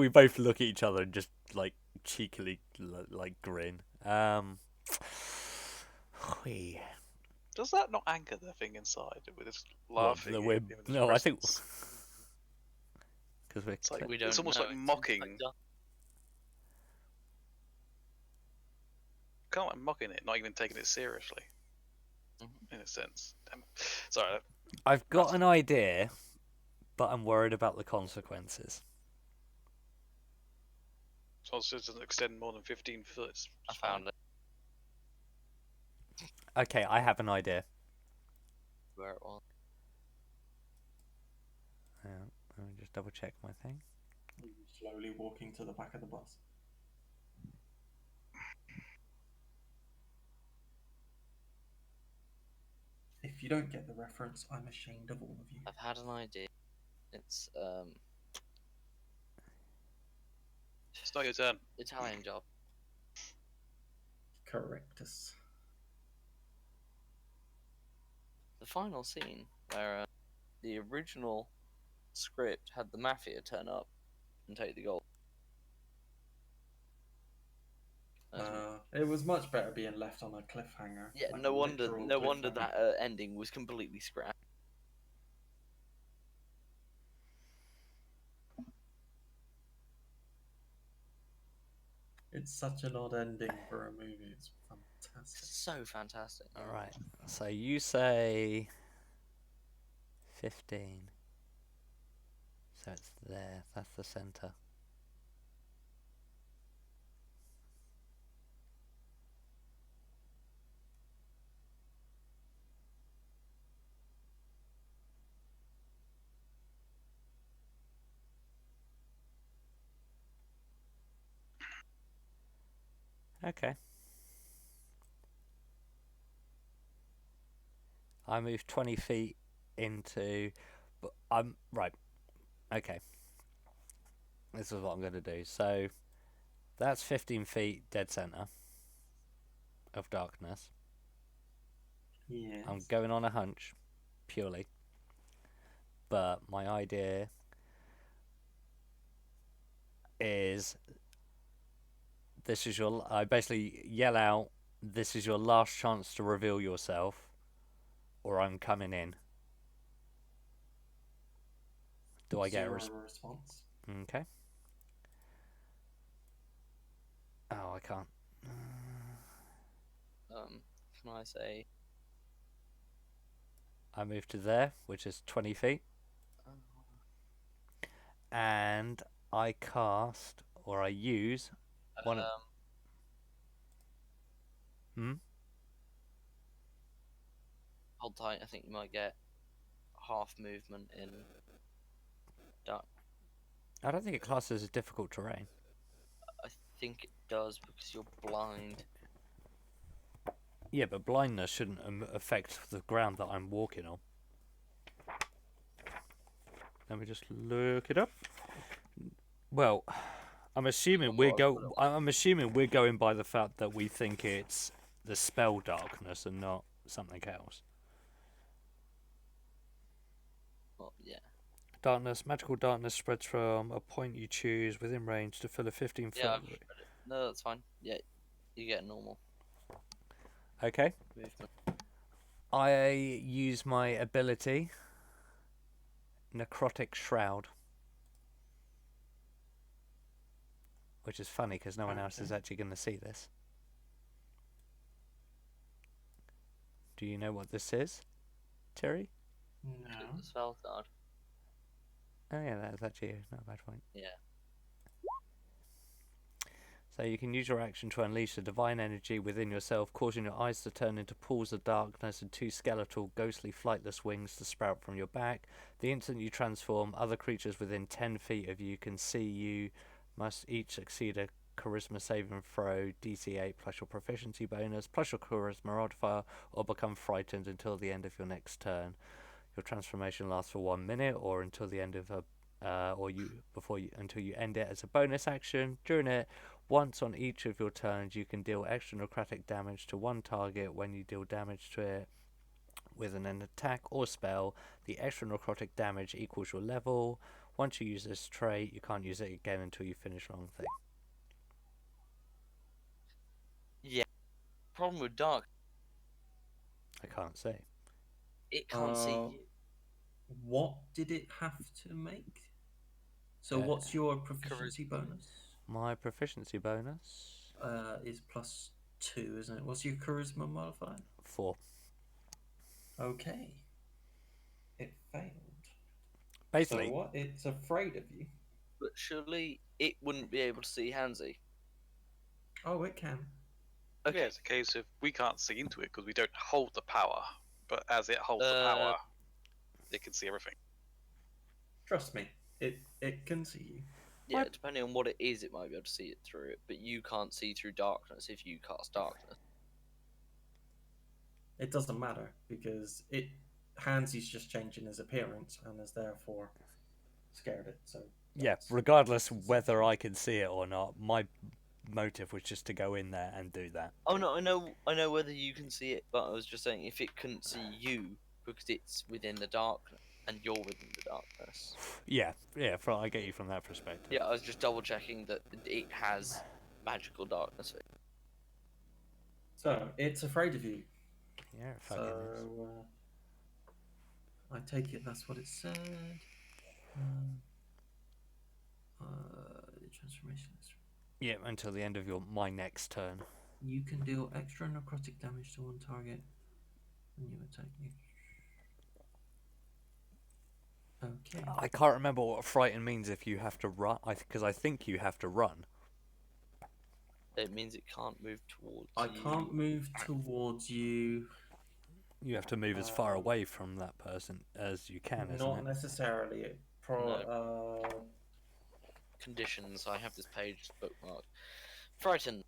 both look at each other and just like cheekily like grin. We Does that not anchor the thing inside with its What, laughing? that we're- with its no, I think- presence? because we're It's like We don't it's almost know, like it's mocking. like dark- Kind of like mocking it, not even taking it seriously. Mhm. In a sense. Sorry. I've got an idea, but I'm worried about the consequences. So it doesn't extend more than 15 foot. I found it Okay, I have an idea. where it was. Let me just double check my thing. Are you slowly walking to the back of the bus? If you don't get the reference, I'm ashamed of all of you. I've had an idea. It's It's not your turn. Italian job. Correctus. The final scene where the original script had the mafia turn up and take the gold. It was much better being left on a cliffhanger. Yeah, like no a wonder, literal no wonder cliffhanger. that ending was completely scrapped. It's such an odd ending for a movie. It's fantastic. It's so fantastic. All right. So you say 15. So it's there. That's the center. Okay. I move 20 feet into. But I'm right. Okay. This is what I'm going to do. So that's 15 feet dead center of darkness. Yes. I'm going on a hunch, purely. But my idea is this is your. I basically yell out, "This is your last chance to reveal yourself, or I'm coming in." Do I get a response? Okay. Oh, I can't. Can I say? I move to there, which is 20 feet, and I cast or I use one. Hmm. Hold tight. I think you might get half movement in dark. I don't think it classes as difficult terrain. I think it does because you're blind. Yeah, but blindness shouldn't affect the ground that I'm walking on. Let me just look it up. Well, I'm assuming I'm assuming we're going by the fact that we think it's the spell darkness and not something else. Well, yeah. Darkness, magical darkness spreads from a point you choose within range to fill a 15 foot. Yeah, I've read it. No, that's fine. Yeah, you get normal Okay. movement. I use my ability, Necrotic Shroud, which is funny because no one else is actually going to see this. Do you know what this is, Terry? No. The spell card. Oh yeah, that's actually not a bad point. Yeah. So you can use your action to unleash the divine energy within yourself, causing your eyes to turn into pools of darkness and two skeletal, ghostly, flightless wings to sprout from your back. The instant you transform, other creatures within 10 feet of you can see you, must each succeed a charisma saving throw, DC 8 plus your proficiency bonus, plus your charisma modifier, or become frightened until the end of your next turn. Your transformation lasts for 1 minute, or until the end of a until you end it as a bonus action. During it, once on each of your turns, you can deal extra necrotic damage to one target. When you deal damage to it with an attack or spell, the extra necrotic damage equals your level. Once you use this trait, you can't use it again until you finish long thing. Yeah. Problem with dark, I can't say. it can't see you. What did it have to make? So what's your proficiency bonus? My proficiency bonus Is +2, isn't it? What's your charisma modifier? 4. Okay. It failed. Basically, So what? It's afraid of you. But surely it wouldn't be able to see Hansi. Oh, it can. Okay. Yeah, it's a case of we can't see into it because we don't hold the power. But as it holds the power, it can see everything. Trust me, it can see you. Yeah, depending on what it is, it might be able to see it through it, but you can't see through darkness if you cast darkness. It doesn't matter because Hansy's just changing his appearance and has therefore scared it. So yeah, regardless whether I can see it or not, my motive was just to go in there and do that. Oh no, I know whether you can see it, but I was just saying if it couldn't see you because it's within the darkness and you're within the darkness. Yeah, I get you from that perspective. Yeah, I was just double checking that it has magical darkness. So it's afraid of you. Yeah, it fucking is. I take it that's what it said. Transformation. Yeah, until the end of my next turn. You can deal extra necrotic damage to one target when you attack you. Okay. I can't remember what frighten means if you have to run. Because I think you have to run. It means it can't move towards I you. can't move towards you. You have to move as far away from that person as you can, isn't Not it? necessarily. Conditions. I have this page bookmarked. Frightened.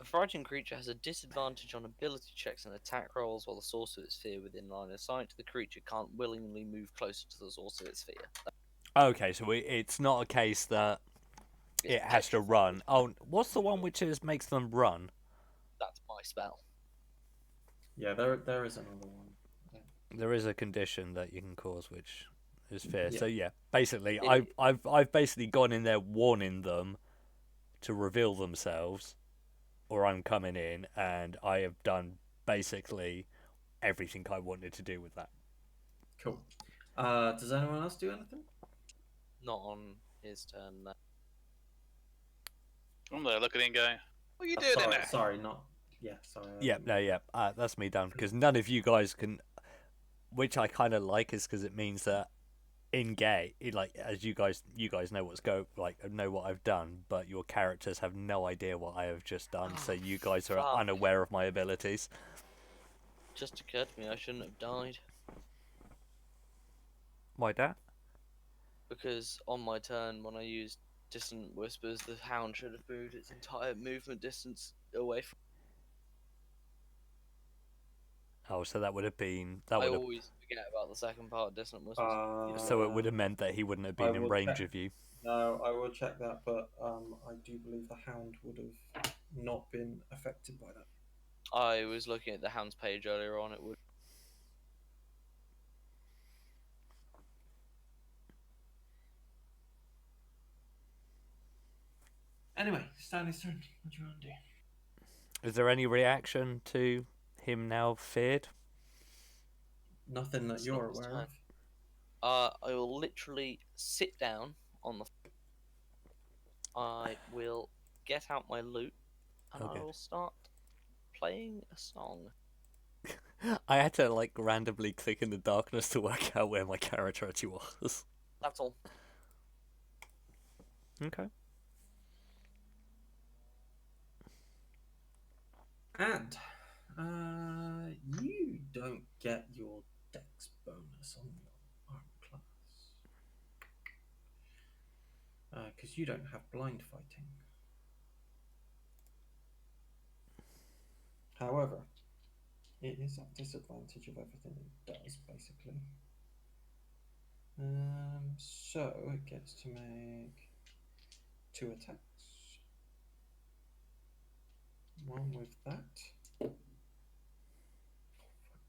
A frightened creature has a disadvantage on ability checks and attack rolls while the source of its fear within line of sight. The creature can't willingly move closer to the source of its fear. Okay, so it's not a case that It's it has to petrified. run. Oh, what's the one which makes them run? That's my spell. Yeah, there is another one. There is a condition that you can cause which is fear. Yeah. So yeah, basically, It- I've basically gone in there warning them to reveal themselves, or I'm coming in, and I have done basically everything I wanted to do with that. Cool. Does anyone else do anything? Not on his turn. No. I'm there looking in, going, "What are you Oh, doing in sorry, there?" sorry, not. Yeah, sorry. Yeah, no, yeah, that's me done because none of you guys can, which I kind of like, is because it means that in game, like as you guys know know what I've done, but your characters have no idea what I have just done, so Oh, you guys are fuck. unaware of my abilities. Just occurred to me I shouldn't have died Why that? because on my turn when I used Dissonant Whispers, the hound should have moved its entire movement distance away from. Oh, so that would have been I always forget about the second part of Dissonant Whispers. so it would have meant that he wouldn't have I been in will range check. of you. No, I will check that, but I do believe the hound would have not been affected by that. I was looking at the hound's page earlier on. It would. Anyway, Stanley's turn. What do you want to do? Is there any reaction to him now feared? Nothing that It's you're not this aware time. of. I will literally sit down on the. I will get out my lute and Oh, I good. will start playing a song. I had to like randomly click in the darkness to work out where my character actually was. That's all. Okay. And you don't get your dex bonus on your armor class because you don't have blind fighting. However, it is at disadvantage of everything it does, basically. So it gets to make 2 attacks. One with that. Fuck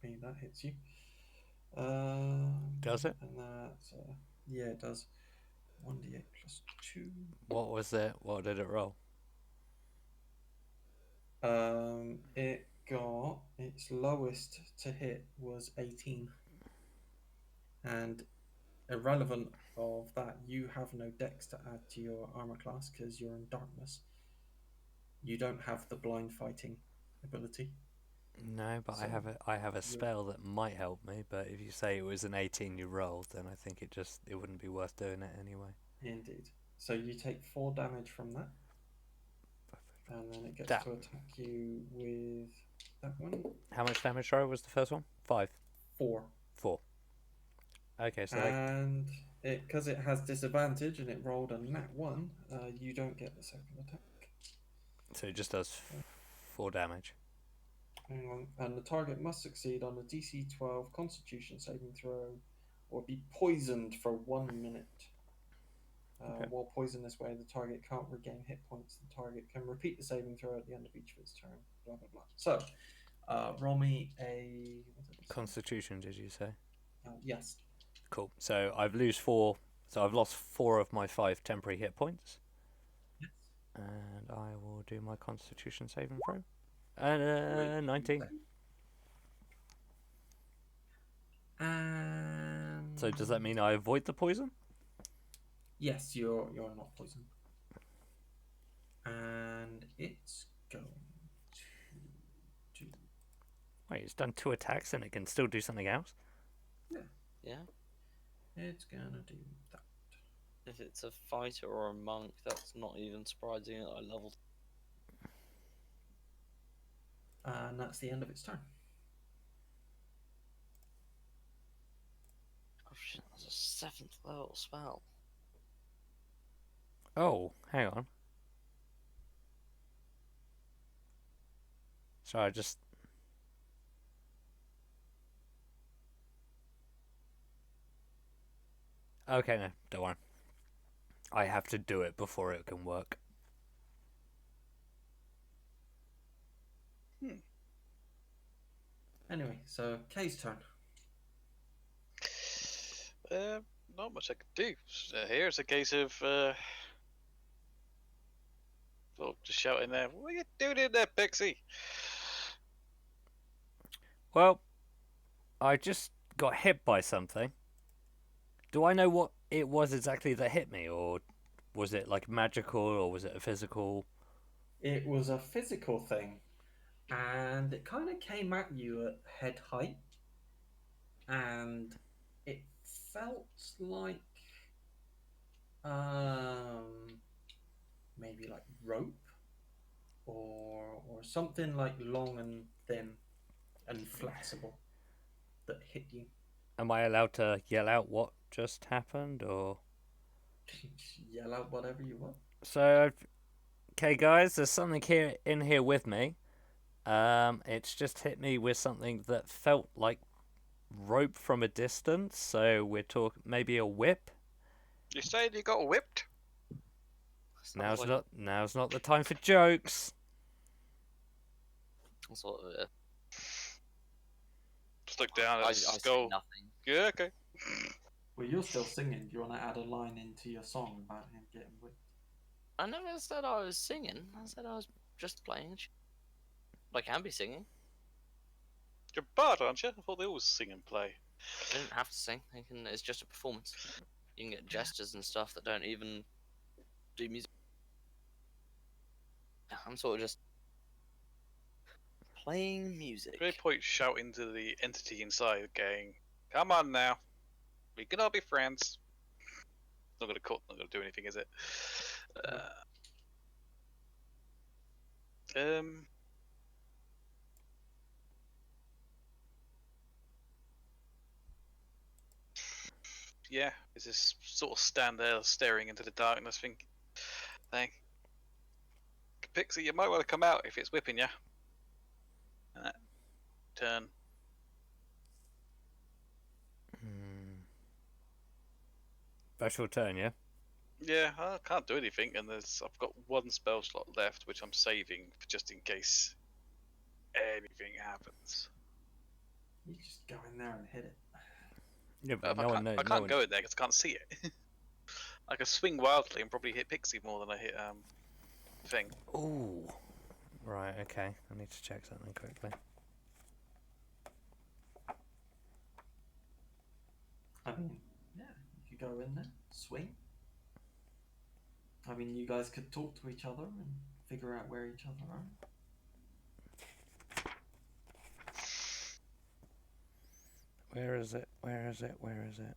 me, that hits you. Does it? And that's yeah, it does. 1d8 plus 2. What was it? What did it roll? It got its lowest to hit was 18, and irrelevant of that, you have no dex to add to your armor class because you're in darkness. You don't have the blind fighting ability. No, but So, I have a spell that might help me. But if you say it was an 18 you rolled, then I think it wouldn't be worth doing it anyway. Indeed. So you take 4 damage from that, and then it gets Damn. to attack you with that one. How much damage? Sorry, was the first one? 5, 4. 4. Okay, so And because it has disadvantage and it rolled a nat 1, you don't get the second attack. so it just does 4 damage. Hang on. And the target must succeed on a DC 12 Constitution saving throw, or be poisoned for 1 minute. Okay. While poisoned this way, the target can't regain hit points. The target can repeat the saving throw at the end of each of its turn. Blah blah blah. So, roll me a Constitution, did you say? yes. Cool. So I've lost 4. So I've lost 4 of my 5 temporary hit points, Yes. and I will do my Constitution saving throw. And 19. And So does that mean I avoid the poison? yes, you're not poisoned. And it's going to do. Wait, it's done 2 attacks and it can still do something else? Yeah. It's gonna do that. If it's a fighter or a monk, that's not even surprising that I leveled. And that's the end of its turn. Oh shit, that's a 7th level spell. Oh, hang on. Sorry, I just. Okay, no, don't worry. I have to do it before it can work. Anyway, so Kay's turn. Not much I could do. Here it's a case of well, just shouting there. What are you doing in there, Pixie? Well, I just got hit by something. Do I know what it was exactly that hit me, or was it like magical, or was it a physical? It was a physical thing, and it kind of came at you at head height, and it felt like maybe like rope or something like long and thin and flexible that hit you. Am I allowed to yell out what just happened, or? Yell out whatever you want. So, okay, guys, there's something here in here with me. It's just hit me with something that felt like rope from a distance. So we're talking maybe a whip. You saying you got whipped? Now's not the time for jokes. Sort of. Just look down at I his say skull. nothing. Yeah, okay. Well, you're still singing. Do you want to add a line into your song about him getting whipped? I never said I was singing. I said I was just playing. I can be singing. You're a bard, aren't you? I thought they always sing and play. They don't have to sing. It's just a performance. You can get gestures and stuff that don't even do music. I'm sort of just playing music. Great point shouting to the entity inside, going, "Come on now, we can all be friends." Not gonna do anything, is it? Yeah, is this sort of stand there staring into the darkness, thing. Pixie, you might want to come out if it's whipping you. Turn. Special turn, yeah. Yeah, I can't do anything, and I've got one spell slot left, which I'm saving for just in case anything happens. You just go in there and hit it. Yeah, but I no one knows. I can't go in there because I can't see it. I can swing wildly and probably hit Pixie more than I hit thing. Ooh. Right. Okay. I need to check something quickly. I mean, yeah, you could go in there, swing. I mean, you guys could talk to each other and figure out where each other are. Where is it? Where is it? Where is it?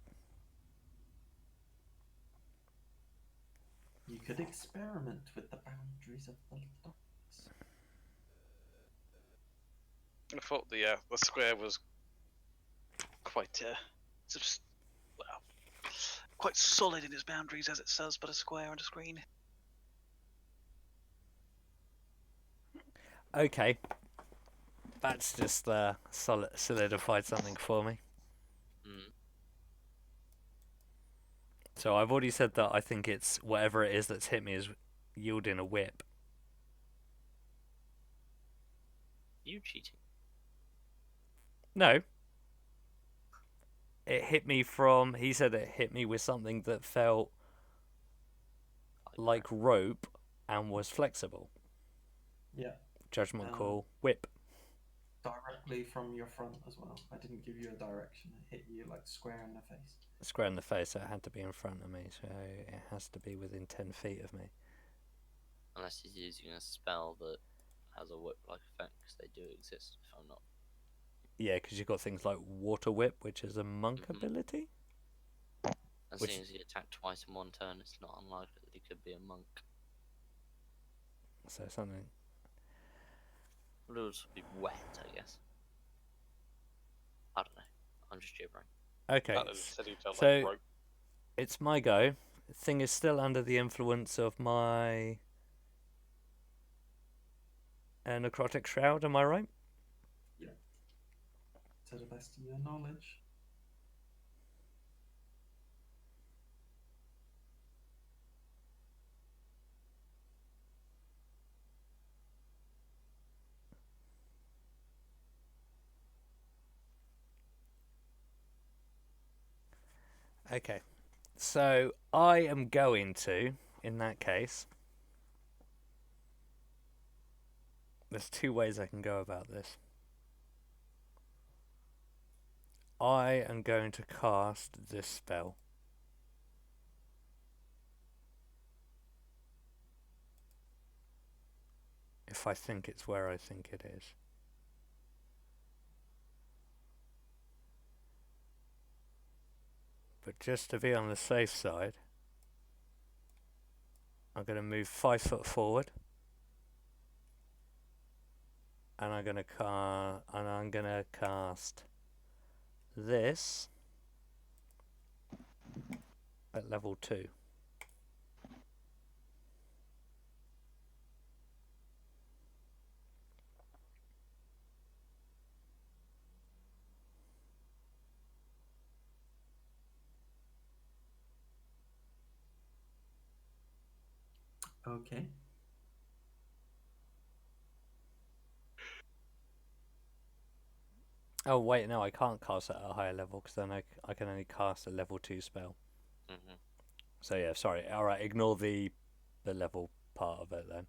You could experiment with the boundaries of the darkness. I thought the square was quite quite solid in its boundaries as it says, but a square on a screen. Okay. That's just solidified something for me. Mm. So I've already said that I think it's whatever it is that's hit me is yielding a whip. You cheating? No. It hit me from. He said it hit me with something that felt like rope and was flexible. Yeah, Judgment call. Whip. directly from your front as well. I didn't give you a direction. It hit you like square in the face. Square in the face, so it had to be in front of me, so it has to be within 10 feet of me. Unless he's using a spell that has a whip-like effect, because they do exist, if I'm not. Yeah, because you've got things like Water Whip, which is a monk Mhm. ability. As Which- soon as he attacked twice in one turn, it's not unlikely that he could be a monk. So something. It would also be wet, I guess. I don't know. I'm just gibbering. Okay, That said he felt so- like rope. it's my go. Thing is still under the influence of my necrotic shroud. Am I right? To the best of your knowledge. Okay. So I am going to, in that case, there's two ways I can go about this. I am going to cast this spell. If I think it's where I think it is. But just to be on the safe side, I'm going to move 5 foot forward. And I'm going to cast this at level 2. Okay. Oh wait, no, I can't cast it at a higher level because then I can only cast a level 2 spell. Mm-hmm. So yeah, sorry. All right, ignore the level part of it then.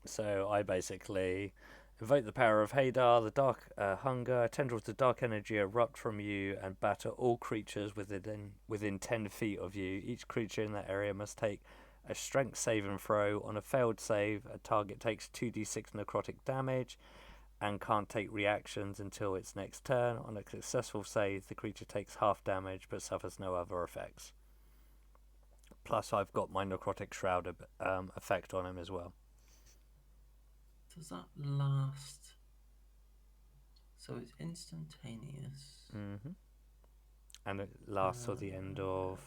So I basically invoke the power of Hadar, the dark hunger. Tendrils of dark energy erupt from you and batter all creatures within 10 feet of you. Each creature in that area must take a strength save and throw. On a failed save, a target takes 2d6 necrotic damage and can't take reactions until its next turn. On a successful save, the creature takes half damage but suffers no other effects. Plus, I've got my necrotic shroud effect on him as well. Does that last? So it's instantaneous. Mm-hmm. And it lasts till the end of...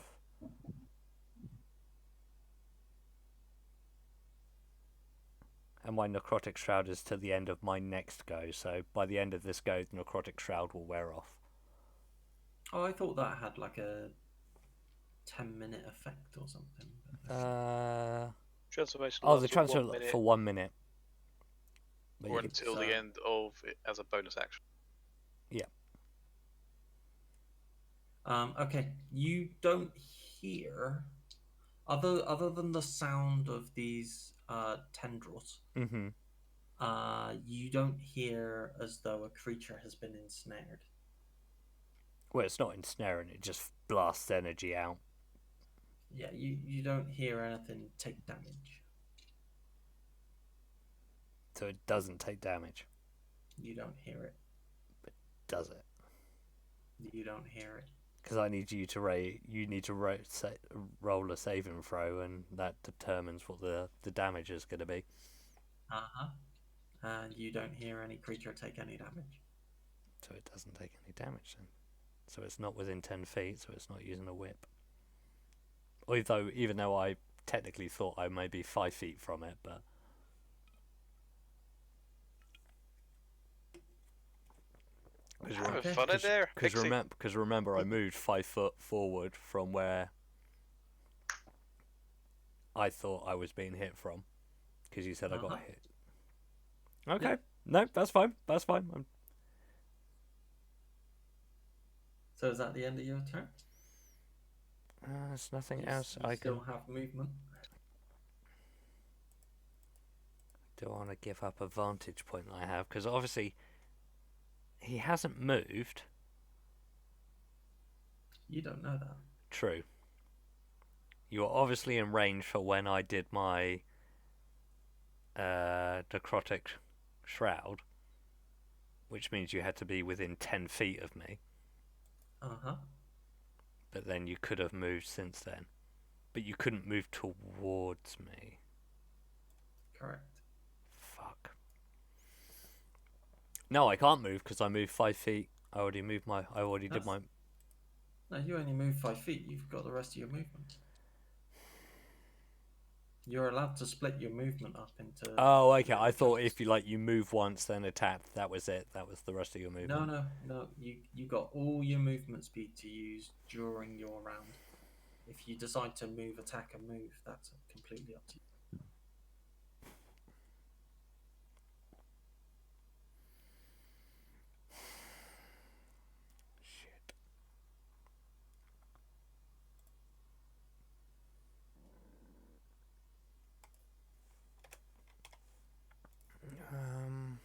And my necrotic shroud is to the end of my next go, so by the end of this go, the necrotic shroud will wear off. Oh, I thought that had like a 10-minute effect or something. Transformation Oh, lasts the for transfer 1 minute for 1 minute. But or you can- until So- the end of it as a bonus action. Okay, you don't hear other than the sound of these tendrils. Mm-hmm. You don't hear as though a creature has been ensnared. Well, it's not ensnaring, it just blasts energy out. Yeah, you don't hear anything take damage. So it doesn't take damage, You don't hear it. does it? You don't hear it. Because I need you to roll a saving throw, and that determines what the damage is going to be. Uh-huh. And you don't hear any creature take any damage. So it doesn't take any damage then. So it's not within 10 feet, so it's not using a whip. Even though I technically thought I may be 5 feet from it, but... Having Okay. fun in there, Pixie. Because remember, I moved 5 foot forward from where I thought I was being hit from. Because you said I got Uh-huh. hit. Okay. Yeah. No, that's fine. That's fine. So is that the end of your turn? There's nothing You else you I still can... have movement. Do I want to give up a vantage point that I have? Because obviously, he hasn't moved. You don't know that. True. You are obviously in range for when I did my necrotic shroud, which means you had to be within 10 feet of me. Uh-huh. But then you could have moved since then. But you couldn't move towards me. Correct. Fuck. No, I can't move because I moved 5 feet. I already did my... No, you only move 5 feet. You've got the rest of your movement. You're allowed to split your movement up into. Oh, okay. I little thought chunks. if you move once, then attack. That was it. That was the rest of your movement. No. You got all your movement speed to use during your round. If you decide to move, attack, and move, that's completely up to you. Shit. Um.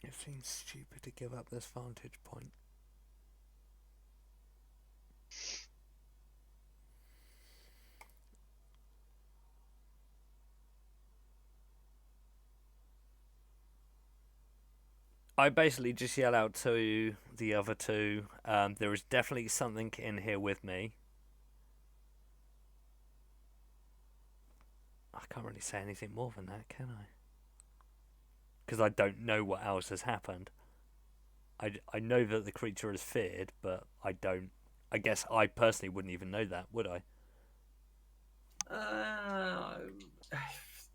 It seems stupid to give up this vantage point. I basically just yell out to the other two, there is definitely something in here with me. I can't really say anything more than that, can I? Because I don't know what else has happened. I know that the creature is feared, but I don't. I guess I personally wouldn't even know that, would I?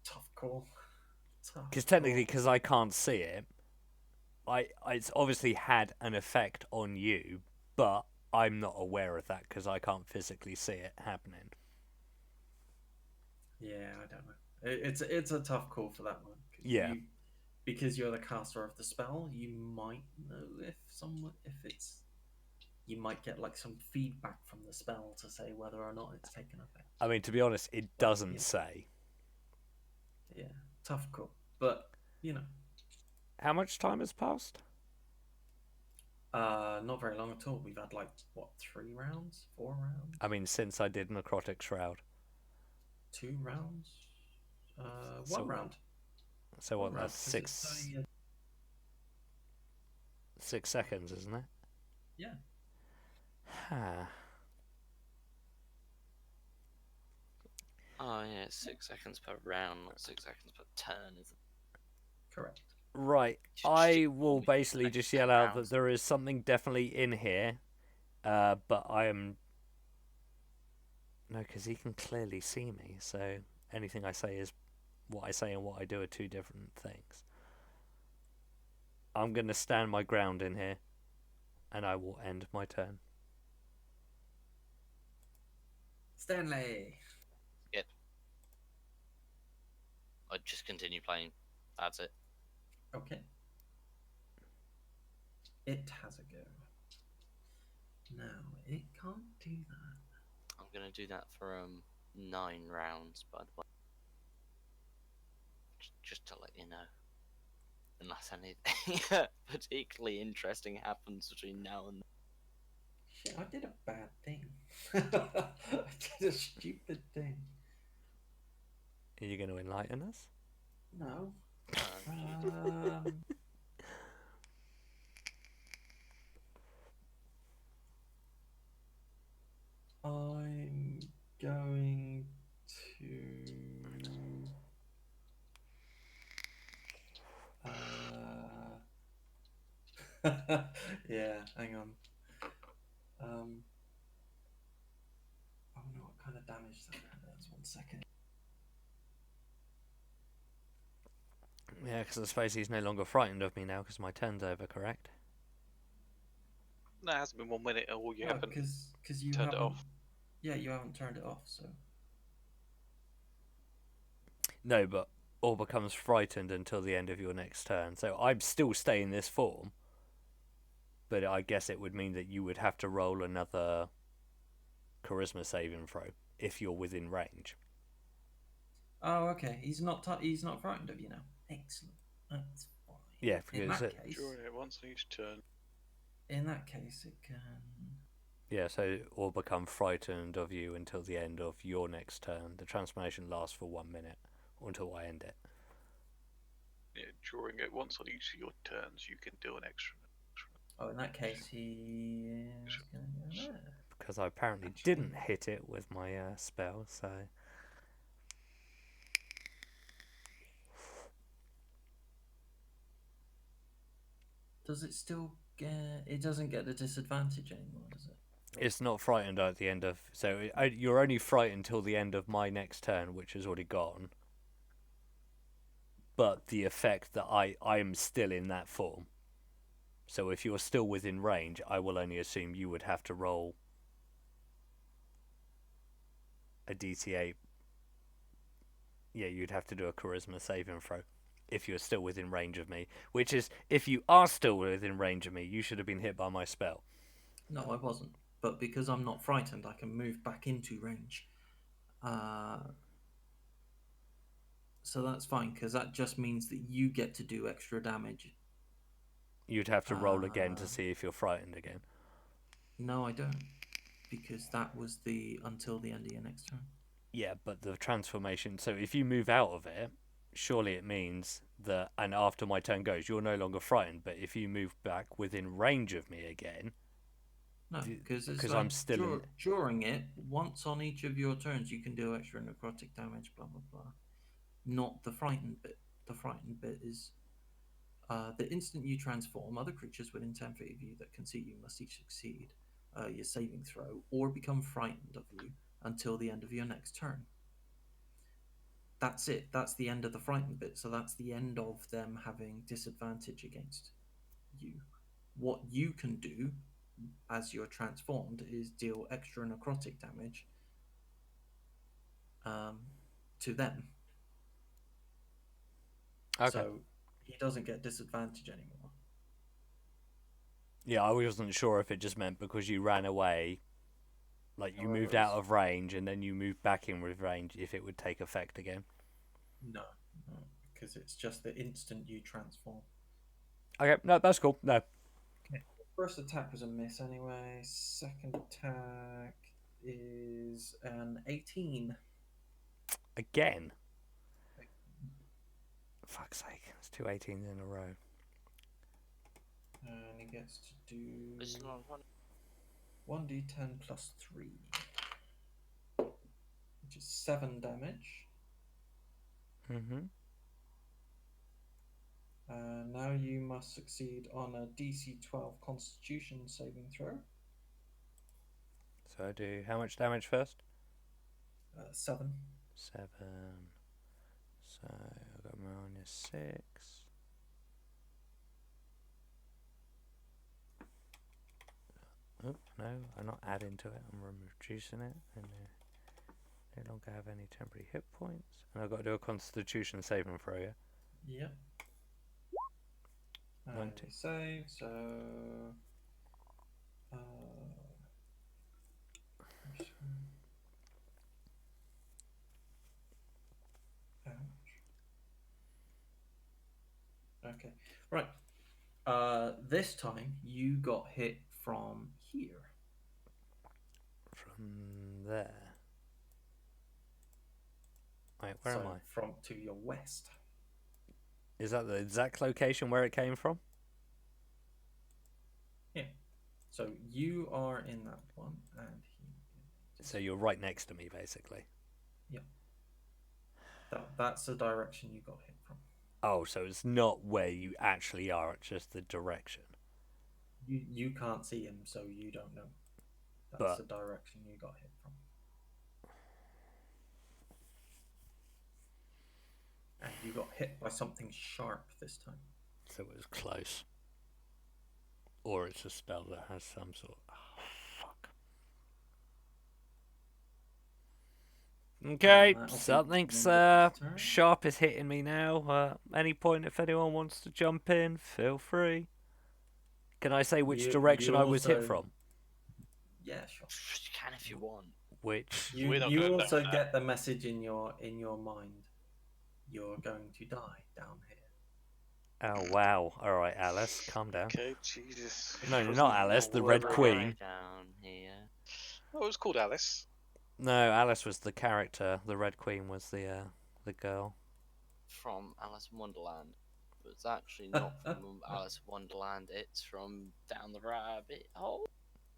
Tough call. Because technically, because I can't see it, it's obviously had an effect on you, but I'm not aware of that because I can't physically see it happening. Yeah, I don't know. It's a tough call for that one. Yeah. Because you're the caster of the spell, you might know if it's. You might get like some feedback from the spell to say whether or not it's taken effect. I mean, to be honest, it doesn't say. Yeah, tough call, but you know. How much time has passed? Not very long at all. We've had like what, 3 rounds, 4 rounds, I mean, since I did Necrotic Shroud. 2 rounds, So- 1 round. So One what? round, That's 'cause it's 6 only 6 seconds, isn't it? Yeah. Huh. Oh yeah, it's 6 seconds per round, not 6 seconds per turn, is it? Correct. Right. Just I shoot will me basically next just 10 yell out that rounds. there is something definitely in here, but I am. No, because he can clearly see me, so anything I say is what I say and what I do are two different things. I'm going to stand my ground in here, and I will end my turn. Stanley. I'd just continue playing. That's it. Okay. It has a go. Now it can't do that. I'm gonna do that for 9 rounds, by the way. Just to let you know. Unless anything particularly interesting happens between now and then. Shit, I did a bad thing. I did a stupid thing. Are you going to enlighten us? No. Jesus. I'm going to. Yeah, hang on. I don't know what kind of damage that's 1 second. Yeah, because I suppose he's no longer frightened of me now because my turn's over, correct? No, it hasn't been 1 minute, or you haven't. Because you turned it haven't. off. Yeah, you haven't turned it off, so. No, but or becomes frightened until the end of your next turn. So I'm still staying this form, but I guess it would mean that you would have to roll another charisma saving throw if you're within range. Oh, okay. He's not frightened of you now. Excellent. That's fine. Yeah, In because that case, During it once on each turn. in that case, it can. yeah, so or become frightened of you until the end of your next turn. The transformation lasts for 1 minute or until I end it. Yeah, during it once on each of your turns, you can do an extra. Oh, in that case, he is going to go there. Because I apparently Actually- didn't hit it with my spell, so. Does it still get? It doesn't get the disadvantage anymore, does it? It's not frightened at the end of... So you're only frightened till the end of my next turn, which has already gone. But the effect that I am still in that form. So if you're still within range, I will only assume you would have to roll a DT8. Yeah, you'd have to do a charisma saving throw if you're still within range of me. Which is, if you are still within range of me, you should have been hit by my spell. No, I wasn't. But because I'm not frightened, I can move back into range. So that's fine, because that just means that you get to do extra damage. You'd have to roll again to see if you're frightened again. No, I don't. Because that was the until the end of your next turn. Yeah, but the transformation... So if you move out of it, surely it means that... And after my turn goes, you're no longer frightened. But if you move back within range of me again... No, because I'm still in... During it, once on each of your turns, you can do extra necrotic damage, blah, blah, blah. Not the frightened bit. The frightened bit is... the instant you transform, other creatures within 10 feet of you that can see you must each succeed your saving throw or become frightened of you until the end of your next turn. That's it. That's the end of the frightened bit. So that's the end of them having disadvantage against you. What you can do as you're transformed is deal extra necrotic damage to them. Okay. So he doesn't get disadvantage anymore. Yeah, I wasn't sure if it just meant because you ran away, like you moved out of range and then you moved back in with range, if it would take effect again. No, because it's just the instant you transform. Okay, no, that's cool. No. Okay. First attack was a miss anyway. Second attack is an 18. Again? Fuck's sake, it's 2 18s in a row. And he gets to do It's not one. 1d10 plus 3, which is 7 damage. Mm-hmm. Now you must succeed on a DC 12 Constitution saving throw. So I do how much damage first? 7. 7. So I've got -6. Oh, no, I'm not adding to it, I'm reducing it. And no longer have any temporary hit points. And I've got to do a Constitution saving throw, yeah? Yep. 90. Save, so... Okay, right. This time you got hit from here. From there. Wait, where am I? From to your west. Is that the exact location where it came from? Yeah. So you are in that one, and he. So you're right next to me, basically. Yep. That's the direction you got hit from. Oh, so it's not where you actually are, it's just the direction. You can't see him, so you don't know. That's the direction you got hit from. And you got hit by something sharp this time. So it was close. Or it's a spell that has some sort of... Oh, fuck. Okay, something's sharp is hitting me now. Any point if anyone wants to jump in, feel free. Can I say which direction I was hit from? Yeah, sure. You can if you want. Which? You also get the message in your mind. You're going to die down here. Oh wow! All right, Alice, calm down. Okay, Jesus. No, not Alice, the Red Queen. Down here. Oh, it was called Alice. No, Alice was the character. The Red Queen was the girl. From Alice in Wonderland. But it's actually not from Alice in Wonderland, it's from Down the Rabbit Hole.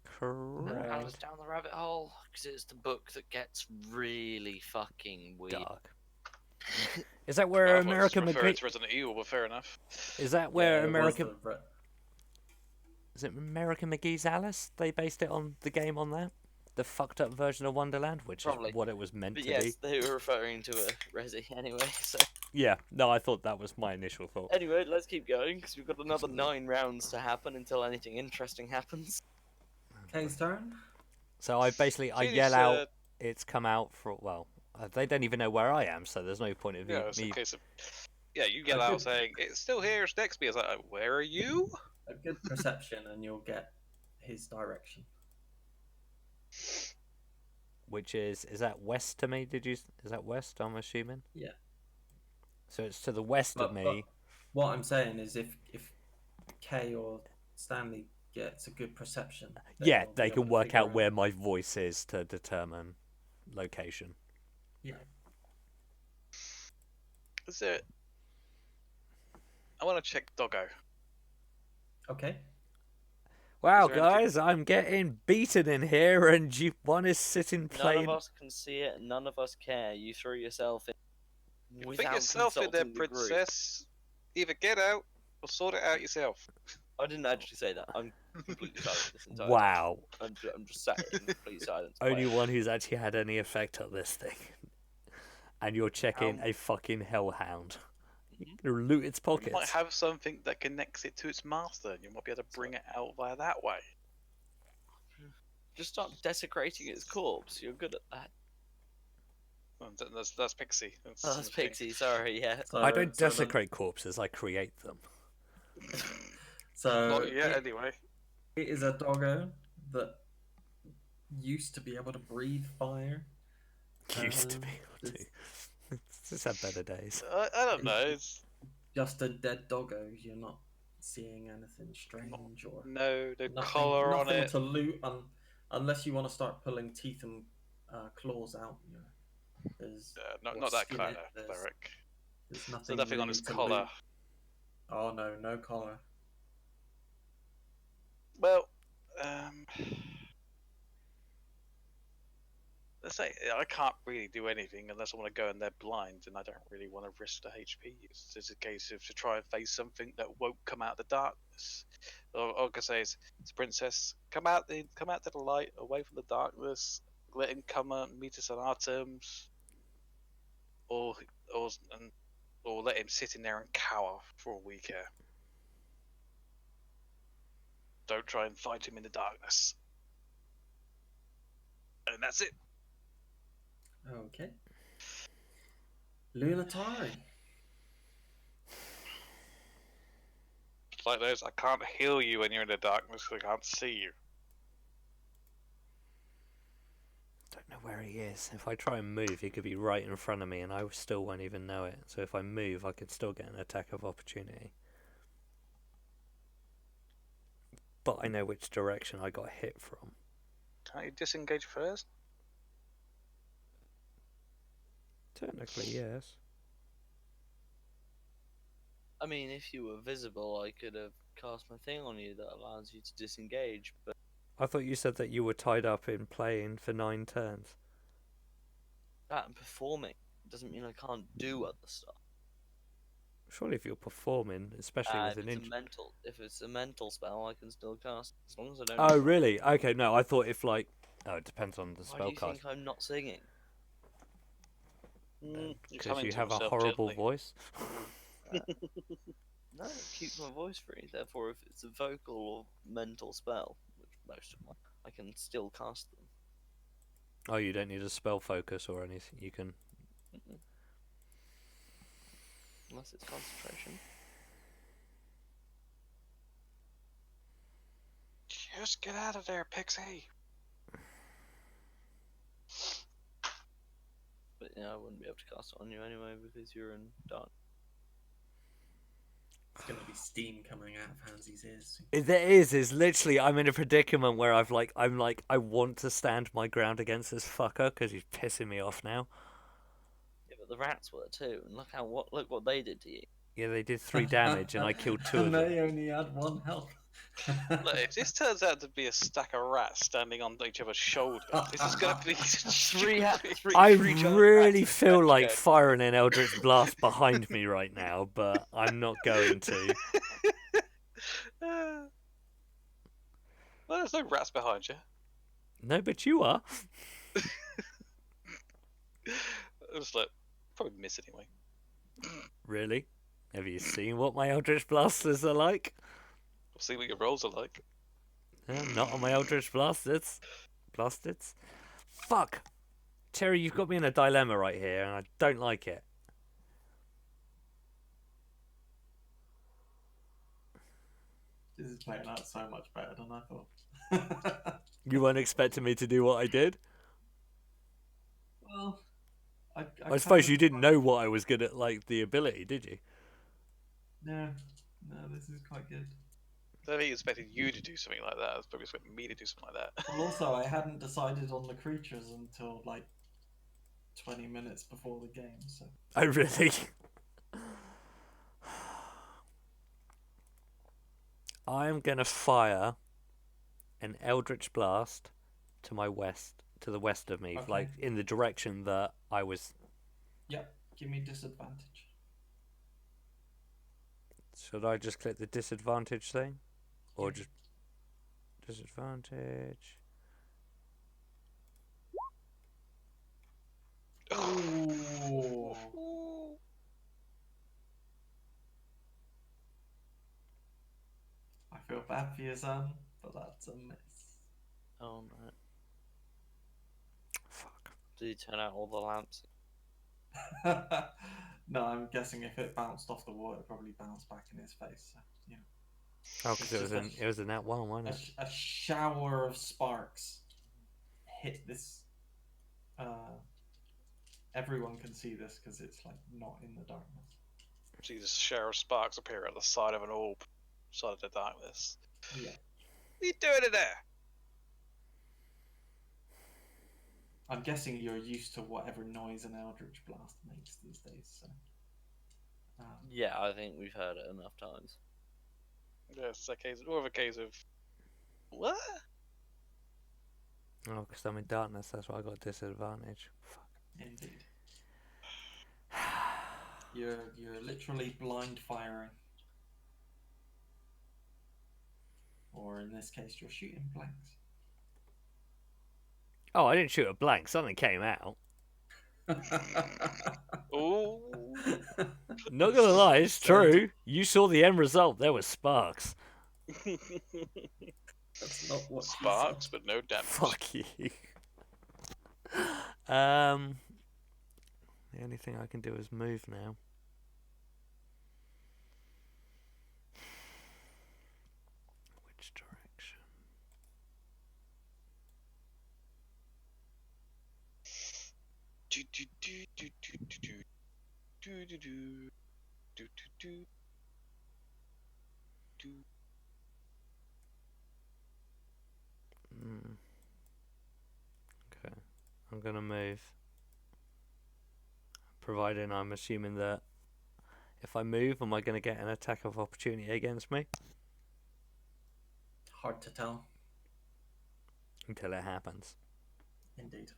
Correct. Alice Down the Rabbit Hole, because it's the book that gets really fucking weird. Dark. Is that where American McGee... to Resident Evil, but fair enough. Is that where American... Is it American McGee's Alice? They based it on the game on that, the fucked up version of Wonderland, which Probably. is what it was meant But to yes, be. they were referring to a Resi anyway. So Yeah, no, I thought that was my initial thought. anyway, let's keep going because we've got another 9 rounds to happen until anything interesting happens. Kay's turn. So I Genius, yell out, it's come out for, well, they don't even know where I am, so there's no point of Yeah, it's me. a case of. Yeah, you yell out saying, "It's still here, it's next to me." It's like, where are you? A good perception, and you'll get his direction. Which is that west to me? Is that west, I'm assuming? Yeah. So it's to the west of me. But what I'm saying is, if Kay or Stanley gets a good perception, then Yeah, they'll be they able can to work figure out where my voice is to determine location. Yeah. Is it? I want to check Doggo. Okay. Wow, Is there anything- guys, I'm getting beaten in here, and one is sitting None playing. of us can see it, and none of us care. You threw yourself in. You Without put yourself in there, consulting the group. princess. Either get out or sort it out yourself. I didn't actually say that. I'm completely silent this entire Wow, time. I'm just sat in complete silence. only one who's actually had any effect on this thing. And you're checking a fucking hellhound. You're gonna loot its You might pockets. have something that connects it to its master, and you might be able to bring it out via that way. Just start desecrating its corpse. You're good at that. Well, that's Pixie. Oh, that's Pixie. Sorry, yeah. So, I don't so desecrate corpses, I create them. So Not yet, anyway. it is a doggo that used to be able to breathe fire. Used to be able to. Just had better days. I don't know. It's Just a dead doggo. You're not seeing anything strange or no nothing, collar on nothing it. to loot unless you want to start pulling teeth and claws out. You know, there's Not what's that in kind it, of there's- cleric. there's So nothing. nothing on really its to collar. loot. Oh no, no collar. Well, let's say I can't really do anything unless I want to go in there blind, and I don't really want to risk the HP. It's a case of to try and face something that won't come out of the darkness. All I can say is, it's Princess, come out to the light, away from the darkness. Let him come and meet us on our terms, or let him sit in there and cower for all we care. Don't try and fight him in the darkness. And that's it. Okay. Lunatari. It's like those, I can't heal you when you're in the darkness, I can't see you. Don't know where he is. If I try and move, he could be right in front of me, and I still won't even know it. So if I move, I could still get an attack of opportunity. But I know which direction I got hit from. Can't you disengage first? Technically, yes. I mean, if you were visible, I could have cast my thing on you that allows you to disengage, but I thought you said that you were tied up in playing for 9 turns. that and performing doesn't mean I can't do other stuff. Surely if you're performing, especially with an inch... If it's a mental spell, I can still cast, as long as I don't... Oh, really? Okay, no, I thought if, like... Oh, it depends on the Why do you spellcast. think I'm not singing? Because you have a horrible voice. No, it keeps my voice free. Therefore, if it's a vocal or mental spell, which most of them, I can still cast them. Oh, you don't need a spell focus or anything. You can... Unless it's concentration. Just get out of there, Pixie. But yeah, I wouldn't be able to cast it on you anyway because you're in dark. It's gonna be steam coming out of Hansy's ears. There is literally, I'm in a predicament where I'm like, I want to stand my ground against this fucker because he's pissing me off now. Yeah, but the rats were too, and look what they did to you. Yeah, they did 3 damage and I killed 2 of And them. they only had 1 health. Look, if this turns out to be a stack of rats standing on each other's shoulders, this is going to be Three I giant really rats. feel like Okay. firing an Eldritch Blast behind me right now, but I'm not going to. Well, there's no rats behind you. No, but you are. I was like, probably miss anyway. Really? Have you seen what my Eldritch Blasters are like? We'll see what your rolls are like. Not on my Eldritch Blasters. Blasters? Fuck! Terry, you've got me in a dilemma right here, and I don't like it. This is playing out so much better than I thought. You weren't expecting me to do what I did? Well, I suppose you didn't know what I was good at, like, the ability, did you? No, no, this is quite good. I don't think he expected you to do something like that. I was probably expecting me to do something like that. Well, also, I hadn't decided on the creatures until like 20 minutes before the game, so. Oh, really? I am going to fire an Eldritch Blast to my west, to the west of me, Okay. like in the direction that I was. Yep, give me disadvantage. Should I just click the disadvantage thing? Or Yeah. just disadvantage? Ooh. I feel bad for you, son, but that's a miss. Oh no. Fuck. Did you turn out all the lamps? No, I'm guessing if it bounced off the wall, it probably bounced back in his face. So, you know, Oh, because it was a nat one, wasn't it? a shower of sparks hit this. Everyone can see this because it's like not in the darkness. See this shower of sparks appear at the side of an orb, side of the darkness. Yeah. What are you doing in there? I'm guessing you're used to whatever noise an Eldritch Blast makes these days. So. Yeah, I think we've heard it enough times. Yeah, it's a case, more of a case of what? Oh, because I'm in darkness, that's why I got disadvantage. Fuck. Indeed. You're literally blind firing. Or in this case, you're shooting blanks. Oh, I didn't shoot a blank. Something came out. Ooh. Not gonna lie, it's true. You saw the end result. There was sparks. That's not what he Sparks, said. but no damage. Fuck you. The only thing I can do is move now. Which direction? Do do do do do do do do do do do do. Okay, I'm gonna move. Providing I'm assuming that if I move, am I gonna get an attack of opportunity against me? Hard to tell. Until it happens. Indeed.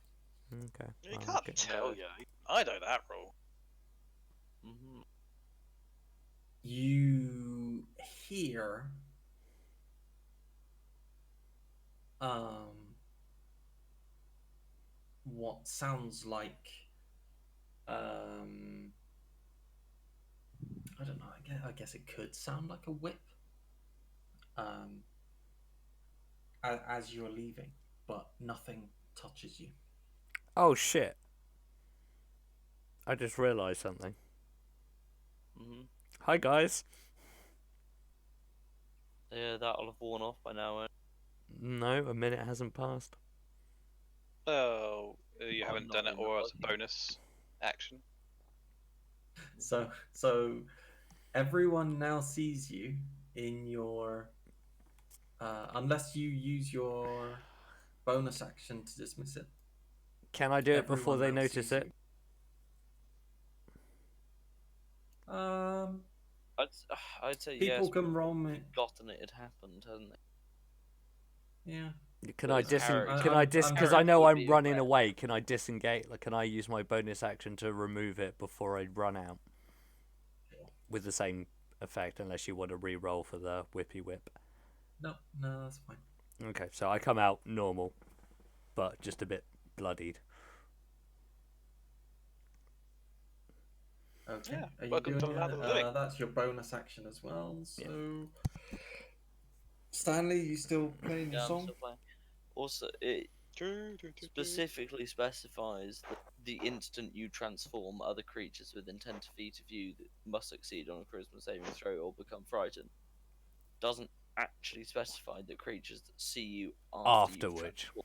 Okay. You well, can't okay. tell you. I know that roll. Mm-hmm. You hear what sounds like I don't know, I guess it could sound like a whip as you're leaving, but nothing touches you. Oh shit! I just realised something. Mm-hmm. Hi guys. Yeah, that'll have worn off by now. No, a minute hasn't passed. Oh, you Oh, haven't not done it, in the or as a buggy. bonus action. So everyone now sees you in your unless you use your bonus action to dismiss it. Can I do it before Everyone they now notice sees it? you. I'd say People yes. can roll me. Forgotten it had happened, hadn't they? Yeah. Can Well, I it's dis? Harry. Can I dis? I'm Because Harry I know would I'm be running aware. away. Can I disengage? Like, can I use my bonus action to remove it before I run out? With the same effect, unless you want to re-roll for the whippy whip. No, that's fine. Okay, so I come out normal, but just a bit bloodied. Okay. Yeah, Are you welcome to doing the land it? of the living. That's your bonus action as well. So, Stanley, you still playing your Yeah, I'm song? still playing. Also, it specifically specifies that the instant you transform, other creatures within 10 feet of you that must succeed on a charisma saving throw or become frightened. Doesn't actually specify that creatures that see you after After you've which. transformed.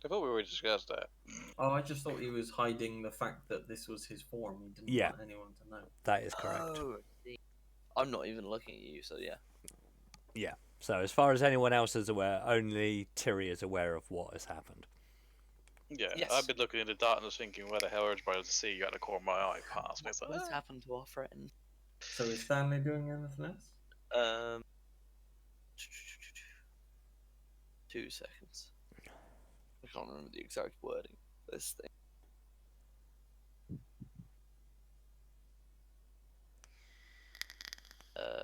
I thought we already discussed that. Oh, I just thought he was hiding the fact that this was his form. He didn't Yeah. want anyone to know. That is correct. Oh, I see. I'm not even looking at you, so yeah. Yeah. So as far as anyone else is aware, only Tiri is aware of what has happened. Yeah, Yes. I've been looking in the darkness thinking, where the hell is to see you at the corner of my eye past me. It's like, What's happened to our friend? So is Stanley doing anything else? 2 seconds. I can't remember the exact wording of this thing.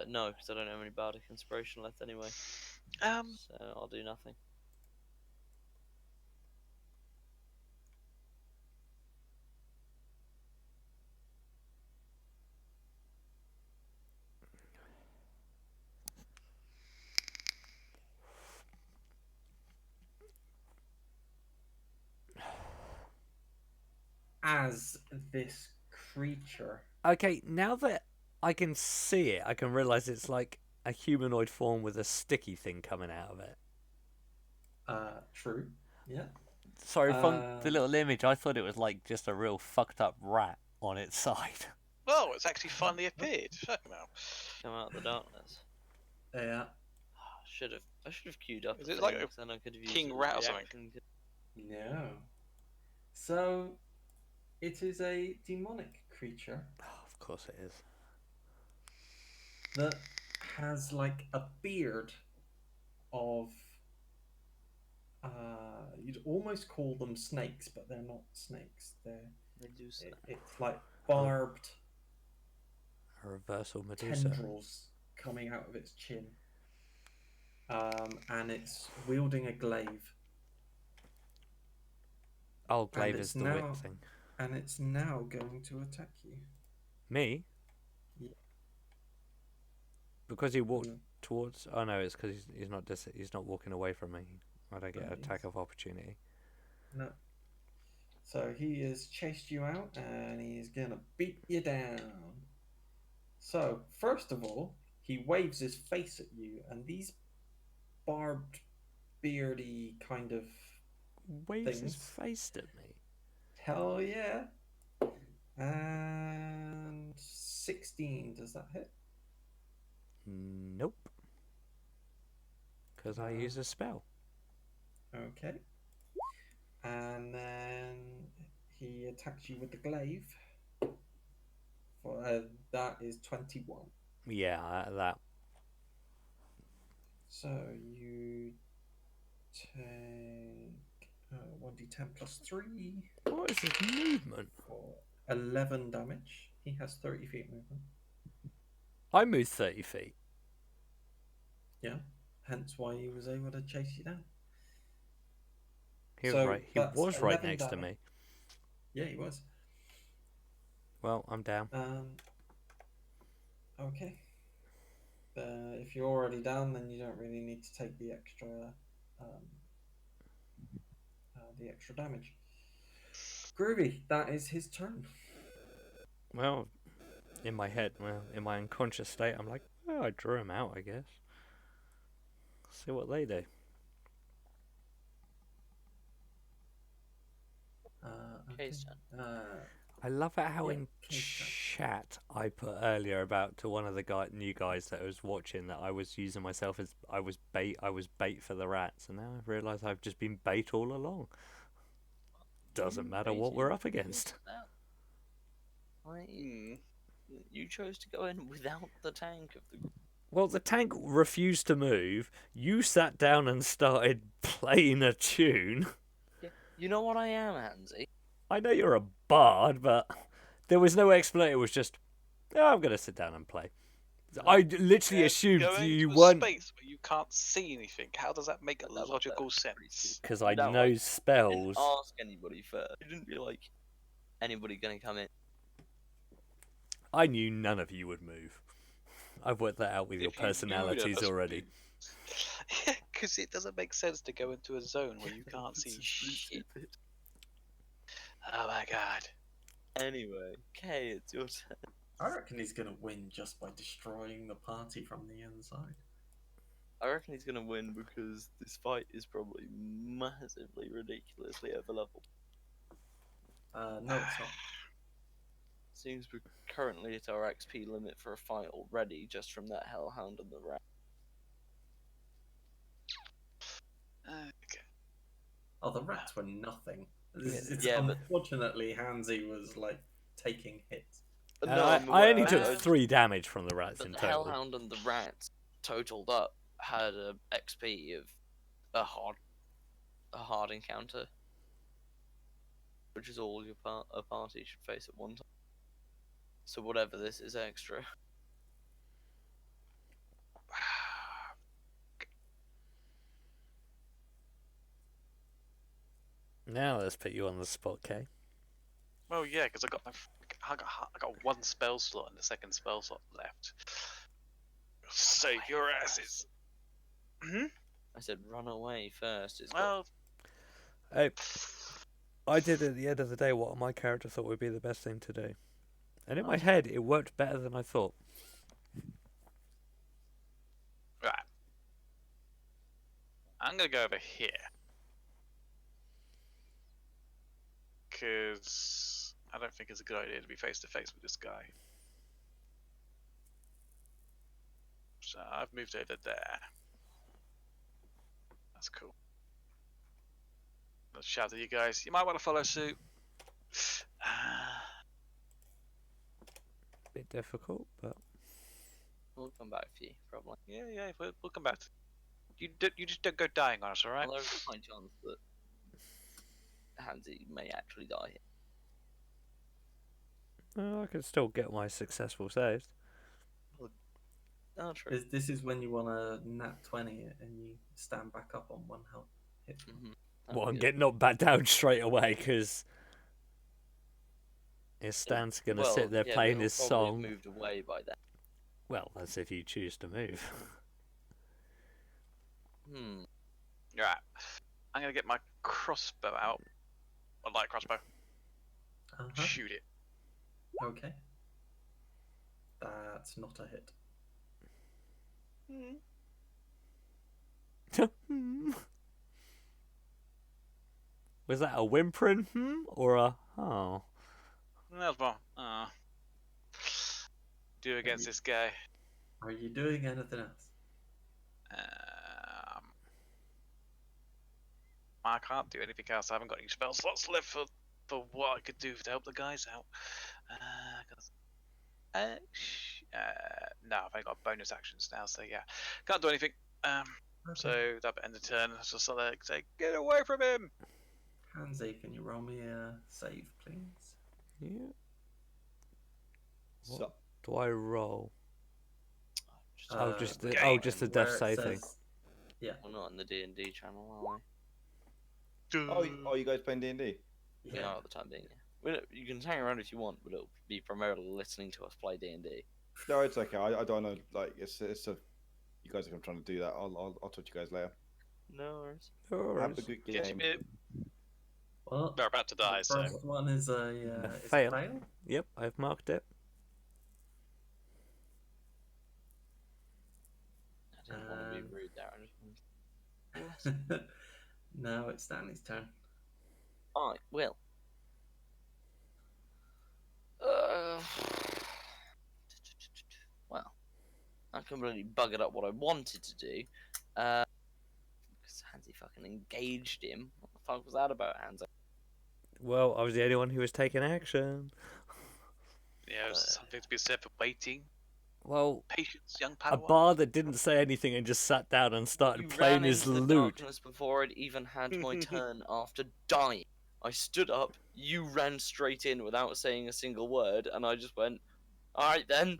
No, because I don't have any bardic inspiration left anyway. So I'll do nothing. As this creature, Okay, now that I can see it, I can realise it's like a humanoid form with a sticky thing coming out of it. true. Yeah. Sorry, from the Uh, little image, I thought it was like just a real fucked up rat on its side. oh, it's actually finally appeared. Fuck now. Come out of the darkness. Yeah. I should have queued up. Is it like a then I could have used king it as rat a or something? reaction. No. So, it is a demonic creature Oh, of course it is. that has like a beard of. You'd almost call them snakes, but they're not snakes. Medusa. It's like barbed A reversal Medusa. tendrils coming out of its chin. And it's wielding a glaive. Oh, glaive it's is the whip now- thing. And it's now going to attack you. Me? Yeah. Because he walked Mm. towards. Oh no, it's because he's not walking away from me. I don't get No, an attack he's- of opportunity. No. So he has chased you out and he's gonna beat you down. So, first of all, he waves his face at you, and these barbed, beardy kind of Waves his things. face at me. hell yeah. And 16, does that hit? Nope. Because I use a spell. Okay. And then he attacks you with the glaive. That is 21. Yeah, that. So you take 1d10 plus 3 What is his movement? for 11 damage. He has 30 feet movement. I moved 30 feet. Yeah. Hence why he was able to chase you down. He was So right. He that's was right 11 next to damage. me. Yeah, he was. Well, I'm down. Okay. If you're already down, then you don't really need to take the extra damage. Groovy, that is his turn. Well, in my head, in my unconscious state, I'm like, well, I drew him out, I guess. See what they do. Okay. Case turn. I love it how Yeah, in case turn. chat I put earlier about to one of the new guys that I was watching that I was using myself as I was bait for the rats, and now I've realised I've just been bait all along. Doesn't matter what we're up against. Hmm. You chose to go in without the tank of the group. Well, the tank refused to move. You sat down and started playing a tune. You know what I am, Hansy? I know you're a bard, but there was no explanation. It was just, oh, I'm going to sit down and play. I literally Yeah, assumed going you to a weren't, space where you can't see anything. How does that make That was logical pretty sense? stupid. because I No, know you didn't spells. ask anybody first. You didn't be like, anybody gonna come in? I knew none of you would move. I've worked that out with your If you knew personalities that, already. Yeah, because it doesn't make sense to go into a zone where you can't This see is pretty shit. stupid. Oh my god. Anyway, Kay, it's your turn. I reckon he's gonna win just by destroying the party from the inside. I reckon he's gonna win because this fight is probably massively, ridiculously overleveled. No, it's not. Seems we're currently at our XP limit for a fight already, just from that Hellhound and the rat. Okay. Oh, the rats were nothing. It's Yeah, but- unfortunately, Hansy was like taking hits. And No, I I'm only aware, took just- 3 damage from the rats But in the total. Hellhound and the rat totaled up had a XP of a hard encounter, which is all a party should face at one time. So whatever this is extra. Now let's put you on the spot, Kay. Well, yeah, because I got one spell slot and the second spell slot left. Save your asses. Hmm? I said run away first. It's Well, Hey, I did at the end of the day what my character thought would be the best thing to do. And in my head, it worked better than I thought. right. I'm gonna go over here. Because I don't think it's a good idea to be face to face with this guy. So I've moved over there. That's cool. Let's shout at you guys. You might want to follow suit. Bit difficult, but we'll come back for you, probably. Yeah, we'll come back. You just don't go dying on us, alright? Well, there's a high chance that Hansy may actually die here. I can still get my successful saves. Oh, true. This is when you want to nat 20 it and you stand back up on 1 health hit. Well, and get knocked back down straight away because Stan's going to sit there playing his song. Moved away by then. Well, that's if you choose to move. Right. I'm gonna get my crossbow out. A light crossbow. Shoot it. Okay. That's not a hit. Was that a whimpering or a oh? That's one. Do against this guy. Are you doing anything else? I can't do anything else. I haven't got any spell slots left for what I could do to help the guys out. No, I've only got bonus actions now, so yeah, can't do anything. So that end the turn. So say, get away from him. Hansy, can you roll me a save, please? Yeah. What So, do I roll? Just the where death it save thing. says- Yeah. We're not in the D&D channel, are oh, you guys playing D&D? we? We are at the time being. Yeah. You can hang around if you want, but it'll be primarily listening to us play D&D. No, it's okay. I don't know. Like, it's a. You guys are trying to do that. I'll talk to you guys later. No worries. Have a good Get game. him. Well, They're about to die, the so first one is a is a fail. fail. Yep, I've marked it. I didn't want to be rude there. I just wanted... Now it's Stanley's turn. I will. Well, I completely buggered up what I wanted to do. Because Hansy fucking engaged him. What the fuck was that about, Hansy? Well, I was the only one who was taking action. yeah, there's something to be said for waiting. Well, Patience, young a Padawan. bar that didn't say anything and just sat down and started You playing ran his into the lute. darkness before I'd even had my turn after dying. I stood up, you ran straight in without saying a single word, and I just went, alright then.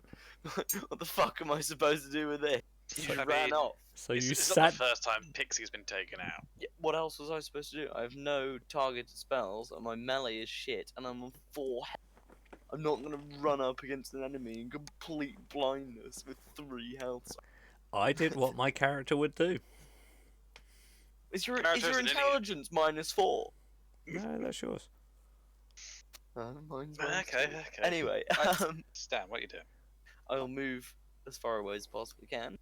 What the fuck am I supposed to do with this? He I just ran mean, off. So it's, you it's not sat. the first time Pixie's been taken out. Yeah, what else was I supposed to do? I have no targeted spells, and my melee is shit, and I'm on 4 health. I'm not gonna run up against an enemy in complete blindness with 3 health. I did what my character would do. Is your Character's an idiot. intelligence -4? No, that's yours. Mine's Okay, -2. okay. Anyway, Stan, what are you doing? I'll move as far away as possibly can.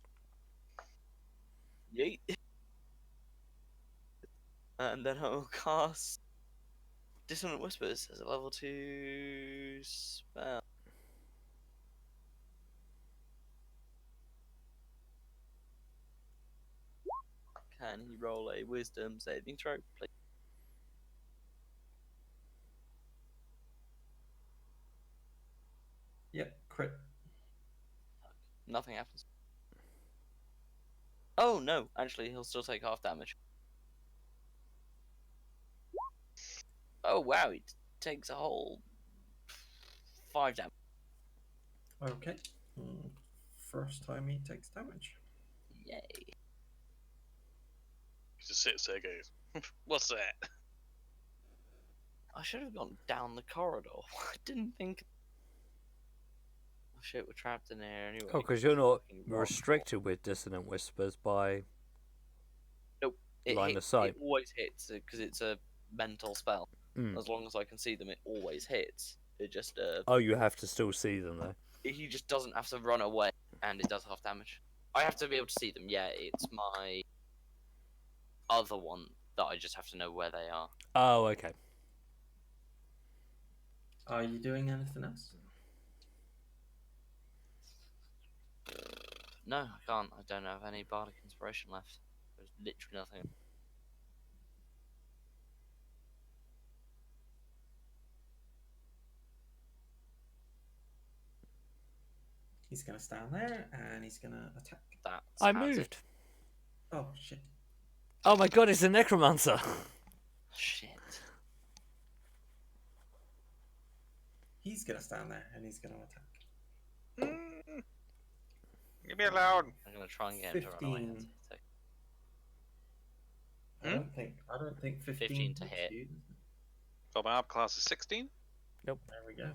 Yeet. And then I'll cast Dissonant Whispers as a level 2 spell. Can he roll a Wisdom saving throw, please? Yep, crit. Nothing happens. Oh no, actually he'll still take half damage. Oh wow, he takes a whole 5 damage. Okay. First time he takes damage. Yay. He just sits there and goes, what's that? I should have gone down the corridor. I didn't think. Oh shit, we're trapped in there anyway. Oh, because you're not Fucking rock. restricted with dissonant whispers by It line of sight. It always hits because it's a mental spell. Mm. As long as I can see them, it always hits. It just Oh, you have to still see them though. he just doesn't have to run away, and it does half damage. I have to be able to see them. Yeah, it's my other one that I just have to know where they are. Oh, okay. Are you doing anything else? No, I can't. I don't have any bardic inspiration left. There's literally nothing. He's gonna stand there and he's gonna attack. That's I as it- moved. Oh shit. Oh my god, it's a necromancer. Shit. He's gonna stand there and he's gonna attack. Leave me alone. I'm gonna try and get him to run away. 15. So, I don't think 15, 15 to hits hit. you. Well, my arm class is 16. There we go.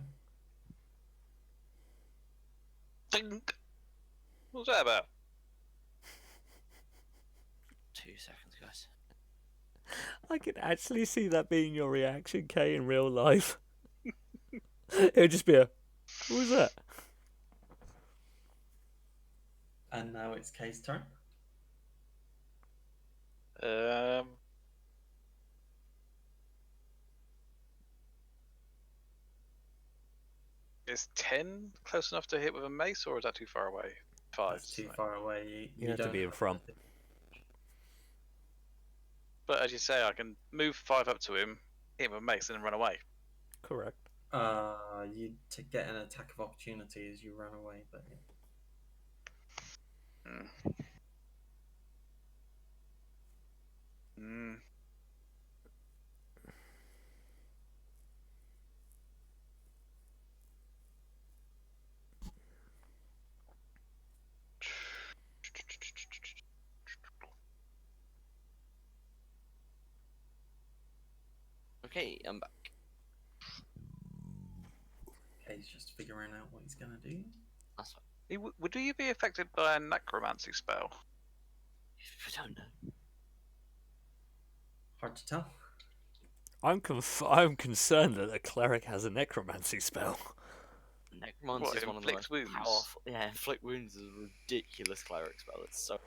Dink. What was that about? 2 seconds, guys. I can actually see that being your reaction, Kay, in real life. It would just be a, what was that? And now it's Kay's turn. Is 10 close enough to hit with a mace, or is that too far away? 5. That's too far away. You have to don't be in front. But as you say, I can move 5 up to him, hit him with a mace, and then run away. Correct. You to get an attack of opportunity as you run away, but yeah. Okay, I'm back. Kay's just figuring out what he's gonna do. That's fine. Would you be affected by a necromancy spell? I don't know. Hard to tell. I'm concerned that a cleric has a necromancy spell. Necromancy What, is one of the inflict most wounds? powerful. Yeah, inflict wounds is a ridiculous cleric spell. It's so.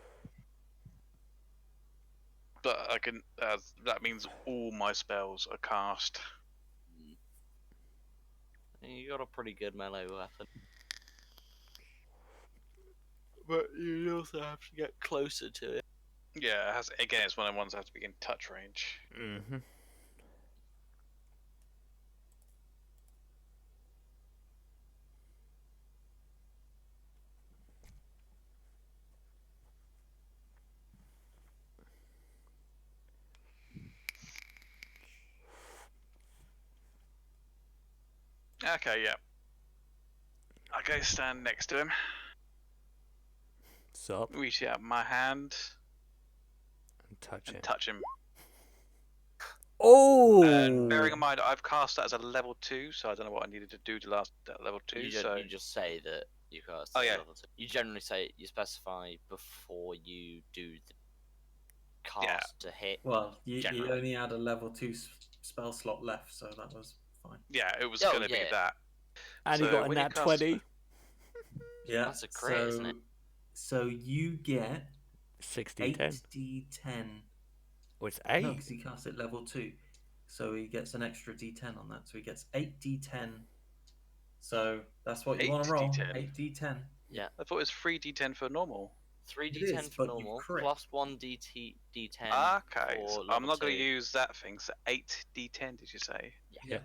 But I can. That means all my spells are cast. You got a pretty good melee weapon. But you also have to get closer to it. Yeah, it has. Again, it's one of the ones that have to be in touch range. Mm-hmm. Okay, yeah. I go stand next to him, Sup? reach out my hand, And touch and it. touch him. Oh! Bearing in mind, I've cast that as a level 2, so I don't know what I needed to do to last that level 2. You, So you just say that you cast. Oh, yeah. level 2. You generally say you specify before you do the cast Yeah. to hit. Well, you Generally. only had a level 2 spell slot left, so that was fine. yeah, it was Oh, going to be yeah. that. And he So got a when you nat cast- 20. Yeah. That's a crit, so, isn't it? So you get 60 10. 8d10. Oh, it's No, 8. because he cast it level 2. So he gets an extra d10 on that. So he gets 8d10. So that's what you want to roll. 8d10? 8d10. Yeah. I thought it was 3d10 for normal. 3d10 is, for but you normal, crit. plus 1d10. Okay, for so I'm level not going 2. to use that thing. So 8d10, did you say? Yeah.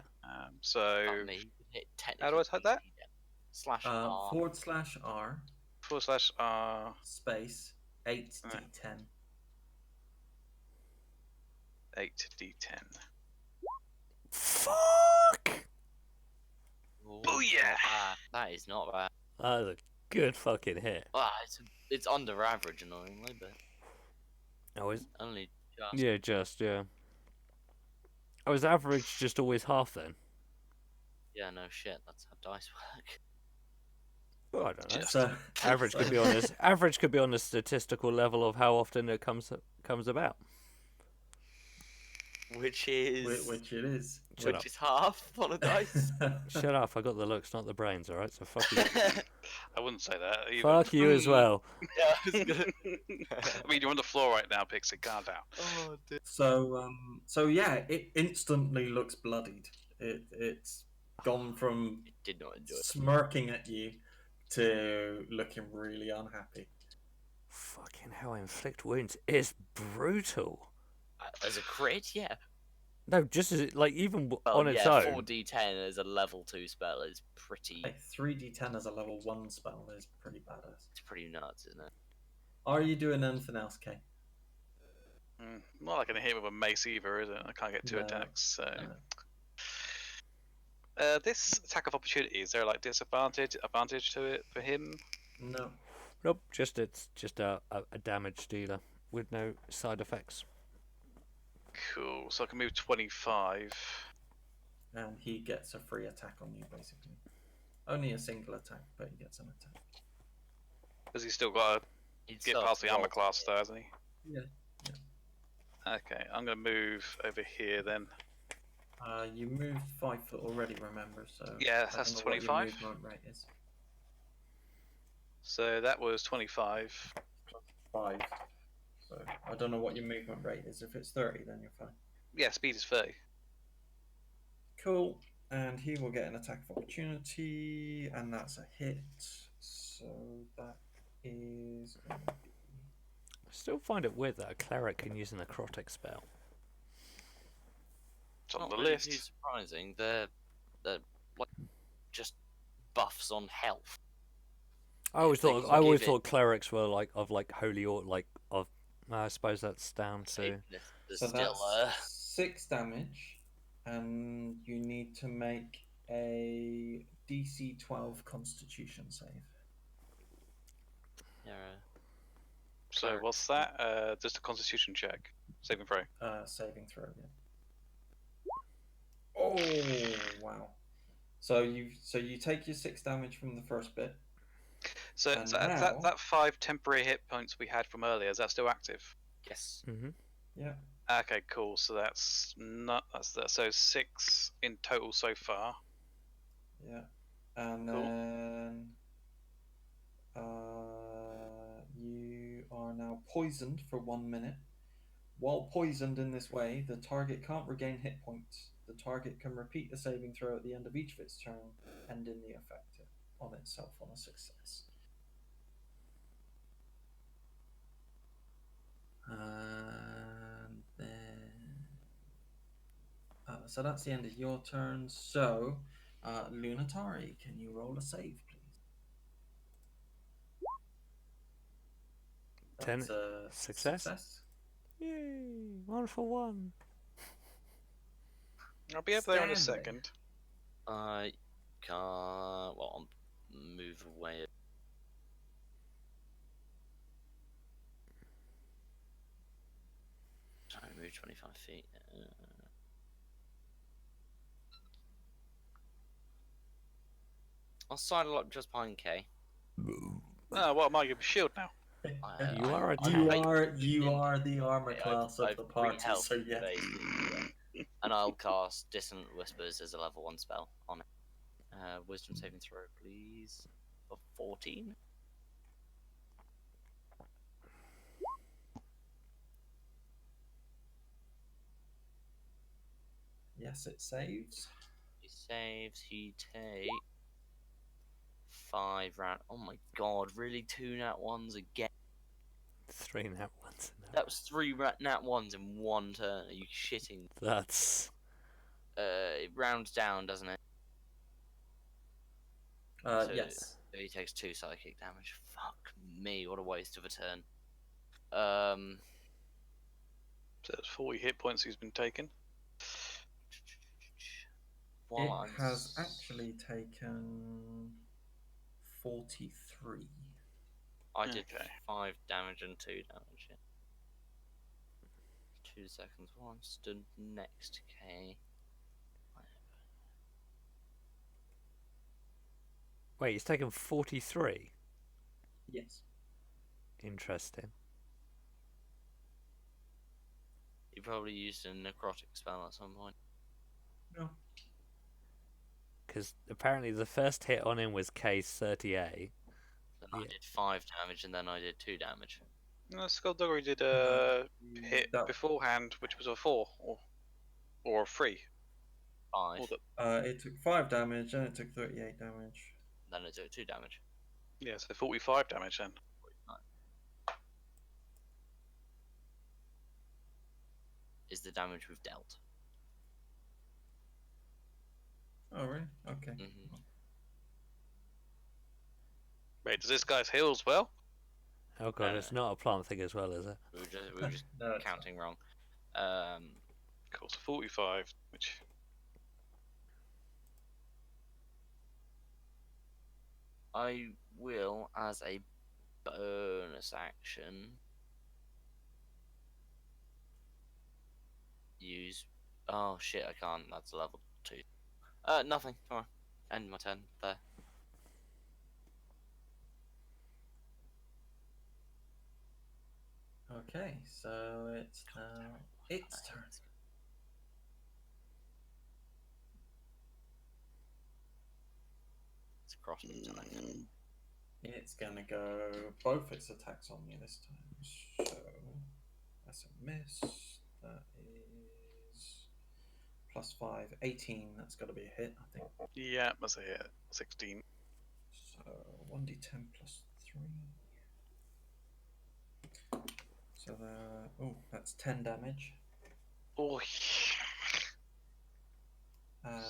So That may hit how do I type that? /R. /R /R space 8d10. 8d10. Fuck! Ooh, Booyah! That is not bad. That was a good fucking hit. Well, it's under average annoyingly, but Oh, is only just. yeah, just yeah. Oh, is average just always half then? Yeah, no shit. That's how dice work. Well, I don't know. Just- So Average could be on this. Average could be on the statistical level of how often it comes about. Which is which it is. Shut up. which is half on a dice. Shut up! I got the looks, not the brains. All right, so fuck you. I wouldn't say that. Either. Fuck you as well. Yeah, I was gonna. I mean, you're on the floor right now, Pixie. Calm down. Oh, dear. So yeah, it instantly looks bloodied. It's gone from Did not enjoy it. smirking at you to looking really unhappy. Fucking hell! Inflict wounds is brutal. As a crit, yeah. No, just as it, like even Well, on its yeah, own. 4d10 as a level 2 spell is pretty. Like 3d10 as a level 1 spell is pretty badass. It's pretty nuts, isn't it? Are you doing anything else, Kay? Not like I can hit with a mace either, is it? I can't get two No. attacks. So No. this attack of opportunity, is there like advantage to it for him? No. Nope, it's just a damage dealer with no side effects. Cool. So I can move 25. And he gets a free attack on you, basically. Only a single attack, but he gets an attack. Has he still got to He'd get still past the roll armor to class, hit. though, hasn't he? Yeah. Okay, I'm going to move over here then. You moved 5 foot already, remember? So Yeah, I that's don't know what your 25. movement rate is. So that was 25. 5. So I don't know what your movement rate is. If it's 30, then you're fine. Yeah, speed is 30. Cool. And he will get an attack of opportunity, and that's a hit. So that is going to be... I still find it weird that a cleric can use a necrotic spell. It's on Not the really list. too surprising. They're like just buffs on health. I always They thought can I always give it- thought clerics were like of like holy or like of. I suppose that's down to. There's So still that's 6 damage, and you need to make a DC 12 Constitution save. yeah, So what's that? Just a constitution check. Saving throw. Saving throw, yeah. Oh wow! So you take your 6 damage from the first bit. So, And so now- that 5 temporary hit points we had from earlier, is that still active? yes. Mm-hmm. Yeah. Okay, cool. So that's not that's that. So 6 in total so far. Yeah. And Cool. then you are now poisoned for 1 minute. While poisoned in this way, the target can't regain hit points. The target can repeat the saving throw at the end of each of its turn, ending the effect on itself on a success. And then... so that's the end of your turn. So, Lunatari, can you roll a save, please? 10 That's a success? Yay! 1 for 1. I'll be up there in a Stanley. second. I can't. Well, move away. Sorry, move 25 feet. I'll sidle up just behind K. Oh, what am I? Give a shield now. You are a You tank. are the armor I've- class of I've the party, re-health so yeah. basically, yeah. And I'll cast Dissonant Whispers as a level 1 spell on it. Wisdom saving throw, please. Of 14. Yes, it saves. He saves, he takes 5 round. Oh my god, really? 2 nat 1s again? 3 nat ones. That was 3 nat 1s in 1 turn. Are you shitting? That's It rounds down, doesn't it? So- Yes. So he takes 2 psychic damage. Fuck me, what a waste of a turn. So that's 40 hit points he's been taking. While It I'm has actually taken 43. I did Okay. 5 damage and 2 damage. Yeah. 2 seconds while I'm stood next to K. wait. He's taken 43. Yes. Interesting. He probably used a necrotic spell at some point. No. Because apparently the first hit on him was K38. Then I Yeah. did 5 damage and then I did 2 damage. No, Skullduggery did a hit That- beforehand, which was a 4 or a 3. 5. Or the, it took 5 damage and it took 38 damage. Then I did 2 damage. yeah, so 45 damage then. 49. Is the damage we've dealt. Oh, really? Okay. Mhm. Wait, does this guy's heal as well? Oh god, No, it's not a plant thing as well, is it? We were just No, it's counting wrong. Cool, so 45, which... I will, as a bonus action, use. Oh shit, I can't. That's level 2. Nothing. Come on. End my turn there. Okay, so it's now its turn. It's a crossbow attack. It's gonna go both its attacks on me this time. So that's a miss. That is +5, 18. That's got to be a hit, I think. Yeah, that's a hit. 16. So 1d10 +3. So that's 10 damage. Oh, And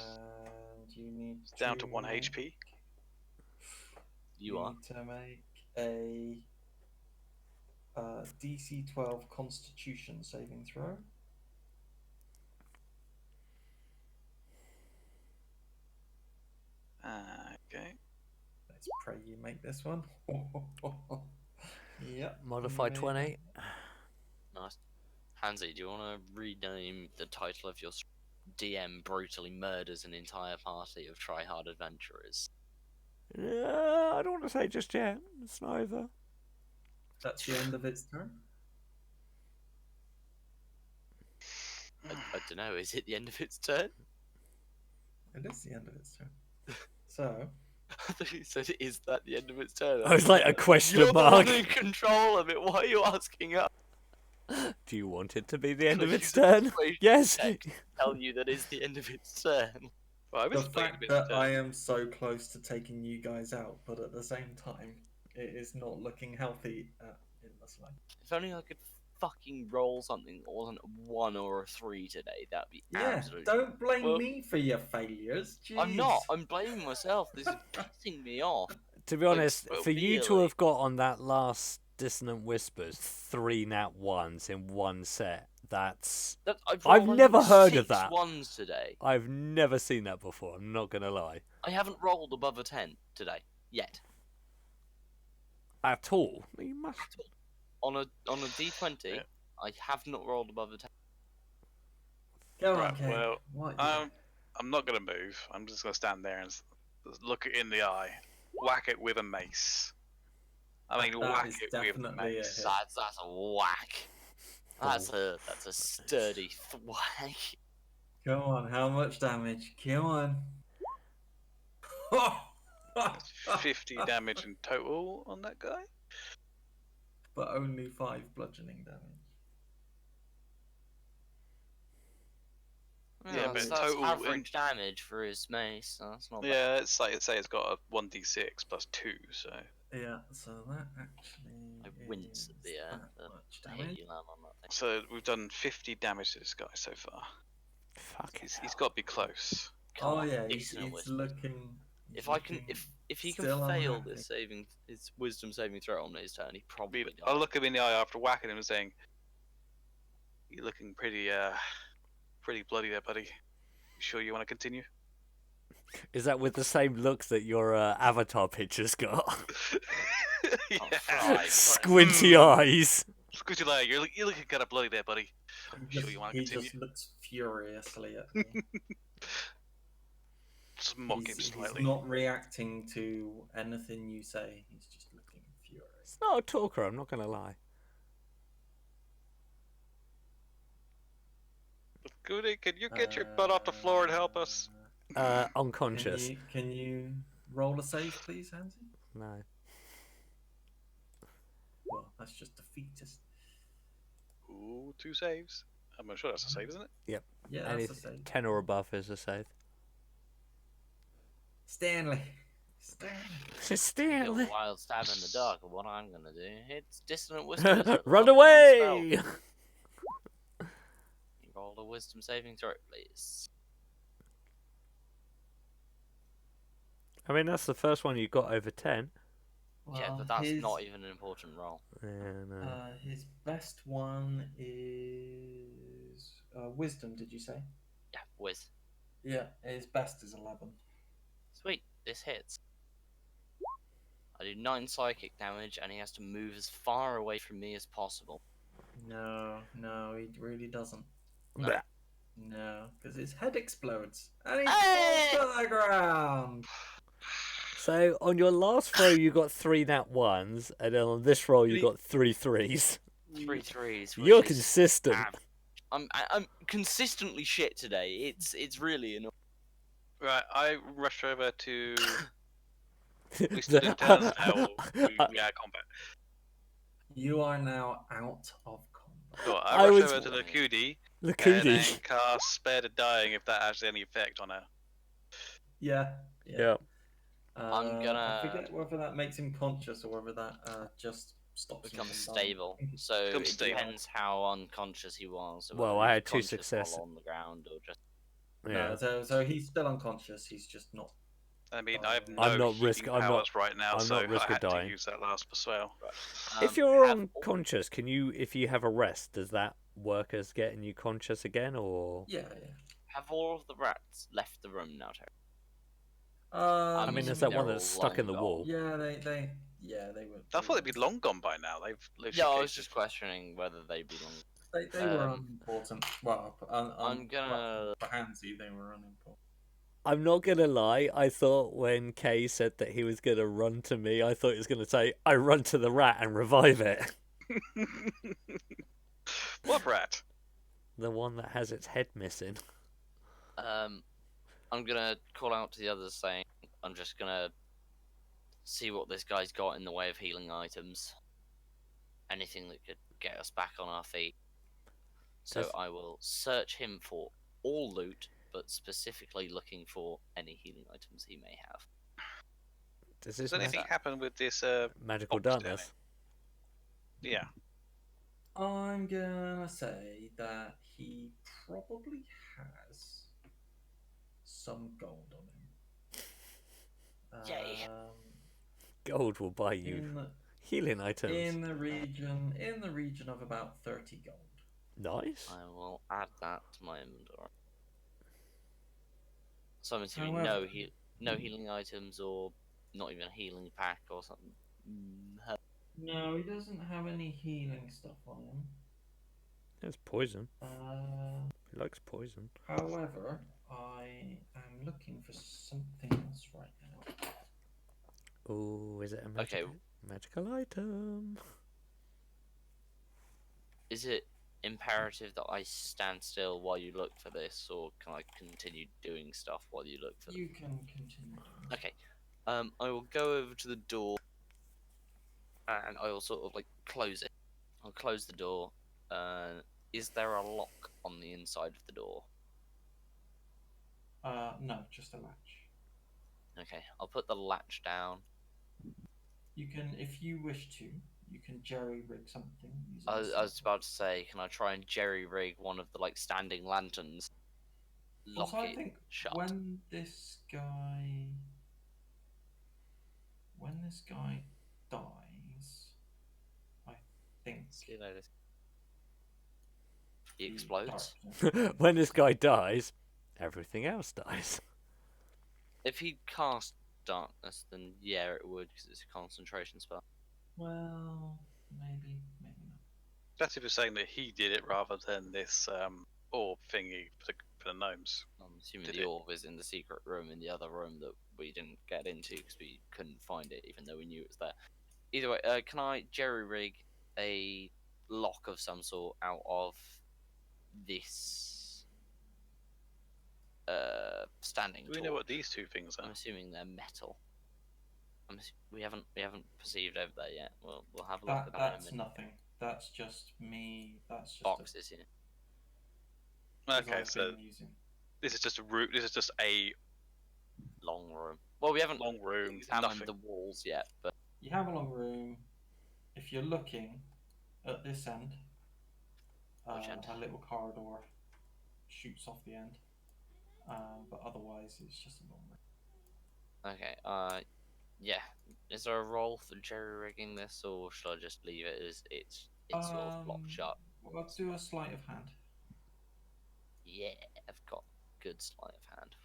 you need it's down to 1 HP. You are. need to make a DC 12 Constitution saving throw. Okay. Let's pray you make this one. Yep. Modify you made 20. it. Nice. Hansy, do you want to rename the title of your DM brutally murders an entire party of try-hard adventurers? I don't want to say just yet. It's neither. That's the end of its turn. I don't know, is it the end of its turn? It is the end of its turn. So, I thought you said, is that the end of its turn? I was like a question You're the mark. one in control of it, why are you asking us? Do you want it to be the end of Because its you turn? persuasion Yes. check to tell you that it's the end of its turn. Well, I the was playing a fact bit that I am so close to taking you guys out, but at the same time, it is not looking healthy in the slightest. If only I could fucking roll something that wasn't a 1 or a 3 today, that'd be Yeah, absolutely... don't blame Well- me for your failures. I'm not, Jeez. I'm blaming myself, this is pissing me off. To be honest, well, for you to really. have got on that last Dissonant Whispers 3 nat 1s in one set, that's... I've I've rolled never only heard of 6 that. ones today. I've never seen that before, I'm not going to lie. I haven't rolled above a 10 today. yet. At all? You must. On a D20, Yeah. I have not rolled above a 10. Go Right, on, Kay. well, What? I'm not gonna move. I'm just gonna stand there and look it in the eye, whack it with a mace. I mean, That whack is it with a definitely a mace. hit. That's a whack. That's a sturdy whack. Come on, how much damage? Come on. That's 50 damage in total on that guy. But only 5 bludgeoning damage. Yeah, but that's total average damage for his mace. So that's not bad. Yeah, it's like say it's got a 1d6 plus 2, so Yeah, so that actually. I wince at is the that much hit damage. you land on that thing. so we've done 50 damage to this guy so far. Fucking He's got to be close. Come Oh on, yeah, he's decent at wisdom. looking. If I can, if he can still fail unhappy. his wisdom saving throw on his turn, he probably does. I'll look him in the eye after whacking him and saying, "You're looking pretty bloody there, buddy. You sure you want to continue?" Is that with the same look that your avatar picture's got? Yeah. right. Squinty eyes. Squinty eye, you're looking kind of bloody there, buddy. He Sure just, you wanna he continue? just looks furiously at me. Just mock him He's slightly. not reacting to anything you say. He's just looking furious. It's not a talker, I'm not gonna lie. Goody, can you get your butt off the floor and help us? Unconscious. Can you roll a save, please, Hansi? No. Well, that's just defeatist. Ooh, 2 saves. I'm sure that's a save, isn't it? Yeah, Any that's a save. 10 or above is a save. Stanley. Get Stanley. a wild stab in the dark, and what I'm gonna do? It's dissonant wisdom. It's a Run level 1 away! spell. You roll a wisdom saving throw, please. I mean, that's the first one you got over 10. Yeah, Well, but that's his, not even an important roll. Yeah, no. His best one is wisdom. Did you say? Yeah, whiz. Yeah, his best is 11. Sweet, this hits. I do 9 psychic damage, and he has to move as far away from me as possible. No, he really doesn't. Bleh. No, because his head explodes and he Hey! falls to the ground. So, on your last throw, you got 3 nat 1s, and then on this roll, you got 3 3s. 3 threes. which You're is consistent. I'm consistently shit today. It's really annoying. Right, I rush over to. We stood in turns now. We are combat. You are now out of combat. So I I rush was- over to the Lakudi The and cootie. then cast Spare the Dying if that has any effect on her. Yeah. Yeah. I'm I gonna- forget whether that makes him conscious or whether that just stops him Becomes from dying. stable. So Becomes it stable. depends how unconscious he was. or Well, whether I he had was 2 conscious while success. on the ground or just. Yeah. No, so he's still unconscious. He's just not. I mean, I have no I'm not healing risk- I'm not- powers right now, I'm so not risk I of had dying. to use that last persuade. If you're have unconscious, can you, if you have a rest, does that work as getting you conscious again, or? Yeah. Have all of the rats left the room now, Terry? I mean, there's that they're one that's all stuck in the long wall. Yeah, they were. I thought they'd be long gone by now. They've Yeah, I was showcased just questioning whether they belong. They were um, unimportant. Well, I'm gonna- for Hansi, they were unimportant. I'm not gonna lie, I thought when Kay said that he was gonna run to me, I thought he was gonna say, I run to the rat and revive it. What rat? The one that has its head missing. I'm gonna call out to the others saying I'm just gonna see what this guy's got in the way of healing items. Anything that could get us back on our feet. So Does- I will search him for all loot, but specifically looking for any healing items he may have. Does this Does anything matter? happen with this? Magical box down darkness? Yeah. I'm gonna say that he probably has some gold on him. Yay. Gold will buy you In the, healing items. in the region of about 30 gold. Nice. I will add that to my inventory. So I'm assuming However- no healing items or not even a healing pack or something. No, he doesn't have any healing stuff on him. It's poison. Uh, He likes poison. However, I am looking for something else right now. Oh, is it a Okay. magical item? Is it imperative that I stand still while you look for this, or can I continue doing stuff while you look for You can continue. Okay. I will go over to the door, and I will sort of like close it. I'll close the door. Is there a lock on the inside of the door? No, just a latch. Okay, I'll put the latch down. You can, if you wish to, you can jerry rig something. Using I a was about to say, can I try and jerry rig one of the like standing lanterns? Lock Also, I it think shut. when this guy dies, I think See you later. He the explodes. darkness- When this guy dies, everything else dies. If he cast darkness, then yeah, it would because it's a concentration spell. Well, maybe not. That's if you're saying that he did it rather than this orb thingy for the gnomes. I'm assuming Did the it? orb is in the secret room in the other room that we didn't get into because we couldn't find it, even though we knew it was there. Either way, can I jerry rig a lock of some sort out of this standing Do we torch? know what these two things are? I'm assuming they're metal. We haven't perceived over there yet. We'll have a look at that in a That's minute. nothing. That's just me. That's just Boxes, yeah. Okay, so using. this is just a root. This is just a Long room. Well, we haven't long room. examined Nothing. the walls yet, but You have a long room. If you're looking at this end, Which end? a little corridor shoots off the end. But otherwise, it's just a long room. okay. Yeah. Is there a role for jerry rigging this, or should I just leave it as it's sort of locked shut? Well, let's do a sleight of hand. Yeah, I've got good sleight of hand.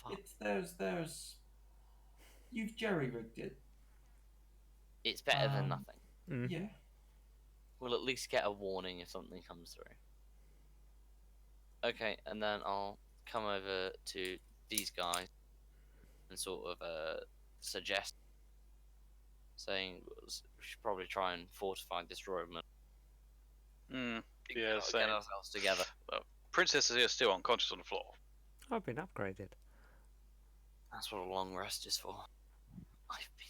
What the fuck? There's. You've jerry rigged it. It's better than um, nothing. Mm. Yeah. We'll at least get a warning if something comes through. Okay, and then I'll come over to these guys and sort of suggest, saying we should probably try and fortify this room and Yeah, get same. ourselves together. Princess is still unconscious on the floor. I've been upgraded. That's what a long rest is for. I've been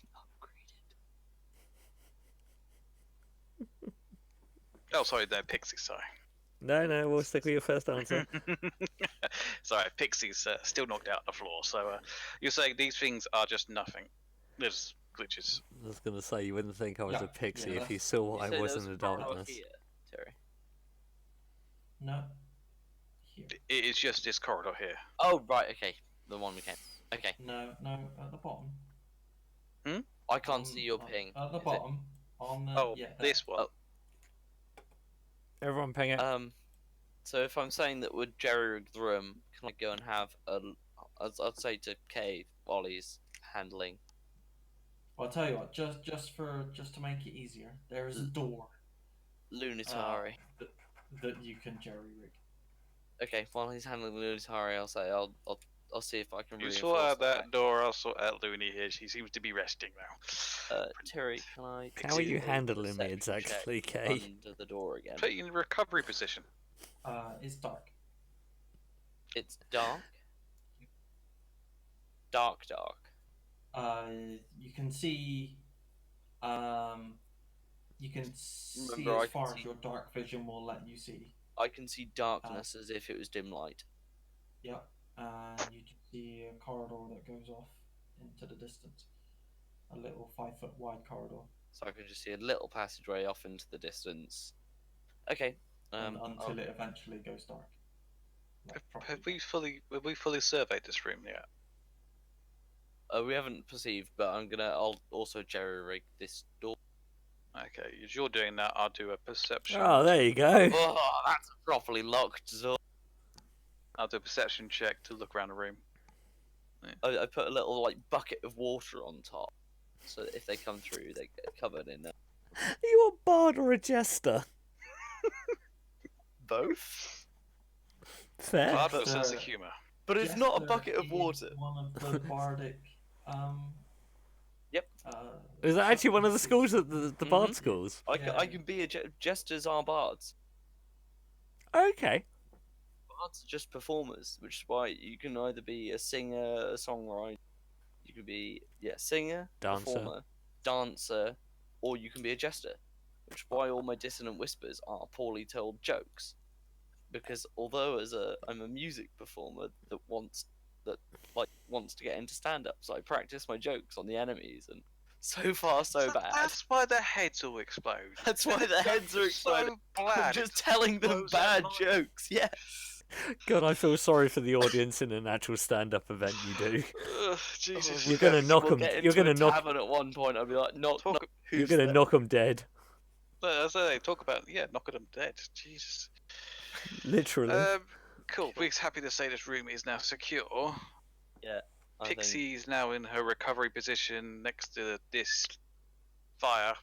upgraded. Oh, sorry, no, Pixie. Sorry. No, we'll stick with your first answer. Sorry, Pixie's still knocked out on the floor. So you're saying these things are just nothing. There's glitches. I was going to say, you wouldn't think I was Yeah, a pixie yeah, if you that's- saw what You I say was there's in the a corridor darkness. here, Terry. No. Here. It is just this corridor here. Oh right, okay, the one we came. Okay, No, at the bottom. I can't see your On- ping. At the Is it- bottom. On the. Oh, Yeah, there. this one. Oh. Everyone ping it. So if I'm saying that we're jerry rig the room, can I go and have a? I'd say to Cave while he's handling. Well, I'll tell you what. Just to make it easier, there is a door Lunatari. that you can jerry rig. Okay, while he's handling Lunatari, I'll say I'll see if I can You reinforce sort out the that door. I'll sort out Looney here. She seems to be resting now. Terry, can I? How are you do a handling me perception check exactly, Kay? Under the door again. Put you in recovery position. It's dark. It's dark. Dark. You can see. You can see Remember, I as can far see- as your dark vision will let you see. I can see darkness as if it was dim light. Yep. And you can see a corridor that goes off into the distance. A little 5-foot wide corridor. So I can just see a little passageway off into the distance. Okay. Until it eventually goes dark. Like, Have properly we fully surveyed this room yet? we haven't perceived, but I'll also jerry rig this door. Okay, as you're doing that, I'll do a perception. Oh, there you go. Oh, that's a properly locked door. I'll do a perception check to look around the room. I put a little like bucket of water on top, so that if they come through, they get covered in Are you a bard or a jester? both. Fair. Bard with a Jester- sense of humour. But it's not a Jester bucket of is water. One of the bardic. Yep. Is that actually one of the schools that the bard Mhm. schools? I can be a jesters are bards. Okay. Bards are just performers, which is why you can either be a singer, a songwriter, you can be singer, Dancer. performer, dancer, or you can be a jester. Which is why all my dissonant whispers are poorly told jokes. Because although I'm a music performer that wants to get into stand-up, so I practice my jokes on the enemies, and so far so bad. That's why their heads all explode. That's why their heads are exploding. So I'm bad. just telling them blows their bad mind. jokes. Yes. God, I feel sorry for the audience in an actual stand-up event you do. Ugh, Jesus. You're gonna knock We'll 'em- get you're into gonna a knock- tavern at one point. I'll be like, knock, Talk- knock. You're Who's gonna there? knock them dead. That's what they talk about. Yeah, knocking them dead. Jesus. Literally. Cool. We're happy to say this room is now secure. I think- Pixie's now in her recovery position next to this fire,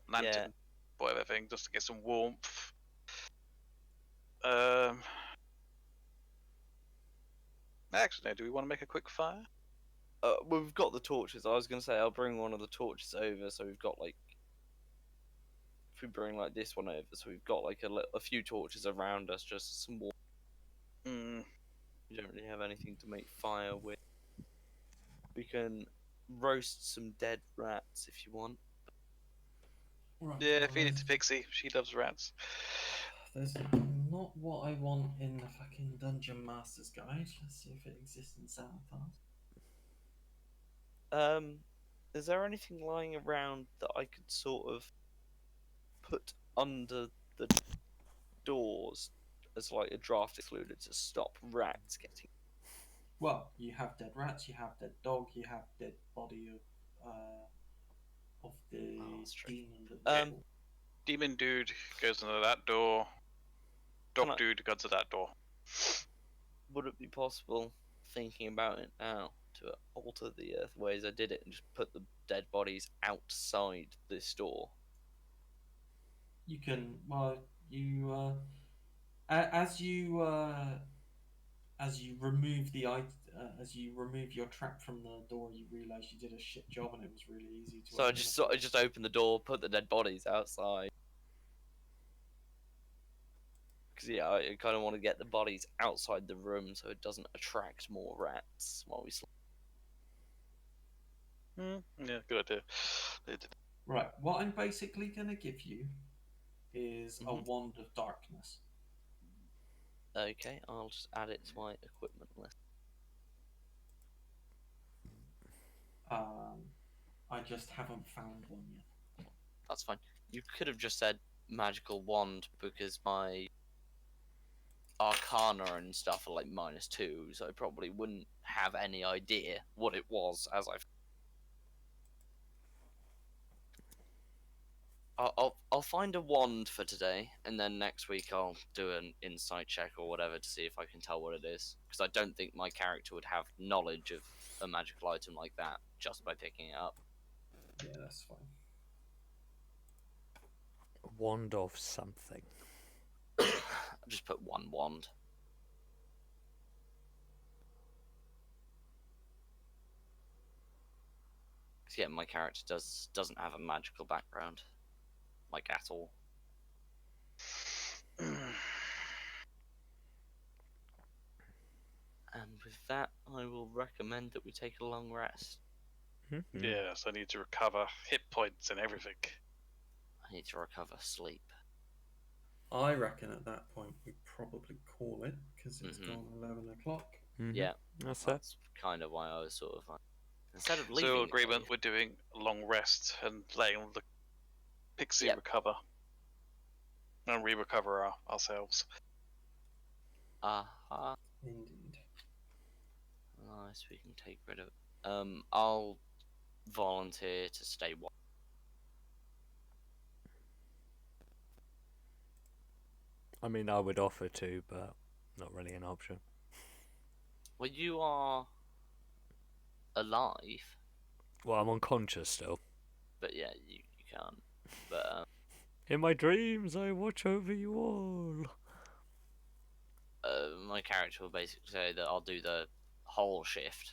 lantern, whatever thing, just to get some warmth. Actually, no, do we want to make a quick fire? We've got the torches. I was gonna say I'll bring one of the torches over, so we've got like. If we bring like this one over, so we've got like a few torches around us, just some warmth. Mm, We don't really have anything to make fire with. We can roast some dead rats if you want. Right, yeah, well, feed it to Pixie. She loves rats. There's not what I want in the fucking Dungeon Master's Guide. Let's see if it exists in Xanathar. Is there anything lying around that I could sort of put under the doors as like a draft excluder to stop rats getting? Well, you have dead rats, you have dead dog, you have dead body of the Oh, that's true. demon. That Demon dude goes into that door. Can Dog I- dude goes to that door. Would it be possible, thinking about it now, to alter the ways I did it and just put the dead bodies outside this door? you can. Well, you as you remove the as you remove your trap from the door, you realise you did a shit job and it was really easy to. So I just opened the door, put the dead bodies outside. Because I kind of want to get the bodies outside the room so it doesn't attract more rats while we sleep. Yeah, good idea. Right. What I'm basically going to give you is a Mhm. wand of darkness. Okay, I'll just add it to my equipment list. I just haven't found one yet. That's fine. You could have just said magical wand because my arcana and stuff are like -2, so I probably wouldn't have any idea what it was as I'll find a wand for today, and then next week I'll do an insight check or whatever to see if I can tell what it is. Because I don't think my character would have knowledge of a magical item like that just by picking it up. Yeah, that's fine. Wand of something. I'll just put one wand. Because yeah, my character doesn't have a magical background, like at all. And with that, I will recommend that we take a long rest. Mhm. Yes, I need to recover hit points and everything. I need to recover sleep. I reckon at that point we probably call it because it's Mhm. gone 11 o'clock. Mhm. Yeah, That's it. that's kind of why I was sort of like, instead of leaving. So it agreement, early- we're doing a long rest and letting the Pixie Yep. recover. And re-recover ourselves. Aha. Indeed. Nice, we can take rid of. I'll volunteer to stay watch. I mean, I would offer to, but not really an option. Well, you are alive. Well, I'm unconscious still. But yeah, you can't. But In my dreams, I watch over you all. my character will basically say that I'll do the whole shift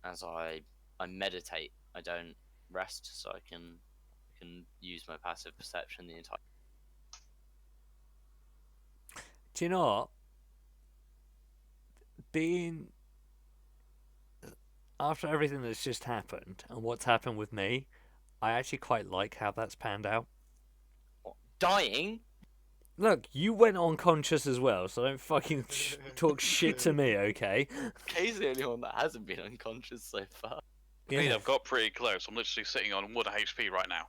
as I meditate. I don't rest, so I can use my passive perception the entire. Do you know what? Being after everything that's just happened and what's happened with me, I actually quite like how that's panned out. Dying. Look, you went unconscious as well, so don't fucking talk shit to me, okay? Kay's the only one that hasn't been unconscious so far. I mean, I've got pretty close. I'm literally sitting on 1 HP right now.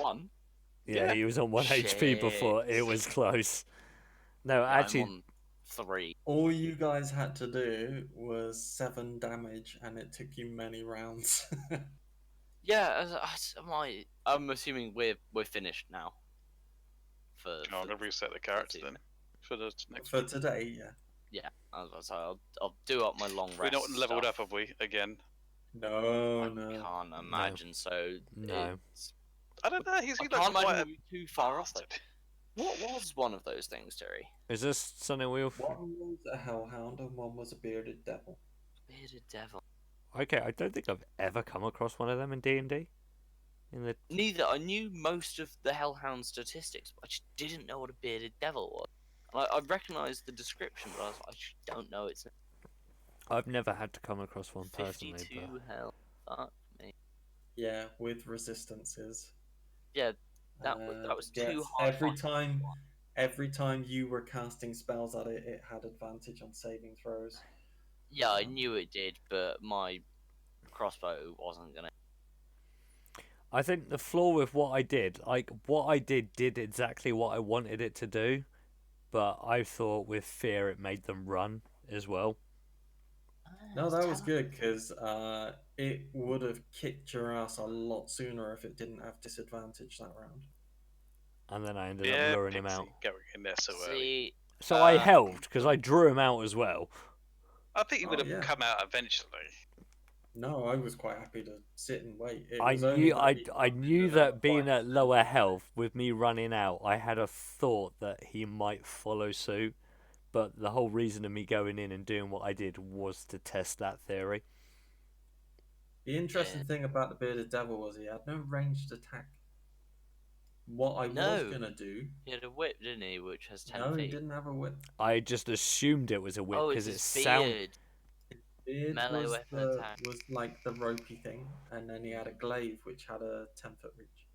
One. Yeah, he was on 1 HP before. It was close. No, Yeah, actually, I'm on 3. All you guys had to do was 7 damage, and it took you many rounds. Yeah, I'm assuming we're finished now. I'm gonna reset the character then for the next For one. today, yeah. Yeah, I'll do up my long rest. We're not leveled stuff. up, have we? Again. No, I no. can't imagine so. No. I don't know. He's I like can't imagine quite a we'd be too far off. bastard. What was one of those things, Terry? is this something we'll... One was a hellhound and one was a bearded devil. Bearded devil. Okay, I don't think I've ever come across one of them in D&D. In the... Neither. I knew most of the hellhound statistics, but I just didn't know what a bearded devil was. And I recognised the description, but I was like, I just don't know its I've never had to come across one personally. 52 But... hell. Fuck me. Yeah, with resistances. Yeah, that was yes, too hard. every time you were casting spells at it, it had advantage on saving throws. Yeah, I knew it did, but my crossbow wasn't gonna. I think the flaw with what I did, like, what I did exactly what I wanted it to do, but I thought with fear it made them run as well. No, that was good, because it would have kicked your ass a lot sooner if it didn't have disadvantage that round. And then I ended up luring him out. Going in there so early. See, So I helped, because I drew him out as well. I think he would have yeah. come out eventually. No, I was quite happy to sit and wait. I knew that being at lower health, with me running out, I had a thought that he might follow suit. But the whole reason of me going in and doing what I did was to test that theory. The interesting thing about the bearded devil was he had no ranged attack. What I was gonna do? he had a whip, didn't he? Which has 10 No, feet. he didn't have a whip. I just assumed it was a whip because it sounded. Beard Melee was weapon attack. was like the ropey thing, and then he had a glaive which had a 10-foot reach.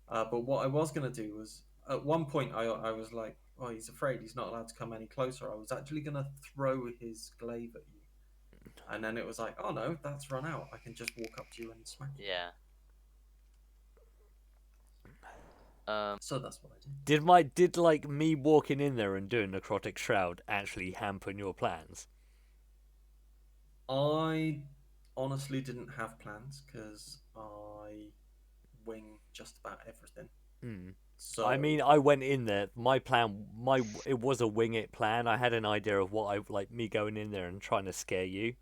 But what I was gonna do was, at one point, I was like, "Oh, he's afraid. He's not allowed to come any closer." I was actually gonna throw his glaive at you, and then it was like, "Oh no, that's run out. I can just walk up to you and smack you." Yeah. So that's what I did. Did like me walking in there and doing necrotic shroud actually hamper your plans? I honestly didn't have plans because I wing just about everything. So I mean, I went in there. My plan, it was a wing it plan. I had an idea of what I like. Me going in there and trying to scare you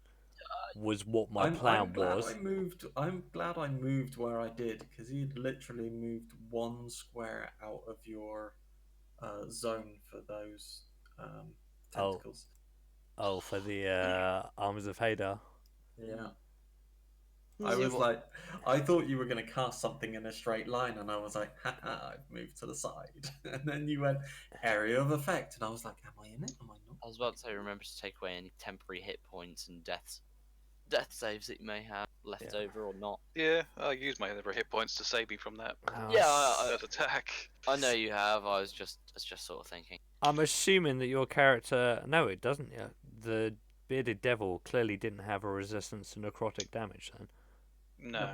was what my plan was. I'm glad I moved where I did, because he'd literally moved 1 square out of your zone for those tentacles. Oh, for the Arms of Hadar. Yeah. I was like, I thought you were going to cast something in a straight line, and I was like, haha, I've moved to the side. And then you went, area of effect, and I was like, am I in it? Am I not? I was about to say, remember to take away any temporary hit points and death saves that you may have left over or not. Yeah, I used my other hit points to save me from that. Yeah, That attack. I know you have. I was just sort of thinking. I'm assuming that your character. No, it doesn't yet. The bearded devil clearly didn't have a resistance to necrotic damage then. No.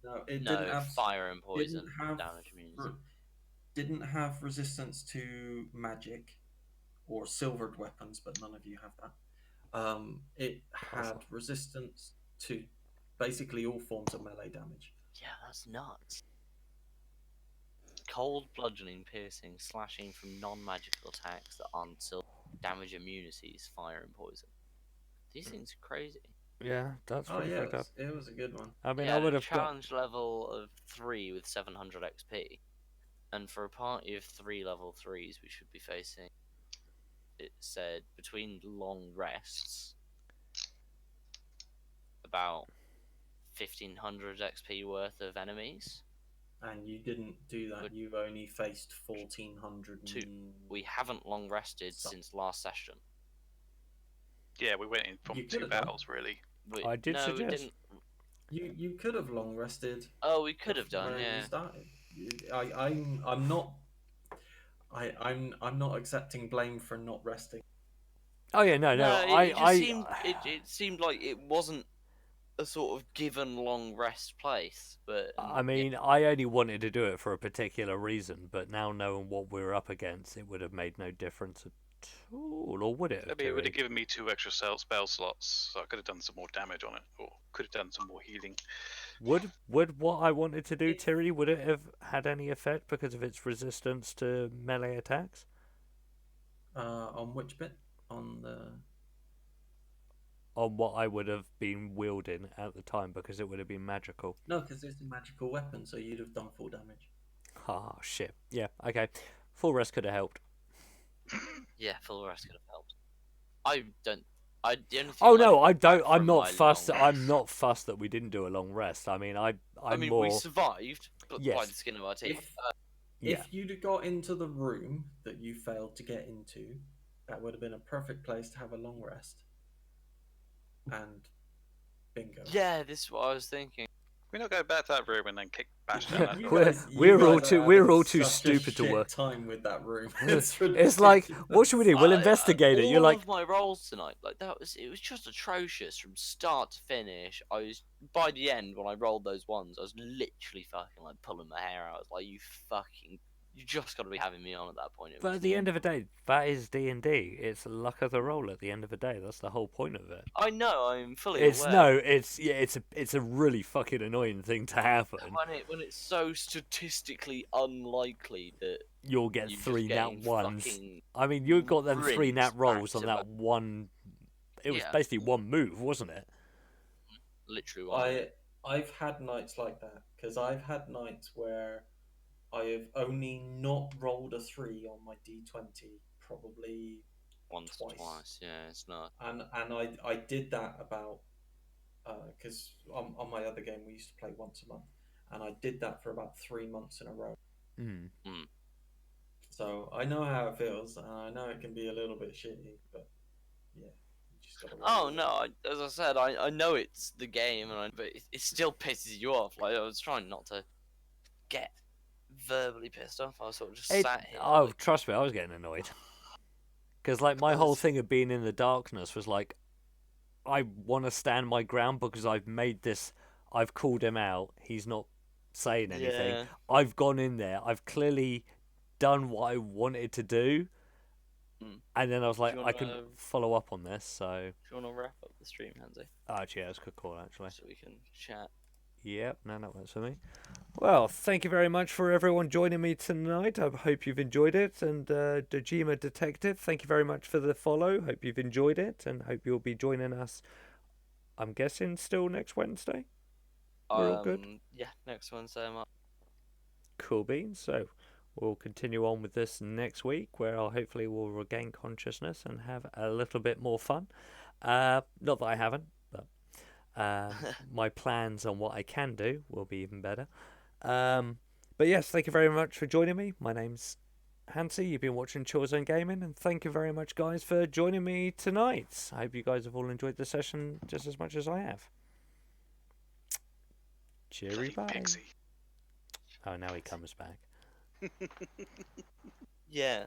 No, it No, didn't have fire and poison didn't have damage immunity. Didn't have resistance to magic or silvered weapons, but none of you have that. It had resistance to basically all forms of melee damage. Yeah, that's nuts. Cold, bludgeoning, piercing, slashing from non-magical attacks that aren't silver, damage immunities, fire and poison. These things are crazy. Yeah, that's Oh pretty yeah, fucked up. it was a good one. I mean, Yeah, I would a have got. challenge level of 3 with 700 XP. And for a party of 3 level 3s, we should be facing. It said between long rests, about 1500 XP worth of enemies. And you didn't do that. Would- You've only faced 1400. We haven't long rested Some- since last session. Yeah, we went in from You 2 could've done. battles really. I did no, we suggest. didn't. You could have long rested. Oh, we could have done, where yeah. You started. I'm not. I'm not accepting blame for not resting. Oh yeah, no. It seemed like it wasn't a sort of given long rest place, but I mean, I only wanted to do it for a particular reason, but now knowing what we're up against, it would have made no difference at all, or would it? Maybe it would have Terry? given me 2 extra spell slots, so I could have done some more damage on it, or could have done some more healing. Would what I wanted to do, Terry, would it have had any effect because of its resistance to melee attacks? On which bit? On the. On what I would have been wielding at the time, because it would have been magical. No, because it's a magical weapon, so you'd have done full damage. Ah, shit. Yeah, okay. Full rest could have helped. yeah, full rest could have helped. I don't. The only thing Oh I no, got I don't. back I'm from not my fussed. long I'm rest- not fussed that we didn't do a long rest. I mean, I'm I mean, more. we survived, but by Yes. the skin of our teeth. Yeah. If you'd have got into the room that you failed to get into, that would have been a perfect place to have a long rest. And bingo. Yeah, this is what I was thinking. We're not going back to that room and then bash down that You door. guys- you We're guys all are too- having we're all too such a stupid to shit work. time with that room. It's like, what should we do? We'll investigate it. You're all like, of my rolls tonight, it was just atrocious from start to finish. By the end when I rolled those ones, I was literally fucking like pulling my hair out. I was like, you just got to be having me on at that point. It but was at the end of the day, that is D&D. It's luck of the roll at the end of the day. That's the whole point of it. I know, I'm fully It's aware. it's a really fucking annoying thing to happen. When it's so statistically unlikely that You'll get you just 3 nat getting ones. fucking I mean, you got them 3 nat rinsed rolls back on to that back. one. It was Yeah. basically one move, wasn't it? literally one. I've had nights like that because I've had nights where I have only not rolled a 3 on my d20 probably Once or twice. twice. Yeah, it's not. and I did that about because on my other game we used to play once a month, and I did that for about 3 months in a row. Mm. So I know how it feels, and I know it can be a little bit shitty, but yeah, you just gotta roll Oh with it. no! As I said, I know it's the game, but it still pisses you off. Like I was trying not to get verbally pissed off. I was sort of just sat here. Oh, like, trust me, I was getting annoyed. Because like my whole Because- thing of being in the darkness was like, I want to stand my ground because I've made this. I've called him out. He's not saying anything. Yeah. I've gone in there. I've clearly done what I wanted to do. Mm. And then I was like, you I can wanna- follow up on this. So, Do you want to wrap up the stream, Hansi, actually, yeah, that's a good call. Actually, so we can chat? yep, no, that works for me. Well, thank you very much for everyone joining me tonight. I hope you've enjoyed it. And Dojima Detective, thank you very much for the follow. Hope you've enjoyed it, and hope you'll be joining us. I'm guessing still next Wednesday. We're all good? Yeah, next Wednesday. Cool beans. So we'll continue on with this next week, where I'll hopefully will regain consciousness and have a little bit more fun. Not that I haven't, but my plans on what I can do will be even better. But yes, thank you very much for joining me. My name's Hansi. You've been watching Chillzone Gaming, and thank you very much, guys, for joining me tonight. I hope you guys have all enjoyed the session just as much as I have. Cheery Bloody bye. pixie. Oh, now he comes back. Yeah.